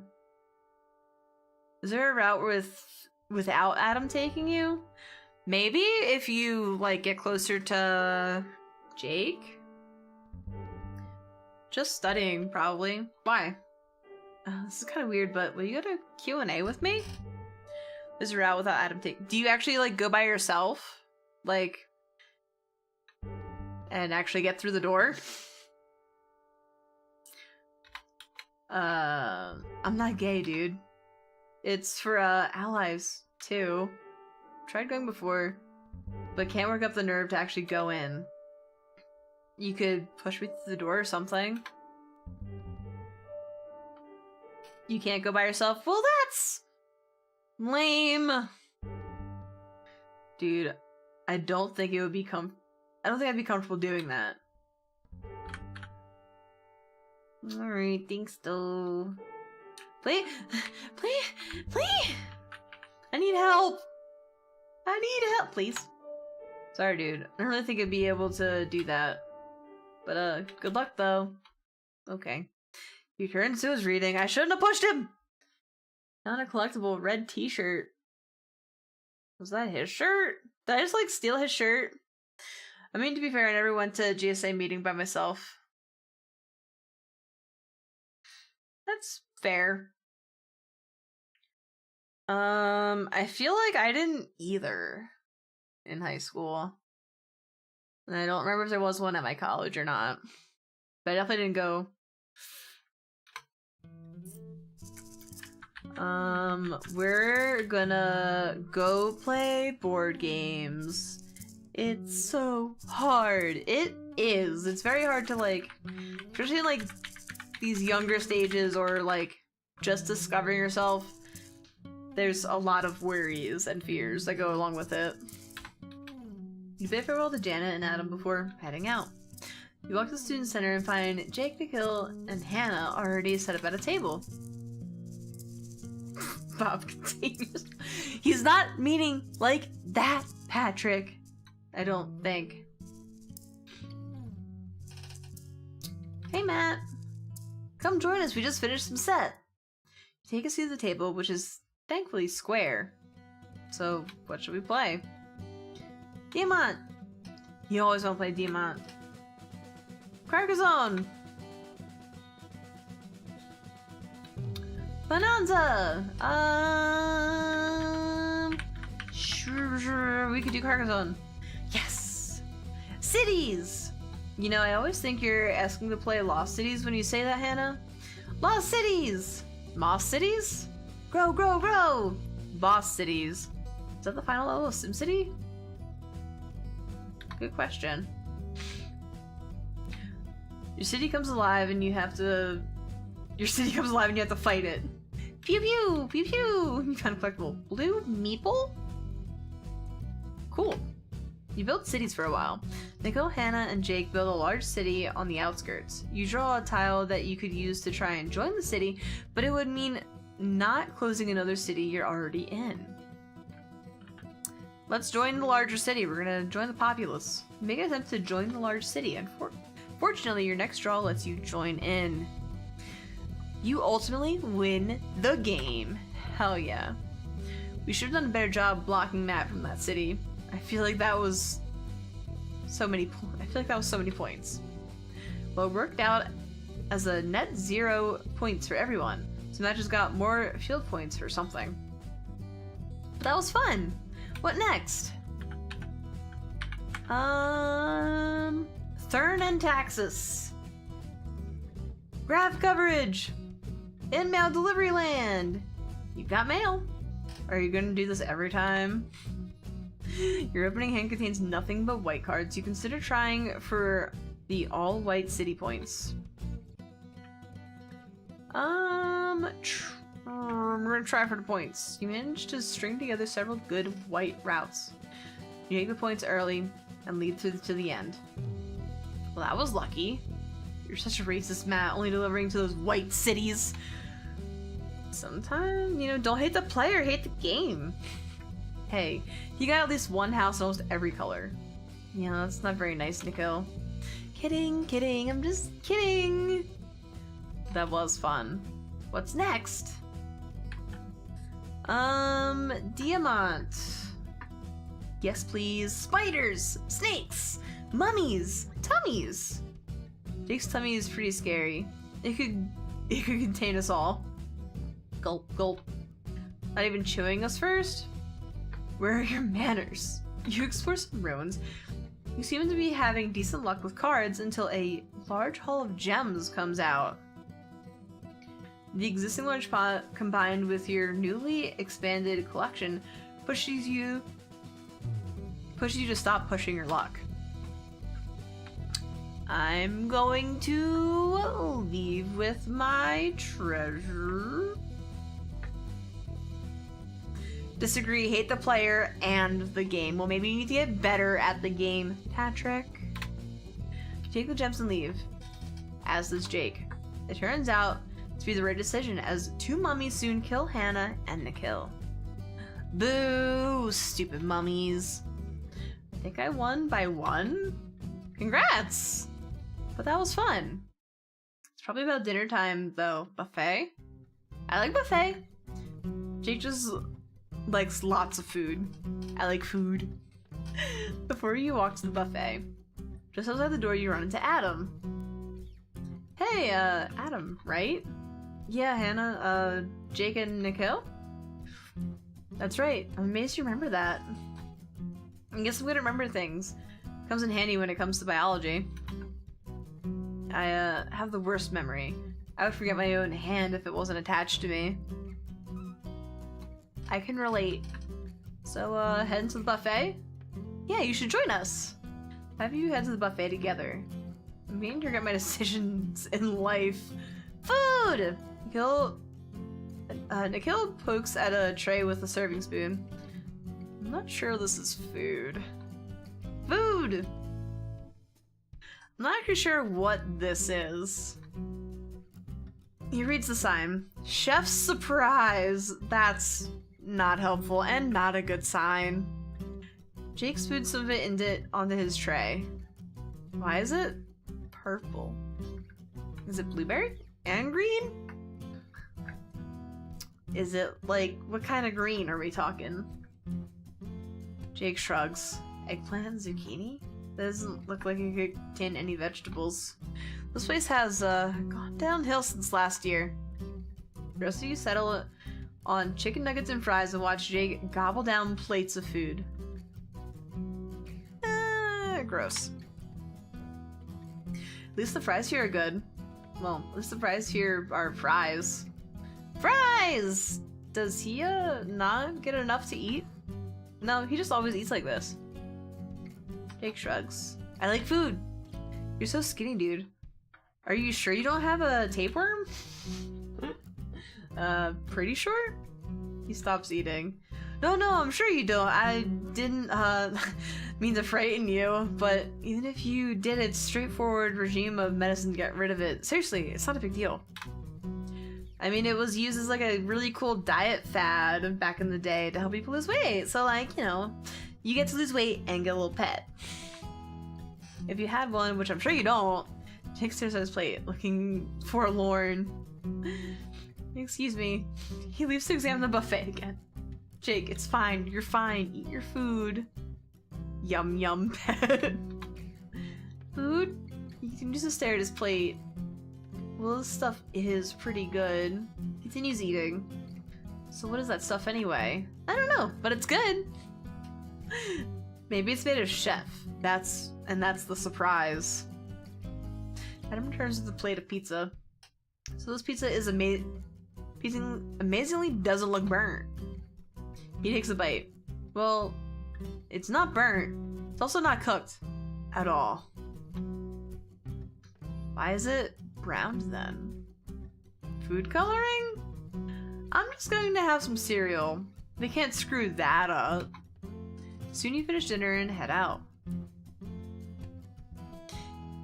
Is there a route without Adam taking you? Maybe if you like get closer to Jake? Just studying, probably. Why? This is kind of weird, but will you go to Q&A with me? There's a route without Adam taking. Do you actually like go by yourself? Like, and actually get through the door? I'm not gay, dude. It's for allies too. Tried going before, but can't work up the nerve to actually go in. You could push me through the door or something. You can't go by yourself? Well, that's lame. Dude, I don't think it would be I don't think I'd be comfortable doing that. Alright, thanks though. Please? I need help! Please. Sorry, dude. I don't really think I'd be able to do that. But, good luck though. Okay. He turns to his reading. I shouldn't have pushed him! Not a collectible red t-shirt. Was that his shirt? Did I just, like, steal his shirt? I mean, to be fair, I never went to a GSA meeting by myself. That's fair. I feel like I didn't either in high school. And I don't remember if there was one at my college or not. But I definitely didn't go. We're gonna go play board games. It's so hard. It is. It's very hard to, like, especially in, like, these younger stages or, like, just discovering yourself. There's a lot of worries and fears that go along with it. You bid farewell to Janet and Adam before heading out. You walk to the student center and find Jake, Nikhil, and Hannah already set up at a table. Bob continues. He's not meaning like that, Patrick. I don't think. Hey, Matt. Come join us. We just finished some set. You take a seat at the table, which is thankfully square. So, what should we play? Diamant! You always want to play Diamant. Carcassonne! Bonanza! Sure, we could do Carcassonne. Yes! Cities! You know, I always think you're asking to play Lost Cities when you say that, Hannah. Lost Cities! Moss Cities? Grow, grow, grow! Boss Cities. Is that the final level of SimCity? Good question. Your city comes alive and you have to... Your city comes alive and you have to fight it. Pew pew! Pew pew! You found a collectible. Blue meeple? Cool. You built cities for a while. Nicole, Hannah, and Jake build a large city on the outskirts. You draw a tile that you could use to try and join the city, but it would mean not closing another city you're already in. Let's join the larger city. We're gonna join the populace. Make an attempt to join the large city. Fortunately, your next draw lets you join in. You ultimately win the game. Hell yeah. We should have done a better job blocking Matt from that city. I feel like that was so many points. Well, it worked out as a net 0 points for everyone. So Matt just got more field points for something. But that was fun. What next? Thurn and Taxus. Graph coverage. In-mail delivery land. You got mail. Are you gonna do this every time? Your opening hand contains nothing but white cards. You consider trying for the all-white city points. We're gonna try for the points. You managed to string together several good white routes. You take the points early and lead through to the end. Well, that was lucky. You're such a racist, Matt, only delivering to those white cities. Sometimes, you know, don't hate the player, hate the game. Hey, you got at least one house in almost every color. Yeah, that's not very nice, Nico. Kidding, kidding, I'm just kidding. That was fun. What's next? Diamant. Yes, please. Spiders, snakes, mummies, tummies. Jake's tummy is pretty scary. It could contain us all. Gulp, gulp. Not even chewing us first? Where are your manners? You explore some ruins. You seem to be having decent luck with cards until a large haul of gems comes out. The existing large pot combined with your newly expanded collection pushes you to stop pushing your luck. I'm going to leave with my treasure. Disagree, hate the player and the game. Well, maybe you need to get better at the game, Patrick. Take the gems and leave, as does Jake. It turns out to be the right decision, as two mummies soon kill Hannah and Nikhil. Boo, stupid mummies. I think I won by 1. Congrats! But that was fun. It's probably about dinner time, though. Buffet? I like buffet. Jake just likes lots of food. I like food. Before you walk to the buffet, just outside the door you run into Adam. Hey, Adam, right? Yeah, Hannah, Jake and Nikhil? That's right. I'm amazed you remember that. I guess I'm good at remember things. Comes in handy when it comes to biology. I, have the worst memory. I would forget my own hand if it wasn't attached to me. I can relate. So, heading to the buffet? Yeah, you should join us. Have you head to the buffet together? I'm beginning to regret my decisions in life. Food! Nikhil pokes at a tray with a serving spoon. I'm not sure this is food. Food! I'm not actually sure what this is. He reads the sign. Chef's surprise! That's not helpful and not a good sign. Jake spoons some of it onto his tray. Why is it purple? Is it blueberry and green? Is it like, what kind of green are we talking? Jake shrugs. Eggplant and zucchini? That doesn't look like it could contain any vegetables. This place has gone downhill since last year. The rest of you settle on chicken nuggets and fries and watch Jake gobble down plates of food. Gross. At least the fries here are good. Well, at least the fries here are fries. Fries! Does he, not get enough to eat? No, he just always eats like this. Jake shrugs. I like food. You're so skinny, dude. Are you sure you don't have a tapeworm? Pretty sure? He stops eating. No, I'm sure you don't. I didn't, mean to frighten you, but even if you did, it's straightforward regime of medicine to get rid of it. Seriously, it's not a big deal. I mean, it was used as like a really cool diet fad back in the day to help people lose weight. So like, you know, you get to lose weight and get a little pet. If you had one, which I'm sure you don't, Jake stares at his plate, looking forlorn. Excuse me. He leaves to examine the buffet again. Jake, it's fine. You're fine. Eat your food. Yum yum pet. Food? He continues to stare at his plate. Well, this stuff is pretty good. Continues eating. So what is that stuff anyway? I don't know, but it's good. Maybe it's made of chef. That's the surprise. Adam turns to the plate of pizza. So this pizza is amazingly doesn't look burnt. He takes a bite. Well, it's not burnt. It's also not cooked at all. Why is it browned then? Food coloring? I'm just going to have some cereal. They can't screw that up. Soon you finish dinner and head out.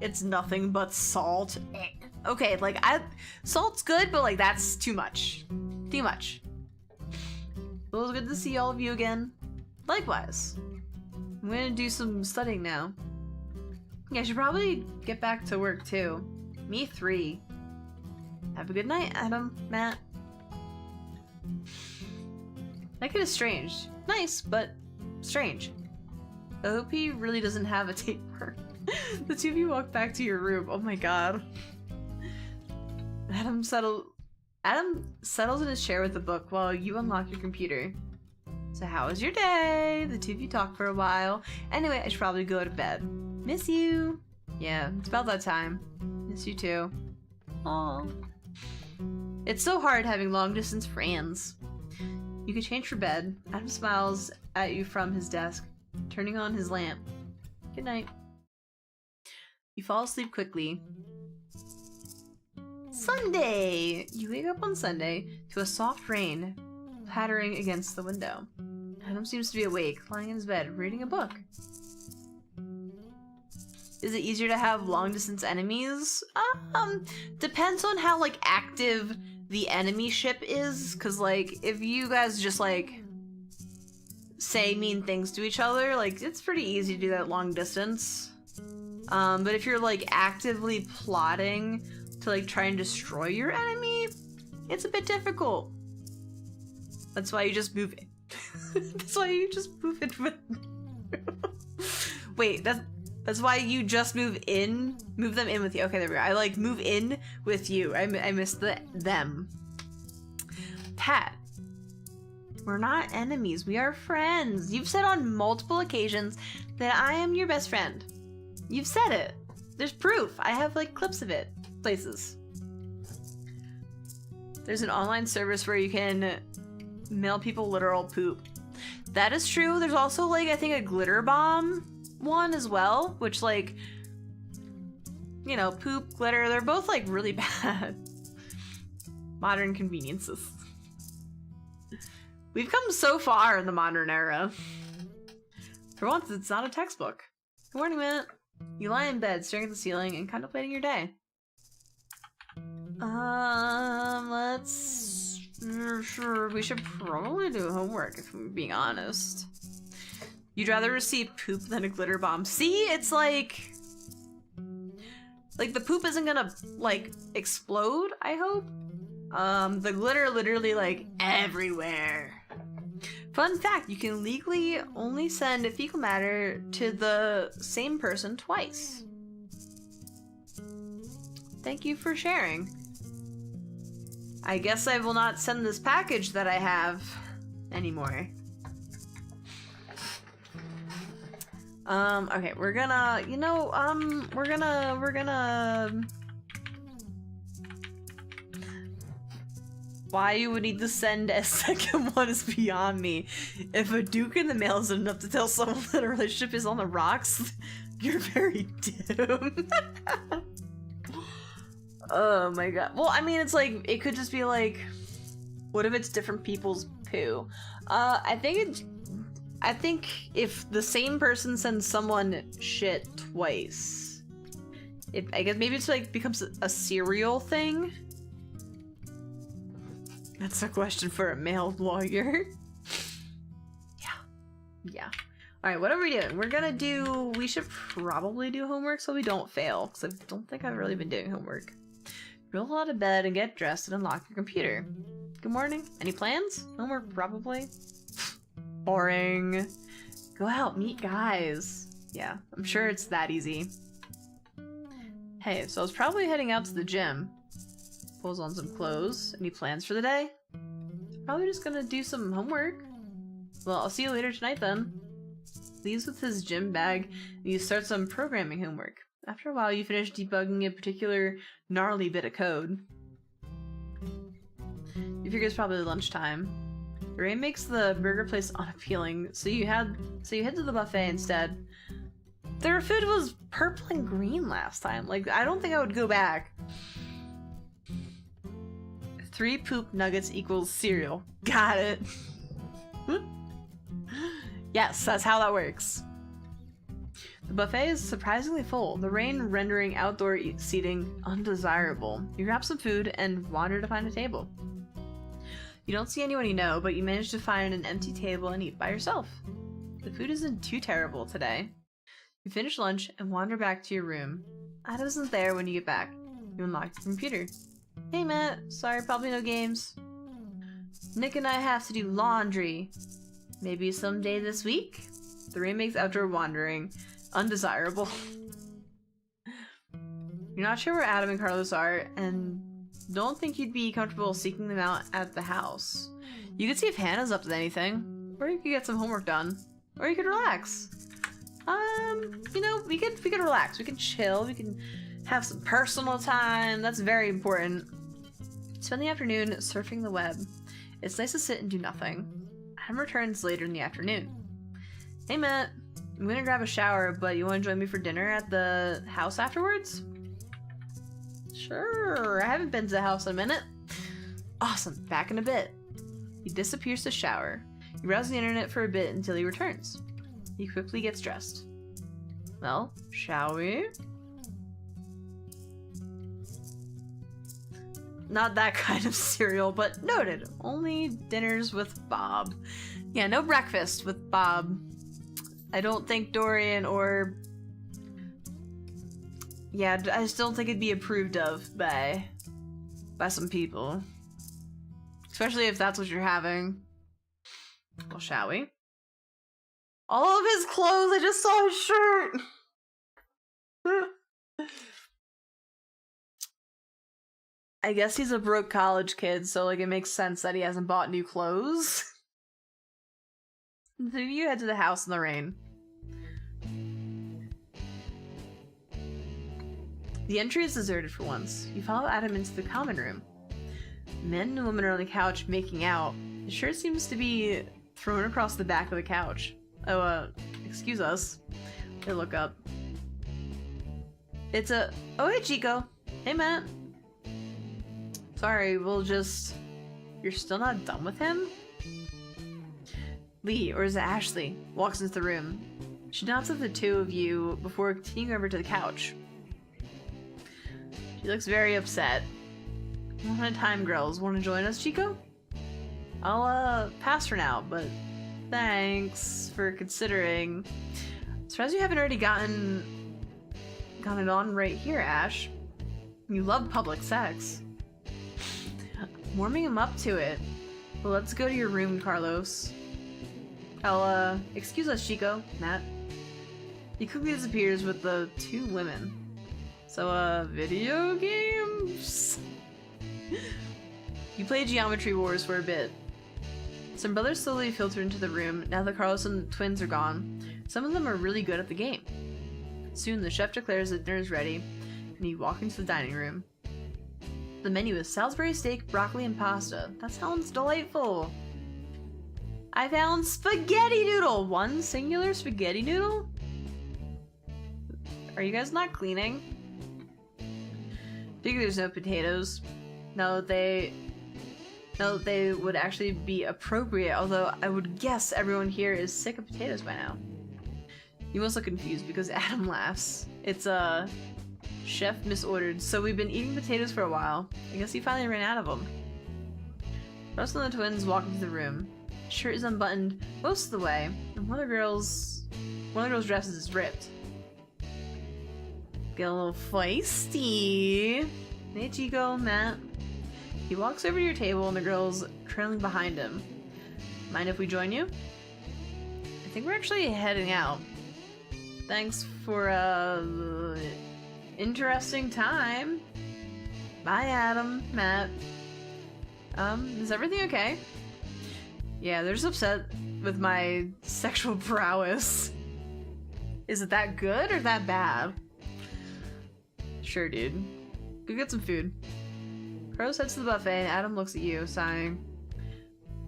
It's nothing but salt. Okay, like salt's good, but like that's too much. Too much. Well, it was good to see all of you again. Likewise. I'm gonna do some studying now. Yeah, I should probably get back to work too. Me 3. Have a good night, Adam, Matt. That kid is strange. Nice, but strange. I hope he really doesn't have a tapeworm. The two of you walk back to your room. Oh my god. Adam settles in his chair with the book while you unlock your computer. So how was your day? The two of you talk for a while. Anyway, I should probably go to bed. Miss you. Yeah, it's about that time. Miss you too. Aww. It's so hard having long distance friends. You could change for bed. Adam smiles at you from his desk, turning on his lamp. Good night. You fall asleep quickly. Sunday! You wake up on Sunday to a soft rain pattering against the window. Adam seems to be awake, lying in his bed, reading a book. Is it easier to have long-distance enemies? Depends on how, like, active the enemy ship is, because, like, if you guys just, like, say mean things to each other, like, it's pretty easy to do that long distance. But if you're, like, actively plotting to, like, try and destroy your enemy, it's a bit difficult. That's why you just move in. That's why you just move in with... Wait, that's why you just move them in with you. Okay, there we go. I, like, move in with you. I missed the them. Pat, we're not enemies. We are friends. You've said on multiple occasions that I am your best friend. You've said it. There's proof. I have, like, clips of it. Places. There's an online service where you can mail people literal poop. That is true. There's also, like, I think a glitter bomb one as well, which, like, you know, poop, glitter, they're both, like, really bad. Modern conveniences. We've come so far in the modern era. For once, it's not a textbook. Good morning, Matt. You lie in bed, staring at the ceiling and contemplating your day. Sure, we should probably do homework if I'm being honest. You'd rather receive poop than a glitter bomb. See, it's like the poop isn't gonna, like, explode, I hope. The glitter literally, like, everywhere. Fun fact, you can legally only send fecal matter to the same person twice. Thank you for sharing. I guess I will not send this package that I have anymore. Okay, we're gonna, you know, we're gonna... Why you would need to send a second one is beyond me. If a Duke in the mail isn't enough to tell someone that a relationship is on the rocks, you're very doomed. Oh my god. Well, I mean, it's like, it could just be like, what if it's different people's poo? I think if the same person sends someone shit twice, I guess maybe it's like becomes a serial thing. That's a question for a male lawyer. Yeah. Alright, what are we doing? We should probably do homework so we don't fail, because I don't think I've really been doing homework. Roll out of bed and get dressed and unlock your computer. Good morning. Any plans? Homework, probably. Boring. Go out, meet guys. Yeah, I'm sure it's that easy. Hey, so I was probably heading out to the gym. Pulls on some clothes. Any plans for the day? Probably just gonna do some homework. Well, I'll see you later tonight then. Leaves with his gym bag and you start some programming homework. After a while, you finish debugging a particular gnarly bit of code. You figure it's probably lunchtime. The rain makes the burger place unappealing, so you head to the buffet instead. Their food was purple and green last time. Like, I don't think I would go back. 3 poop nuggets equals cereal. Got it. Yes, that's how that works. The buffet is surprisingly full, the rain rendering outdoor seating undesirable. You grab some food and wander to find a table. You don't see anyone you know, but you manage to find an empty table and eat by yourself. The food isn't too terrible today. You finish lunch and wander back to your room. Adam isn't there when you get back. You unlock your computer. Hey Matt, sorry, probably no games. Nick and I have to do laundry. Maybe someday this week? The rain makes outdoor wandering undesirable. You're not sure where Adam and Carlos are, and don't think you'd be comfortable seeking them out at the house. You could see if Hannah's up to anything, or you could get some homework done, or you could relax. You know, we could relax. We can chill. We can have some personal time. That's very important. Spend the afternoon surfing the web. It's nice to sit and do nothing. Adam returns later in the afternoon. Hey Matt, I'm gonna grab a shower, but you wanna join me for dinner at the house afterwards? Sure, I haven't been to the house in a minute. Awesome, back in a bit. He disappears to shower. You browse the internet for a bit until he returns. He quickly gets dressed. Well, shall we? Not that kind of cereal, but noted. Only dinners with Bob. Yeah, no breakfast with Bob. I don't think Dorian or... Yeah, I just don't think it'd be approved of by some people. Especially if that's what you're having. Well, shall we? All of his clothes! I just saw his shirt! I guess he's a broke college kid, so like it makes sense that he hasn't bought new clothes. So you head to the house in the rain. The entry is deserted for once. You follow Adam into the common room. Men and women are on the couch making out. The shirt seems to be thrown across the back of the couch. Oh, excuse us. They look up. It's a... Oh, hey, Chico. Hey, Matt. Sorry, we'll just... You're still not done with him? Lee, or is it Ashley, walks into the room. She nods at the two of you before continuing over to the couch. She looks very upset. One at a time, girls. Want to join us, Chico? I'll, pass for now, but thanks for considering. Surprised you haven't already gotten it on right here, Ash. You love public sex. Warming him up to it. Well, let's go to your room, Carlos. I'll, excuse us, Chico, Matt. He quickly disappears with the two women. So, video games? You play Geometry Wars for a bit. Some brothers slowly filter into the room now that Carlos and the twins are gone. Some of them are really good at the game. Soon the chef declares that dinner is ready, and you walk into the dining room. The menu is Salisbury steak, broccoli, and pasta. That sounds delightful. I found spaghetti noodle! One singular spaghetti noodle? Are you guys not cleaning? Figure there's no potatoes. No, they would actually be appropriate, although I would guess everyone here is sick of potatoes by now. You must look confused because Adam laughs. It's chef misordered, so we've been eating potatoes for a while. I guess he finally ran out of them. Russ and the twins walk into the room. Shirt is unbuttoned most of the way, and one of the girls' dresses is ripped. Get a little feisty. Hey Chico, Matt. He walks over to your table and the girl's trailing behind him. Mind if we join you? I think we're actually heading out. Thanks for interesting time. Bye Adam, Matt. Is everything okay? Yeah, they're just upset with my sexual prowess. Is it that good or that bad? Sure, dude. Go get some food. Carlos heads to the buffet and Adam looks at you, sighing.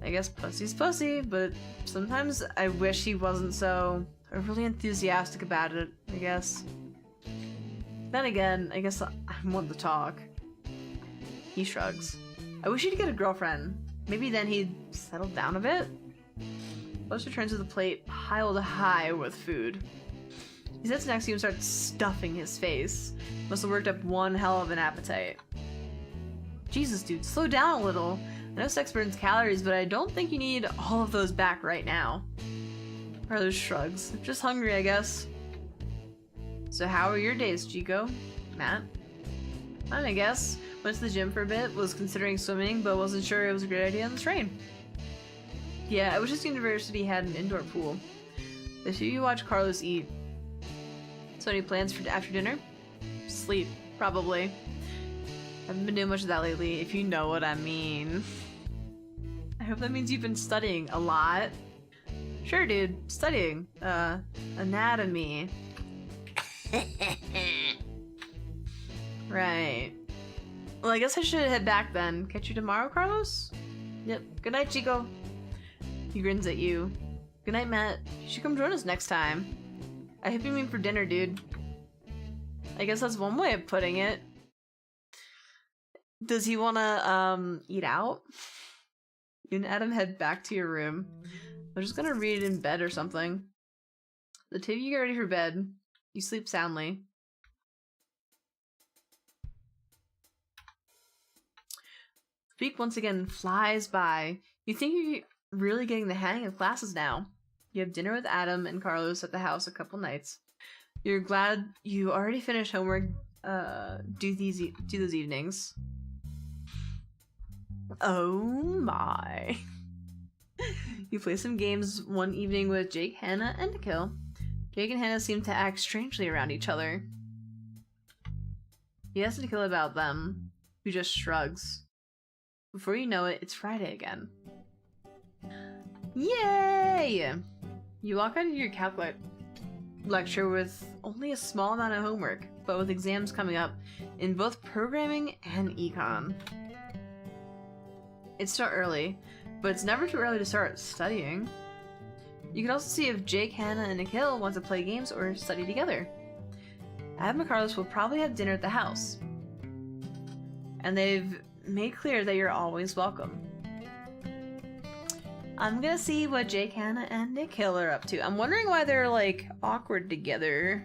I guess pussy's pussy, but sometimes I wish he wasn't so overly enthusiastic about it, I guess. Then again, I guess I'm one to talk. He shrugs. I wish he'd get a girlfriend. Maybe then he'd settle down a bit? Carlos returns with a plate piled high with food. He sits next to you and starts stuffing his face. Must have worked up one hell of an appetite. Jesus, dude, slow down a little. I know sex burns calories, but I don't think you need all of those back right now. Carlos shrugs. Just hungry, I guess. So how are your days, Chico? Matt? Fine, I guess. Went to the gym for a bit, was considering swimming, but wasn't sure it was a great idea on the train. Yeah, I wish this university had an indoor pool. The two of you watch Carlos eat. So any plans for after dinner? Sleep, probably. Haven't been doing much of that lately, if you know what I mean. I hope that means you've been studying a lot. Sure, dude. Studying. Anatomy. Right. Well, I guess I should head back then. Catch you tomorrow, Carlos? Yep. Good night, Chico. He grins at you. Good night, Matt. You should come join us next time. I hope you mean for dinner, dude. I guess that's one way of putting it. Does he wanna, eat out? You and Adam head back to your room. I'm just gonna read it in bed or something. The two of you get ready for bed. You sleep soundly. The week once again flies by. You think you're really getting the hang of classes now. You have dinner with Adam and Carlos at the house a couple nights. You're glad you already finished homework do those evenings. Oh my. You play some games one evening with Jake, Hannah, and Nikhil. Jake and Hannah seem to act strangely around each other. You ask Nikhil about them, who just shrugs. Before you know it, it's Friday again. Yay! You walk out of your calc lecture with only a small amount of homework, but with exams coming up in both programming and econ. It's still early, but it's never too early to start studying. You can also see if Jake, Hannah, and Nikhil want to play games or study together. Adam and Carlos will probably have dinner at the house. And they've made clear that you're always welcome. I'm gonna see what Jake, Hannah, and Nikhil are up to. I'm wondering why they're, like, awkward together.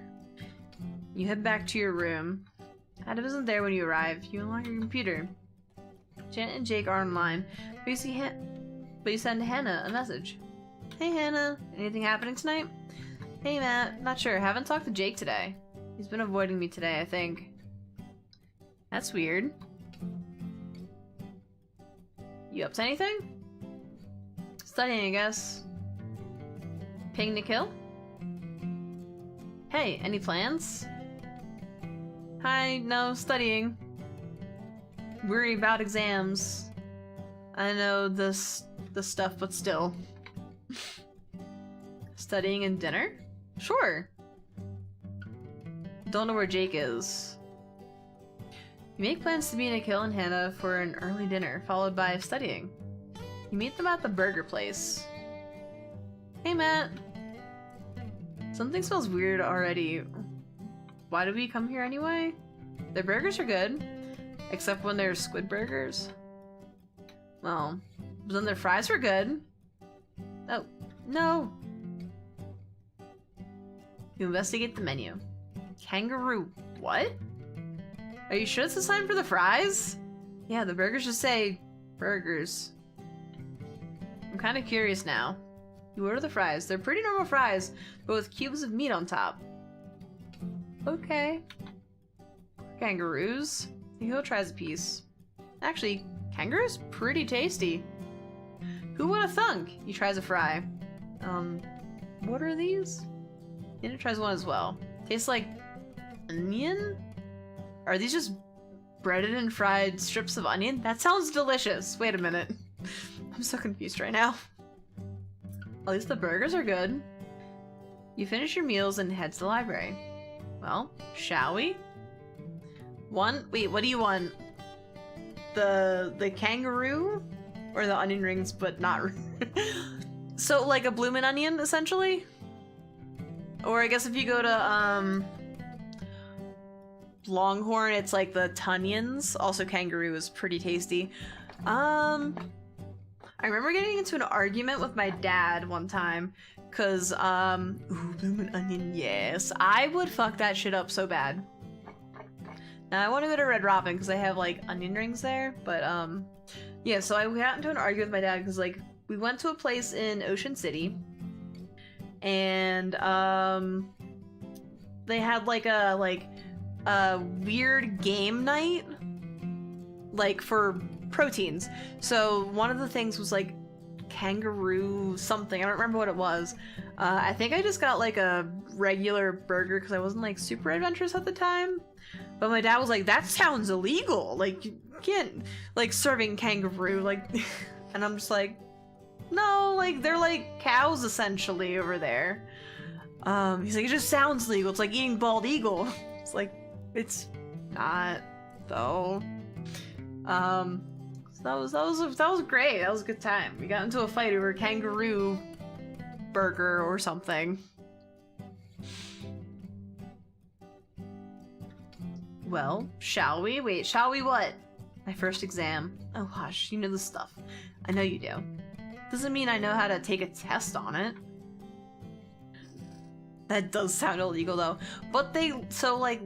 You head back to your room. Adam isn't there when you arrive. You unlock your computer. Janet and Jake are online, but you send Hannah a message. Hey Hannah, anything happening tonight? Hey Matt, not sure, haven't talked to Jake today. He's been avoiding me today, I think. That's weird. You up to anything? Studying, I guess. Ping Nikhil? Hey, any plans? Hi, no, studying. Worry about exams. I know the stuff, but still. Studying and dinner? Sure. Don't know where Jake is. You make plans to meet Nikhil and Hannah for an early dinner, followed by studying. You meet them at the burger place. Hey, Matt. Something smells weird already. Why did we come here anyway? Their burgers are good, except when they're squid burgers. Well, but then their fries were good. Oh, no. You investigate the menu. Kangaroo. What? Are you sure it's a sign for the fries? Yeah, the burgers just say burgers. I'm kind of curious now. You order the fries. They're pretty normal fries, but with cubes of meat on top. Okay. Kangaroos. Nikhil tries a piece. Actually, kangaroo's pretty tasty. Who would have thunk? He tries a fry. What are these? Hannah tries one as well. Tastes like onion? Are these just breaded and fried strips of onion? That sounds delicious. Wait a minute. I'm so confused right now. At least the burgers are good. You finish your meals and head to the library. Well, shall we? Wait, what do you want? The kangaroo? Or the onion rings, but not... So, like a bloomin' onion, essentially? Or I guess if you go to, Longhorn, it's like the Tunions. Also, kangaroo is pretty tasty. I remember getting into an argument with my dad one time, cause, ooh, bloomin' onion, yes. I would fuck that shit up so bad. Now, I want to go to Red Robin, because I have, like, onion rings there, but, yeah, so I got into an argument with my dad, because, like, we went to a place in Ocean City, and, they had, like, a weird game night, like, for proteins. So one of the things was like kangaroo something. I don't remember what it was. I think I just got like a regular burger because I wasn't like super adventurous at the time. But my dad was like, that sounds illegal. Like, you can't, like, serving kangaroo, like, and I'm just like, no, like, they're like cows essentially over there. He's like, it just sounds legal. It's like eating bald eagle. It's like, it's not, though. So that was great. That was a good time. We got into a fight over a kangaroo burger or something. Well, shall we? Wait, shall we what? My first exam. Oh hush, you know the stuff. I know you do. Doesn't mean I know how to take a test on it. That does sound illegal though. But so like,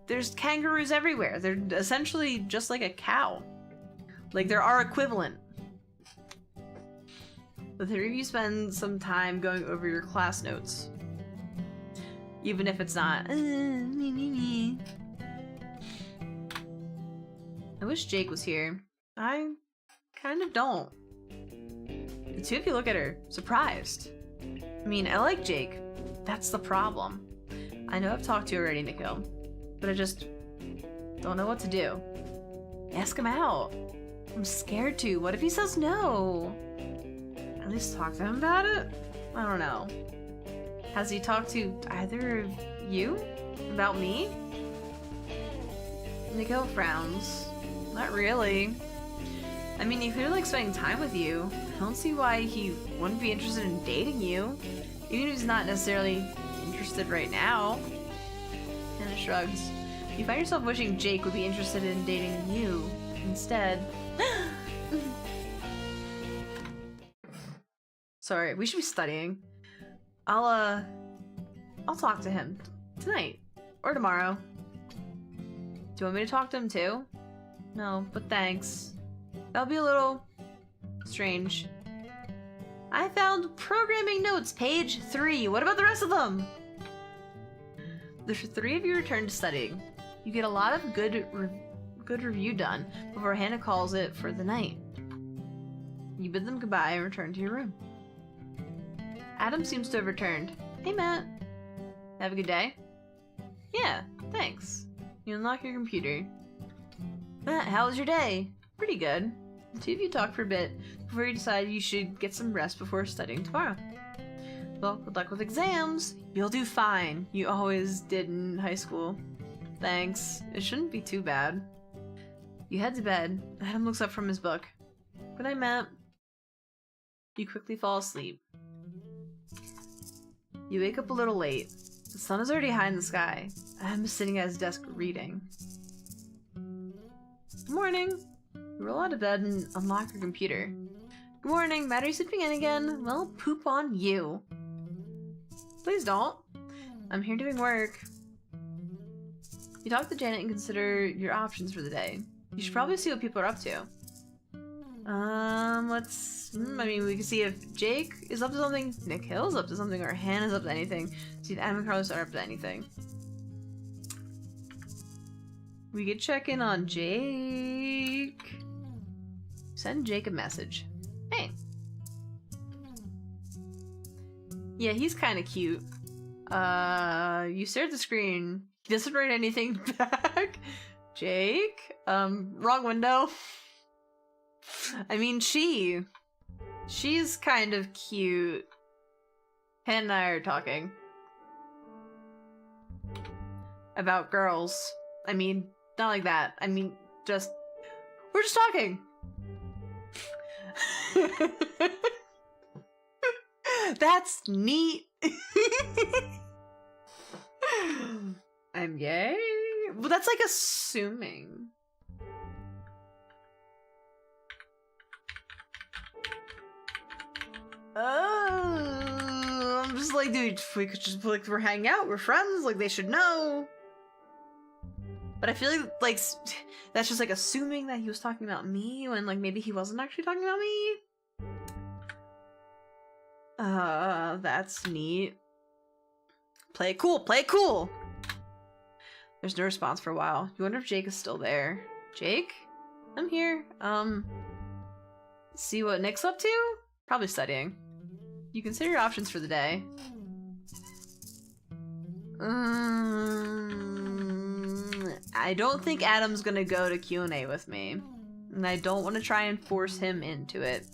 there's kangaroos everywhere. They're essentially just like a cow. Like, they're our equivalent. The three of you spend some time going over your class notes. Even if it's not, me. I wish Jake was here. I kind of don't. The two of you look at her, surprised. I mean, I like Jake. That's the problem. I know I've talked to you already, Nikhil, but I just don't know what to do. Ask him out. I'm scared to. What if he says no? At least talk to him about it? I don't know. Has he talked to either of you? About me? Nikhil frowns. Not really. I mean, he clearly likes spending time with you. I don't see why he wouldn't be interested in dating you. Even if he's not necessarily interested right now. Hannah shrugs. You find yourself wishing Jake would be interested in dating you instead. Sorry, we should be studying. I'll talk to him tonight or tomorrow. Do you want me to talk to him too? No, but thanks. That'll be a little strange. I found programming notes, page 3. What about the rest of them? The three of you return to studying. You get a lot of good review done before Hannah calls it for the night. You bid them goodbye and return to your room. Adam seems to have returned. Hey, Matt. Have a good day? Yeah, thanks. You unlock your computer. Matt, how was your day? Pretty good. The two of you talk for a bit before you decide you should get some rest before studying tomorrow. Well, good luck with exams. You'll do fine. You always did in high school. Thanks. It shouldn't be too bad. You head to bed. Adam looks up from his book. Good night, Matt. You quickly fall asleep. You wake up a little late. The sun is already high in the sky. Adam is sitting at his desk reading. Good morning. You roll out of bed and unlock your computer. Good morning. Matt, are you sleeping in again? Well, poop on you. Please don't. I'm here doing work. You talk to Janet and consider your options for the day. You should probably see what people are up to. I mean, we can see if Jake is up to something, Nick Hill's up to something, or Hannah's up to anything. See if Adam and Carlos are up to anything. We could check in on Jake. Send Jake a message. Hey. Yeah, he's kind of cute. You stare at the screen. He doesn't write anything back. Jake? Wrong window. I mean, she's kind of cute. Hannah and I are talking. About girls. I mean, not like that. I mean, we're just talking. That's neat. I'm gay? Well, that's like assuming. Oh, I'm just like, dude, we could just like, we're hanging out, we're friends, like they should know. But I feel like that's just like assuming that he was talking about me when like maybe he wasn't actually talking about me. That's neat. Play it cool, play it cool. There's no response for a while. You wonder if Jake is still there. Jake? I'm here. See what Nick's up to? Probably studying. You consider your options for the day. I don't think Adam's gonna go to Q&A with me. And I don't want to try and force him into it.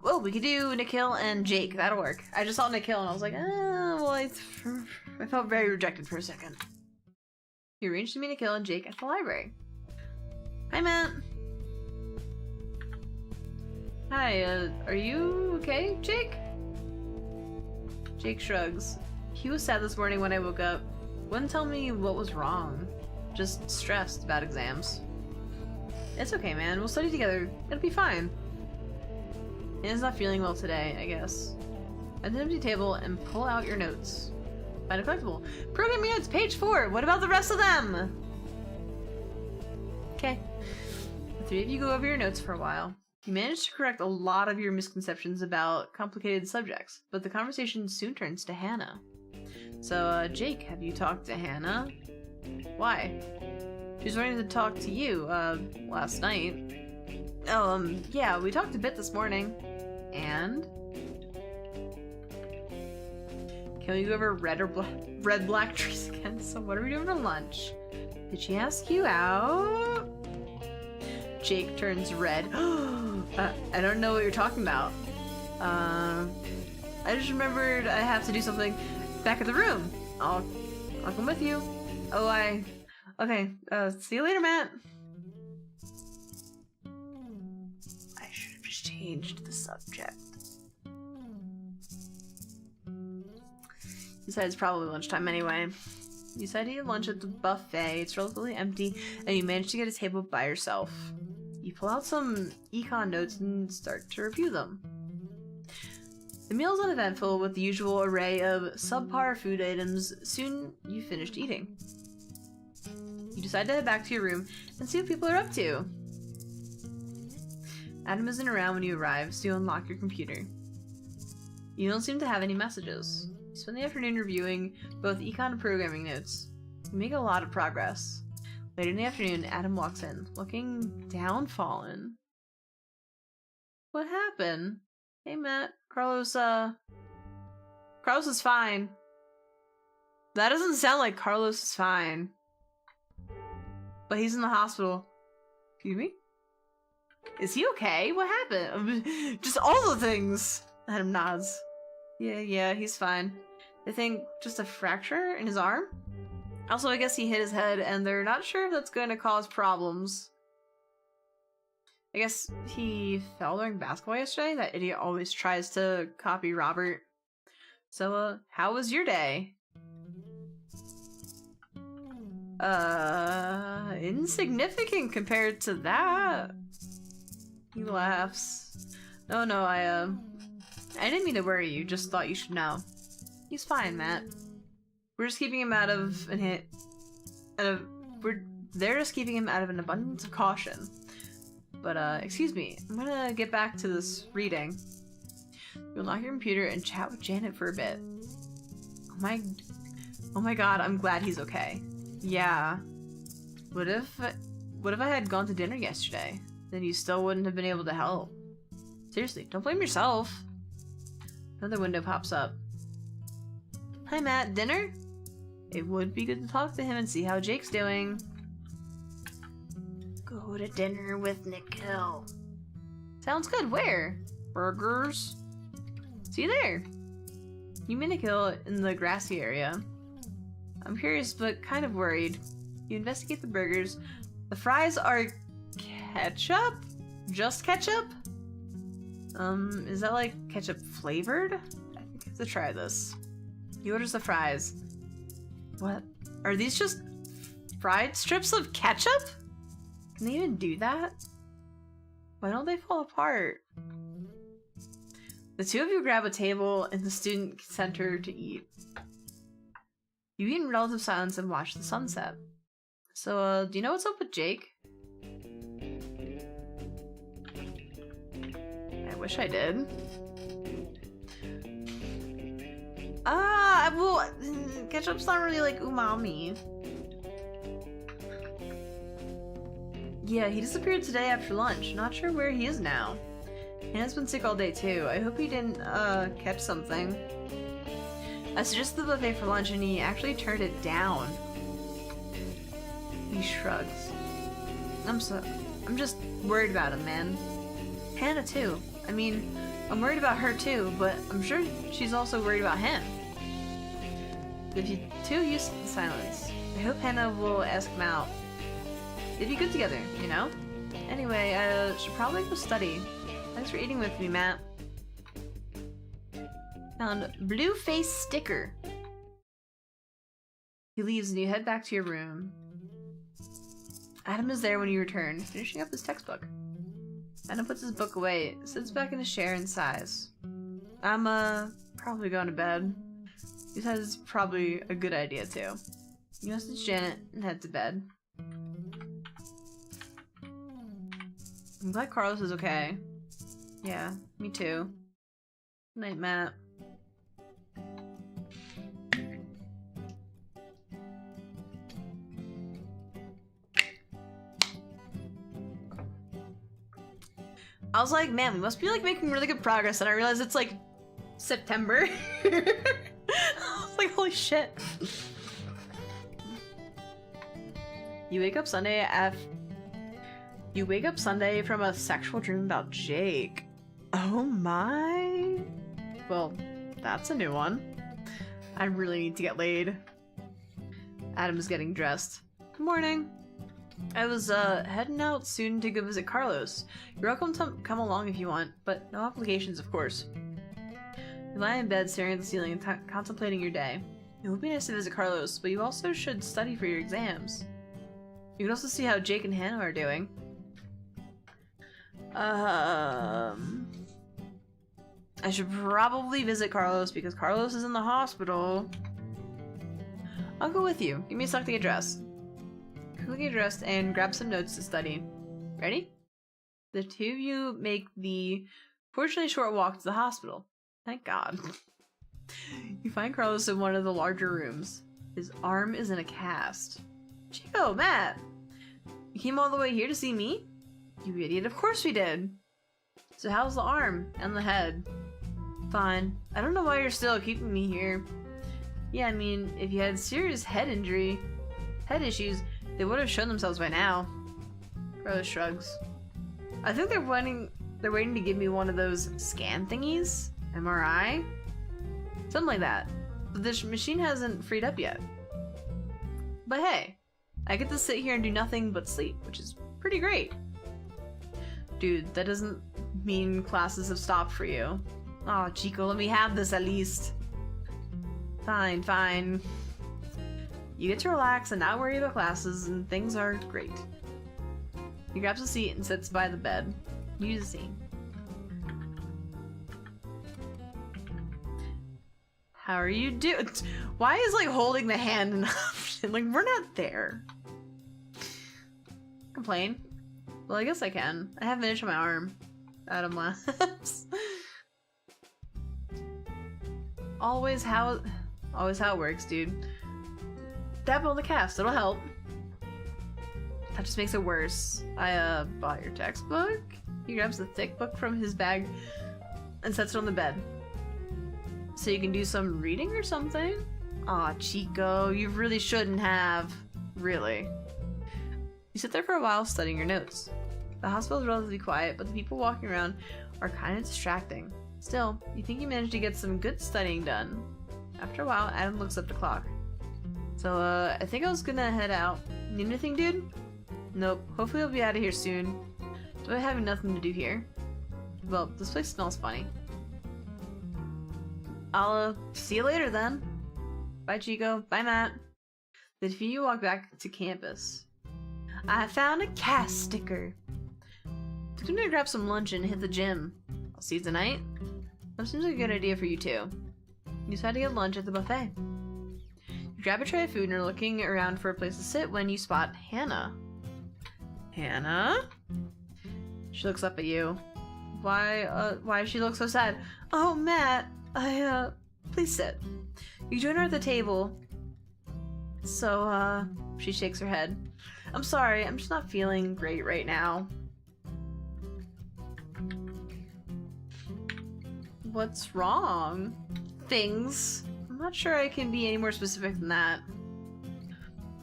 Well, we could do Nikhil and Jake. That'll work. I just saw Nikhil and I was like, well, I felt very rejected for a second. You arranged to meet Nikhil and Jake at the library. Hi, Matt. Hi, are you okay, Jake? Jake shrugs. He was sad this morning when I woke up. Wouldn't tell me what was wrong. Just stressed about exams. It's okay, man. We'll study together. It'll be fine. Anna's not feeling well today, I guess. At the empty table and pull out your notes. Find a collectible. Programming notes, page 4. What about the rest of them? Okay. The three of you go over your notes for a while. You manage to correct a lot of your misconceptions about complicated subjects, but the conversation soon turns to Hannah. So, Jake, have you talked to Hannah? Why? She was wanting to talk to you, last night. Oh, yeah, we talked a bit this morning. And? Can we go over red black trees again? So what are we doing for lunch? Did she ask you out? Jake turns red. I don't know what you're talking about. I just remembered I have to do something back at the room. I'll come with you. Oh, okay, see you later, Matt. I should have just changed the subject. Besides, it's probably lunchtime anyway. You decide to eat lunch at the buffet. It's relatively empty, and you manage to get a table by yourself. You pull out some econ notes and start to review them. The meal is uneventful with the usual array of subpar food items. Soon, you finished eating. You decide to head back to your room and see what people are up to. Adam isn't around when you arrive, so you unlock your computer. You don't seem to have any messages. You spend the afternoon reviewing both econ and programming notes. You make a lot of progress. Later in the afternoon, Adam walks in, looking downtrodden. What happened? Hey, Matt. Carlos is fine. That doesn't sound like Carlos is fine. but he's in the hospital. Excuse me? Is he okay? What happened? Just all the things. Adam nods. Yeah, he's fine. They think just a fracture in his arm? Also, I guess he hit his head, and they're not sure if that's going to cause problems. I guess he fell during basketball yesterday? That idiot always tries to copy Robert. So, how was your day? Insignificant compared to that. He laughs. No, I didn't mean to worry you, just thought you should know. He's fine, Matt. We're just keeping him out of they're just keeping him out of an abundance of caution. But, excuse me, I'm gonna get back to this reading. You'll lock your computer and chat with Janet for a bit. Oh my god, I'm glad he's okay. Yeah. What if I had gone to dinner yesterday? Then you still wouldn't have been able to help. Seriously, don't blame yourself. Another window pops up. Hi Matt, dinner? It would be good to talk to him and see how Jake's doing. Go to dinner with Nikhil. Sounds good, where? Burgers? See you there. You meet Nikhil in the grassy area. I'm curious but kind of worried. You investigate the burgers. The fries are ketchup? Just ketchup? Is that like ketchup flavored? I think I have to try this. He orders the fries. What? Are these just fried strips of ketchup? Can they even do that? Why don't they fall apart? The two of you grab a table in the student center to eat. You eat in relative silence and watch the sunset. So, do you know what's up with Jake? I wish I did. Well, ketchup's not really like umami. Yeah, he disappeared today after lunch. Not sure where he is now. Hannah's been sick all day too. I hope he didn't, catch something. I suggested the buffet for lunch and he actually turned it down. He shrugs. I'm just worried about him, man. Hannah too. I mean, I'm worried about her too, but I'm sure she's also worried about him. If you two used to the silence, I hope Hannah will ask him out. They'd be good together, you know? Anyway, I should probably go study. Thanks for eating with me, Matt. Found blue face sticker. He leaves and you head back to your room. Adam is there when you return, finishing up his textbook. Adam puts his book away, sits back in his chair and sighs. I'm, probably going to bed. He says it's probably a good idea, too. You message Janet and head to bed. I'm glad Carlos is okay. Yeah, me too. Good night, Matt. I was like, man, we must be like making really good progress, and I realized it's like September. I was like, holy shit. You wake up Sunday from a sexual dream about Jake. Oh my. Well, that's a new one. I really need to get laid. Adam is getting dressed. Good morning. I was heading out soon to go visit Carlos. You're welcome to come along if you want, but no obligations, of course. You lie in bed staring at the ceiling and contemplating your day. It would be nice to visit Carlos, but you also should study for your exams. You can also see how Jake and Hannah are doing. I should probably visit Carlos because Carlos is in the hospital. I'll go with you. Give me a sec to get dressed. Quickly get dressed and grab some notes to study. Ready? The two of you make the fortunately short walk to the hospital. Thank God. You find Carlos in one of the larger rooms. His arm is in a cast. Chico, Matt! You came all the way here to see me? You idiot, of course we did! So how's the arm? And the head? Fine. I don't know why you're still keeping me here. Yeah, I mean, if you had serious head issues, They would have shown themselves by now. Carlos shrugs. I think they're waiting to give me one of those scan thingies? MRI? Something like that. But this machine hasn't freed up yet. But hey, I get to sit here and do nothing but sleep, which is pretty great. Dude, that doesn't mean classes have stopped for you. Aw, oh, Chico, let me have this at least. Fine, fine. You get to relax and not worry about classes, and things are great. He grabs a seat and sits by the bed. Use the scene. How are you doing? Why is like holding the hand an option? Like, we're not there. Complain? Well, I guess I can. I have an itch on my arm. Adam laughs. Always how it works, dude. Dab on the cast, it'll help. That just makes it worse. I bought your textbook. He grabs the thick book from his bag and sets it on the bed. So you can do some reading or something? Aw, Chico, you really shouldn't have. Really. You sit there for a while studying your notes. The hospital is relatively quiet, but the people walking around are kind of distracting. Still, you think you managed to get some good studying done. After a while, Adam looks up the clock. So, I think I was gonna head out. Need anything, dude? Nope. Hopefully I'll be out of here soon. Do I have nothing to do here? Well, this place smells funny. I'll, see you later then. Bye, Chico. Bye, Matt. The two of you walk back to campus. I found a cast sticker. I'm gonna grab some lunch and hit the gym. I'll see you tonight. That seems like a good idea for you too. You decide to get lunch at the buffet. You grab a tray of food and are looking around for a place to sit when you spot Hannah. Hannah? She looks up at you. Why does she look so sad? Oh, Matt, please sit. You join her at the table. So, she shakes her head. I'm sorry, I'm just not feeling great right now. What's wrong? Things. I'm not sure I can be any more specific than that.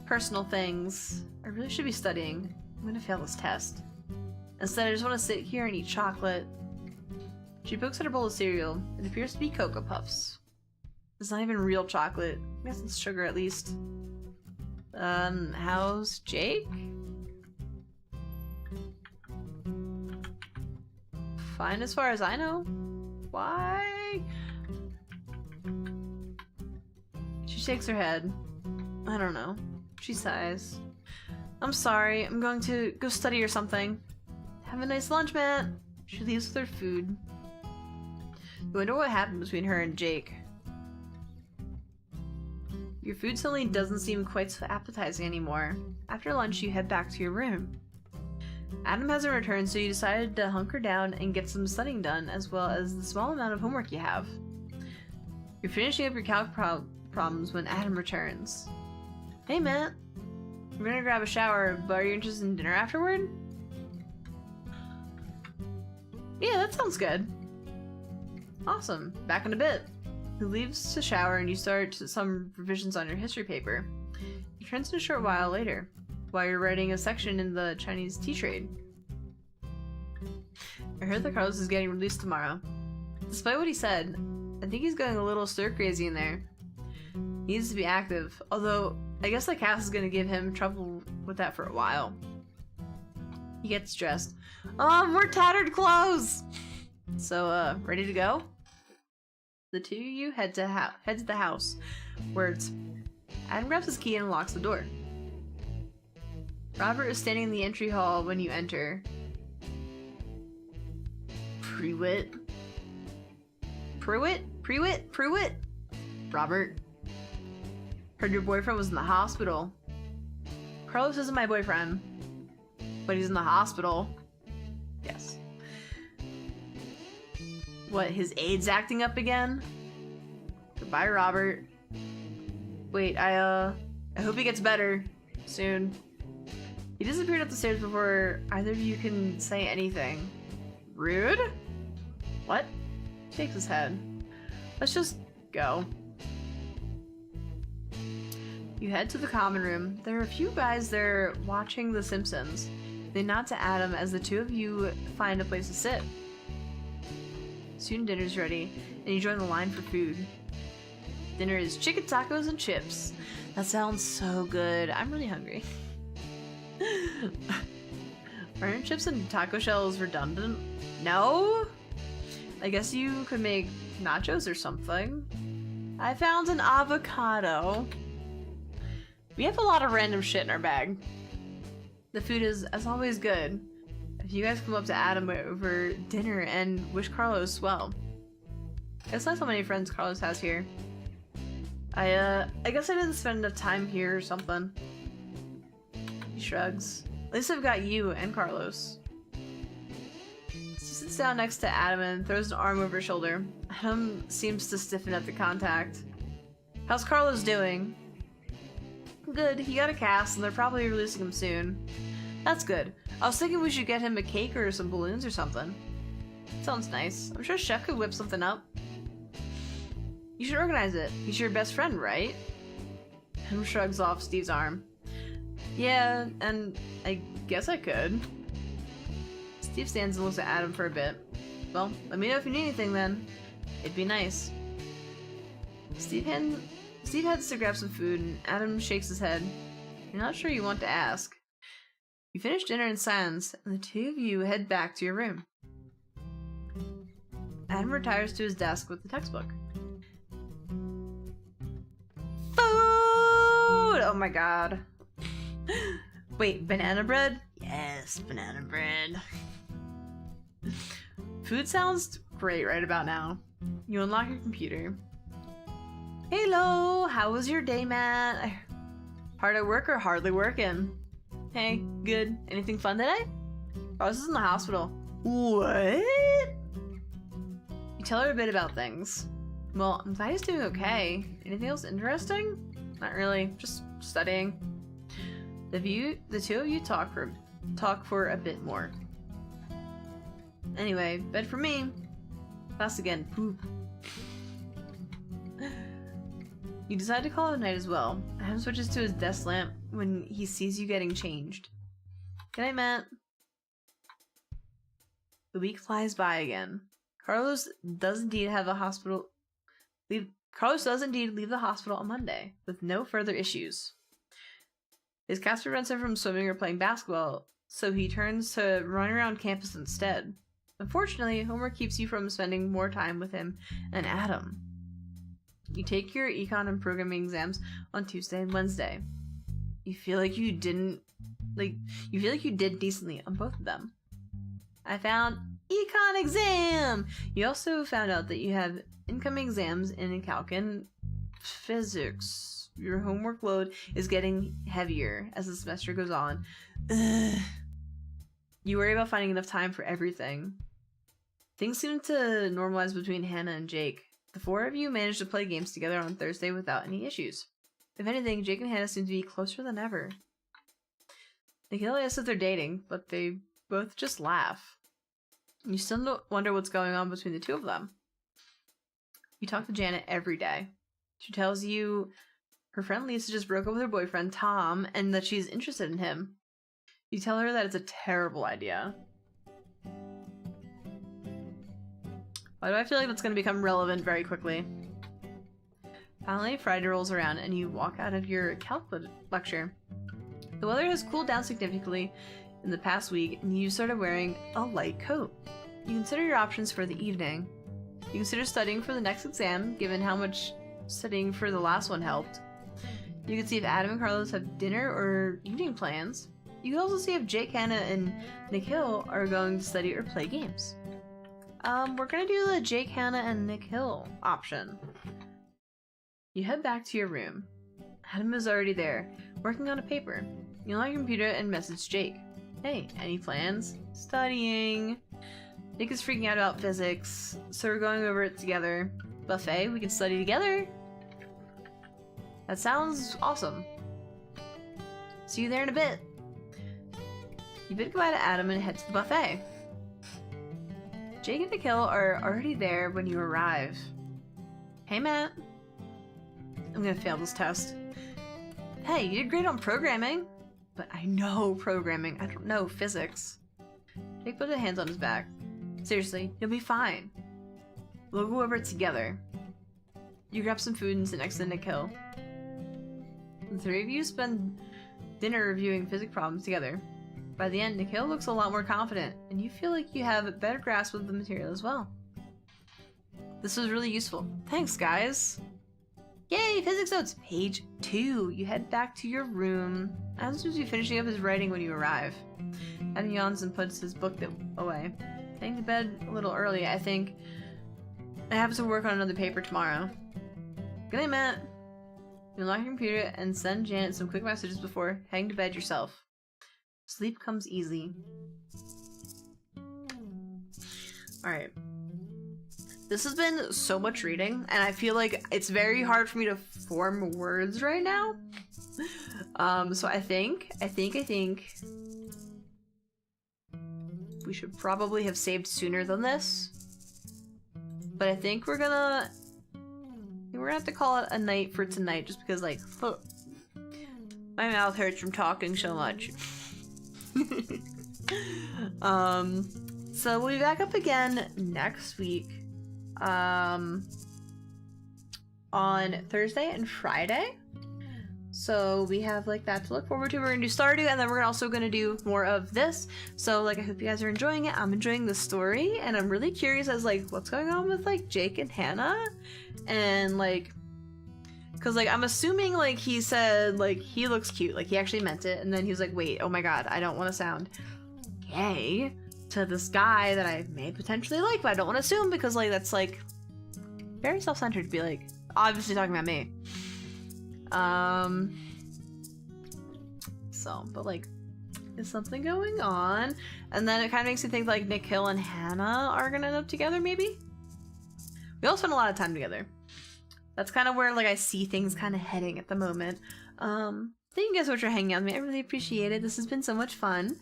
Personal things. I really should be studying. I'm gonna fail this test. Instead, I just want to sit here and eat chocolate. She pokes at her bowl of cereal. It appears to be Cocoa Puffs. It's not even real chocolate. I guess it's sugar at least. How's Jake? Fine as far as I know. Why? She shakes her head. I don't know. She sighs. I'm sorry, I'm going to go study or something. Have a nice lunch, Matt. She leaves with her food. You wonder what happened between her and Jake. Your food suddenly doesn't seem quite so appetizing anymore. After lunch, you head back to your room. Adam hasn't returned, so you decided to hunker down and get some studying done, as well as the small amount of homework you have. You're finishing up your calc problems when Adam returns. Hey, Matt. We're gonna grab a shower, but are you interested in dinner afterward? Yeah, that sounds good. Awesome. Back in a bit. He leaves to shower and you start some revisions on your history paper. He returns in a short while later, while you're writing a section in the Chinese tea trade. I heard that Carlos is getting released tomorrow. Despite what he said, I think he's going a little stir-crazy in there. He needs to be active, although I guess the cast is gonna give him trouble with that for a while. He gets dressed. We're tattered clothes! So, ready to go? The two of you head to the house, where Adam grabs his key and locks the door. Robert is standing in the entry hall when you enter. Pruitt? Robert. Heard your boyfriend was in the hospital. Carlos isn't my boyfriend, but he's in the hospital. Yes. What, his AIDS acting up again? Goodbye, Robert. Wait, I hope he gets better soon. He disappeared up the stairs before either of you can say anything. Rude? What? Shakes his head. Let's just go. You head to the common room. There are a few guys there watching The Simpsons. They nod to Adam as the two of you find a place to sit. Soon dinner's ready, and you join the line for food. Dinner is chicken tacos and chips. That sounds so good. I'm really hungry. Aren't chips and taco shells redundant? No? I guess you could make nachos or something. I found an avocado. We have a lot of random shit in our bag. The food is, as always, good. If you guys come up to Adam over dinner and wish Carlos well. It's not so many friends Carlos has here. I guess I didn't spend enough time here or something. He shrugs. At least I've got you and Carlos. He sits down next to Adam and throws an arm over his shoulder. Adam seems to stiffen at the contact. How's Carlos doing? Good, he got a cast and they're probably releasing him soon. That's good. I was thinking we should get him a cake or some balloons or something. Sounds nice. I'm sure Chef could whip something up. You should organize it. He's your best friend, right? Adam shrugs off Steve's arm. Yeah, and I guess I could. Steve stands and looks at Adam for a bit. Well, let me know if you need anything then. It'd be nice. Steve heads to grab some food and Adam shakes his head. You're not sure you want to ask. You finish dinner in silence and the two of you head back to your room. Adam retires to his desk with the textbook. Food! Oh my god. Wait, banana bread? Yes, banana bread. Food sounds great right about now. You unlock your computer. Hello, how was your day, Matt? Hard at work or hardly working? Hey, good. Anything fun today? Ross is in the hospital. What? You tell her a bit about things. Well, I'm glad he's doing okay. Anything else interesting? Not really, just studying. The two of you talk for a bit more. Anyway, bed for me. Class again. Poop. You decide to call it a night as well. Adam switches to his desk lamp when he sees you getting changed. Good night, Matt. The week flies by again. Carlos does indeed leave the hospital on Monday with no further issues. His cast prevents him from swimming or playing basketball, so he turns to running around campus instead. Unfortunately, homework keeps you from spending more time with him and Adam. You take your econ and programming exams on Tuesday and Wednesday. You feel like you did decently on both of them. I found econ exam! You also found out that you have incoming exams in calc and physics. Your homework load is getting heavier as the semester goes on. Ugh. You worry about finding enough time for everything. Things seem to normalize between Hannah and Jake. The four of you managed to play games together on Thursday without any issues. If anything, Jake and Hannah seem to be closer than ever. Nikhil asks if they're dating, but they both just laugh. You still wonder what's going on between the two of them. You talk to Janet every day. She tells you her friend Lisa just broke up with her boyfriend, Tom, and that she's interested in him. You tell her that it's a terrible idea. Why do I feel like that's going to become relevant very quickly? Finally, Friday rolls around and you walk out of your calc lecture. The weather has cooled down significantly in the past week and you started wearing a light coat. You consider your options for the evening. You consider studying for the next exam, given how much studying for the last one helped. You can see if Adam and Carlos have dinner or evening plans. You can also see if Jake, Hannah, and Nikhil are going to study or play games. We're gonna do the Jake, Hannah, and Nikhil option. You head back to your room. Adam is already there, working on a paper. You unlock your computer and message Jake. Hey, any plans? Studying. Jake is freaking out about physics, so we're going over it together. Buffet, we can study together. That sounds awesome. See you there in a bit. You bid goodbye to Adam and head to the buffet. Jake and Nikhil are already there when you arrive. Hey, Matt. I'm gonna fail this test. Hey, you did great on programming. But I know programming. I don't know physics. Jake put his hands on his back. Seriously, you'll be fine. We'll go over it together. You grab some food and sit next to Nikhil. The three of you spend dinner reviewing physics problems together. By the end, Nikhil looks a lot more confident, and you feel like you have a better grasp of the material as well. This was really useful. Thanks, guys! Yay, physics notes! Page 2. You head back to your room. Adam seems to be finishing up his writing when you arrive. Adam yawns and puts his book away. Getting to bed a little early, I think. I have to work on another paper tomorrow. Good night, Matt. You unlock your computer and send Janet some quick messages before heading to bed yourself. Sleep comes easy. Alright. This has been so much reading, and I feel like it's very hard for me to form words right now. So I think we should probably have saved sooner than this. But I think we're gonna have to call it a night for tonight, just because, like, my mouth hurts from talking so much. So we'll be back up again next week. On Thursday and Friday. So we have like that to look forward to. We're gonna do Stardew, and then we're also gonna do more of this. So like, I hope you guys are enjoying it. I'm enjoying the story, and I'm really curious as like what's going on with like Jake and Hannah, and like, cause like I'm assuming like he said like he looks cute, like he actually meant it, and then he was like, wait, oh my god, I don't want to sound gay to this guy that I may potentially like, but I don't want to assume, because like that's like very self-centered to be like obviously talking about me. So, but like, is something going on? And then it kind of makes me think like Nikhil and Hannah are gonna end up together, maybe? We all spend a lot of time together. That's kind of where like I see things kind of heading at the moment. Thank you guys so much for hanging out with me. I really appreciate it. This has been so much fun.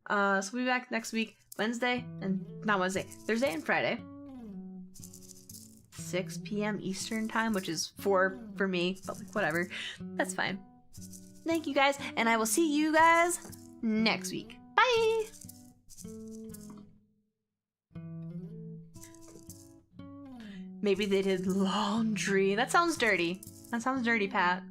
So we'll be back next week, Thursday and Friday. 6 p.m. Eastern time, which is 4 for me, but like whatever. That's fine. Thank you guys, and I will see you guys next week. Bye! Maybe they did laundry. That sounds dirty. That sounds dirty, Pat.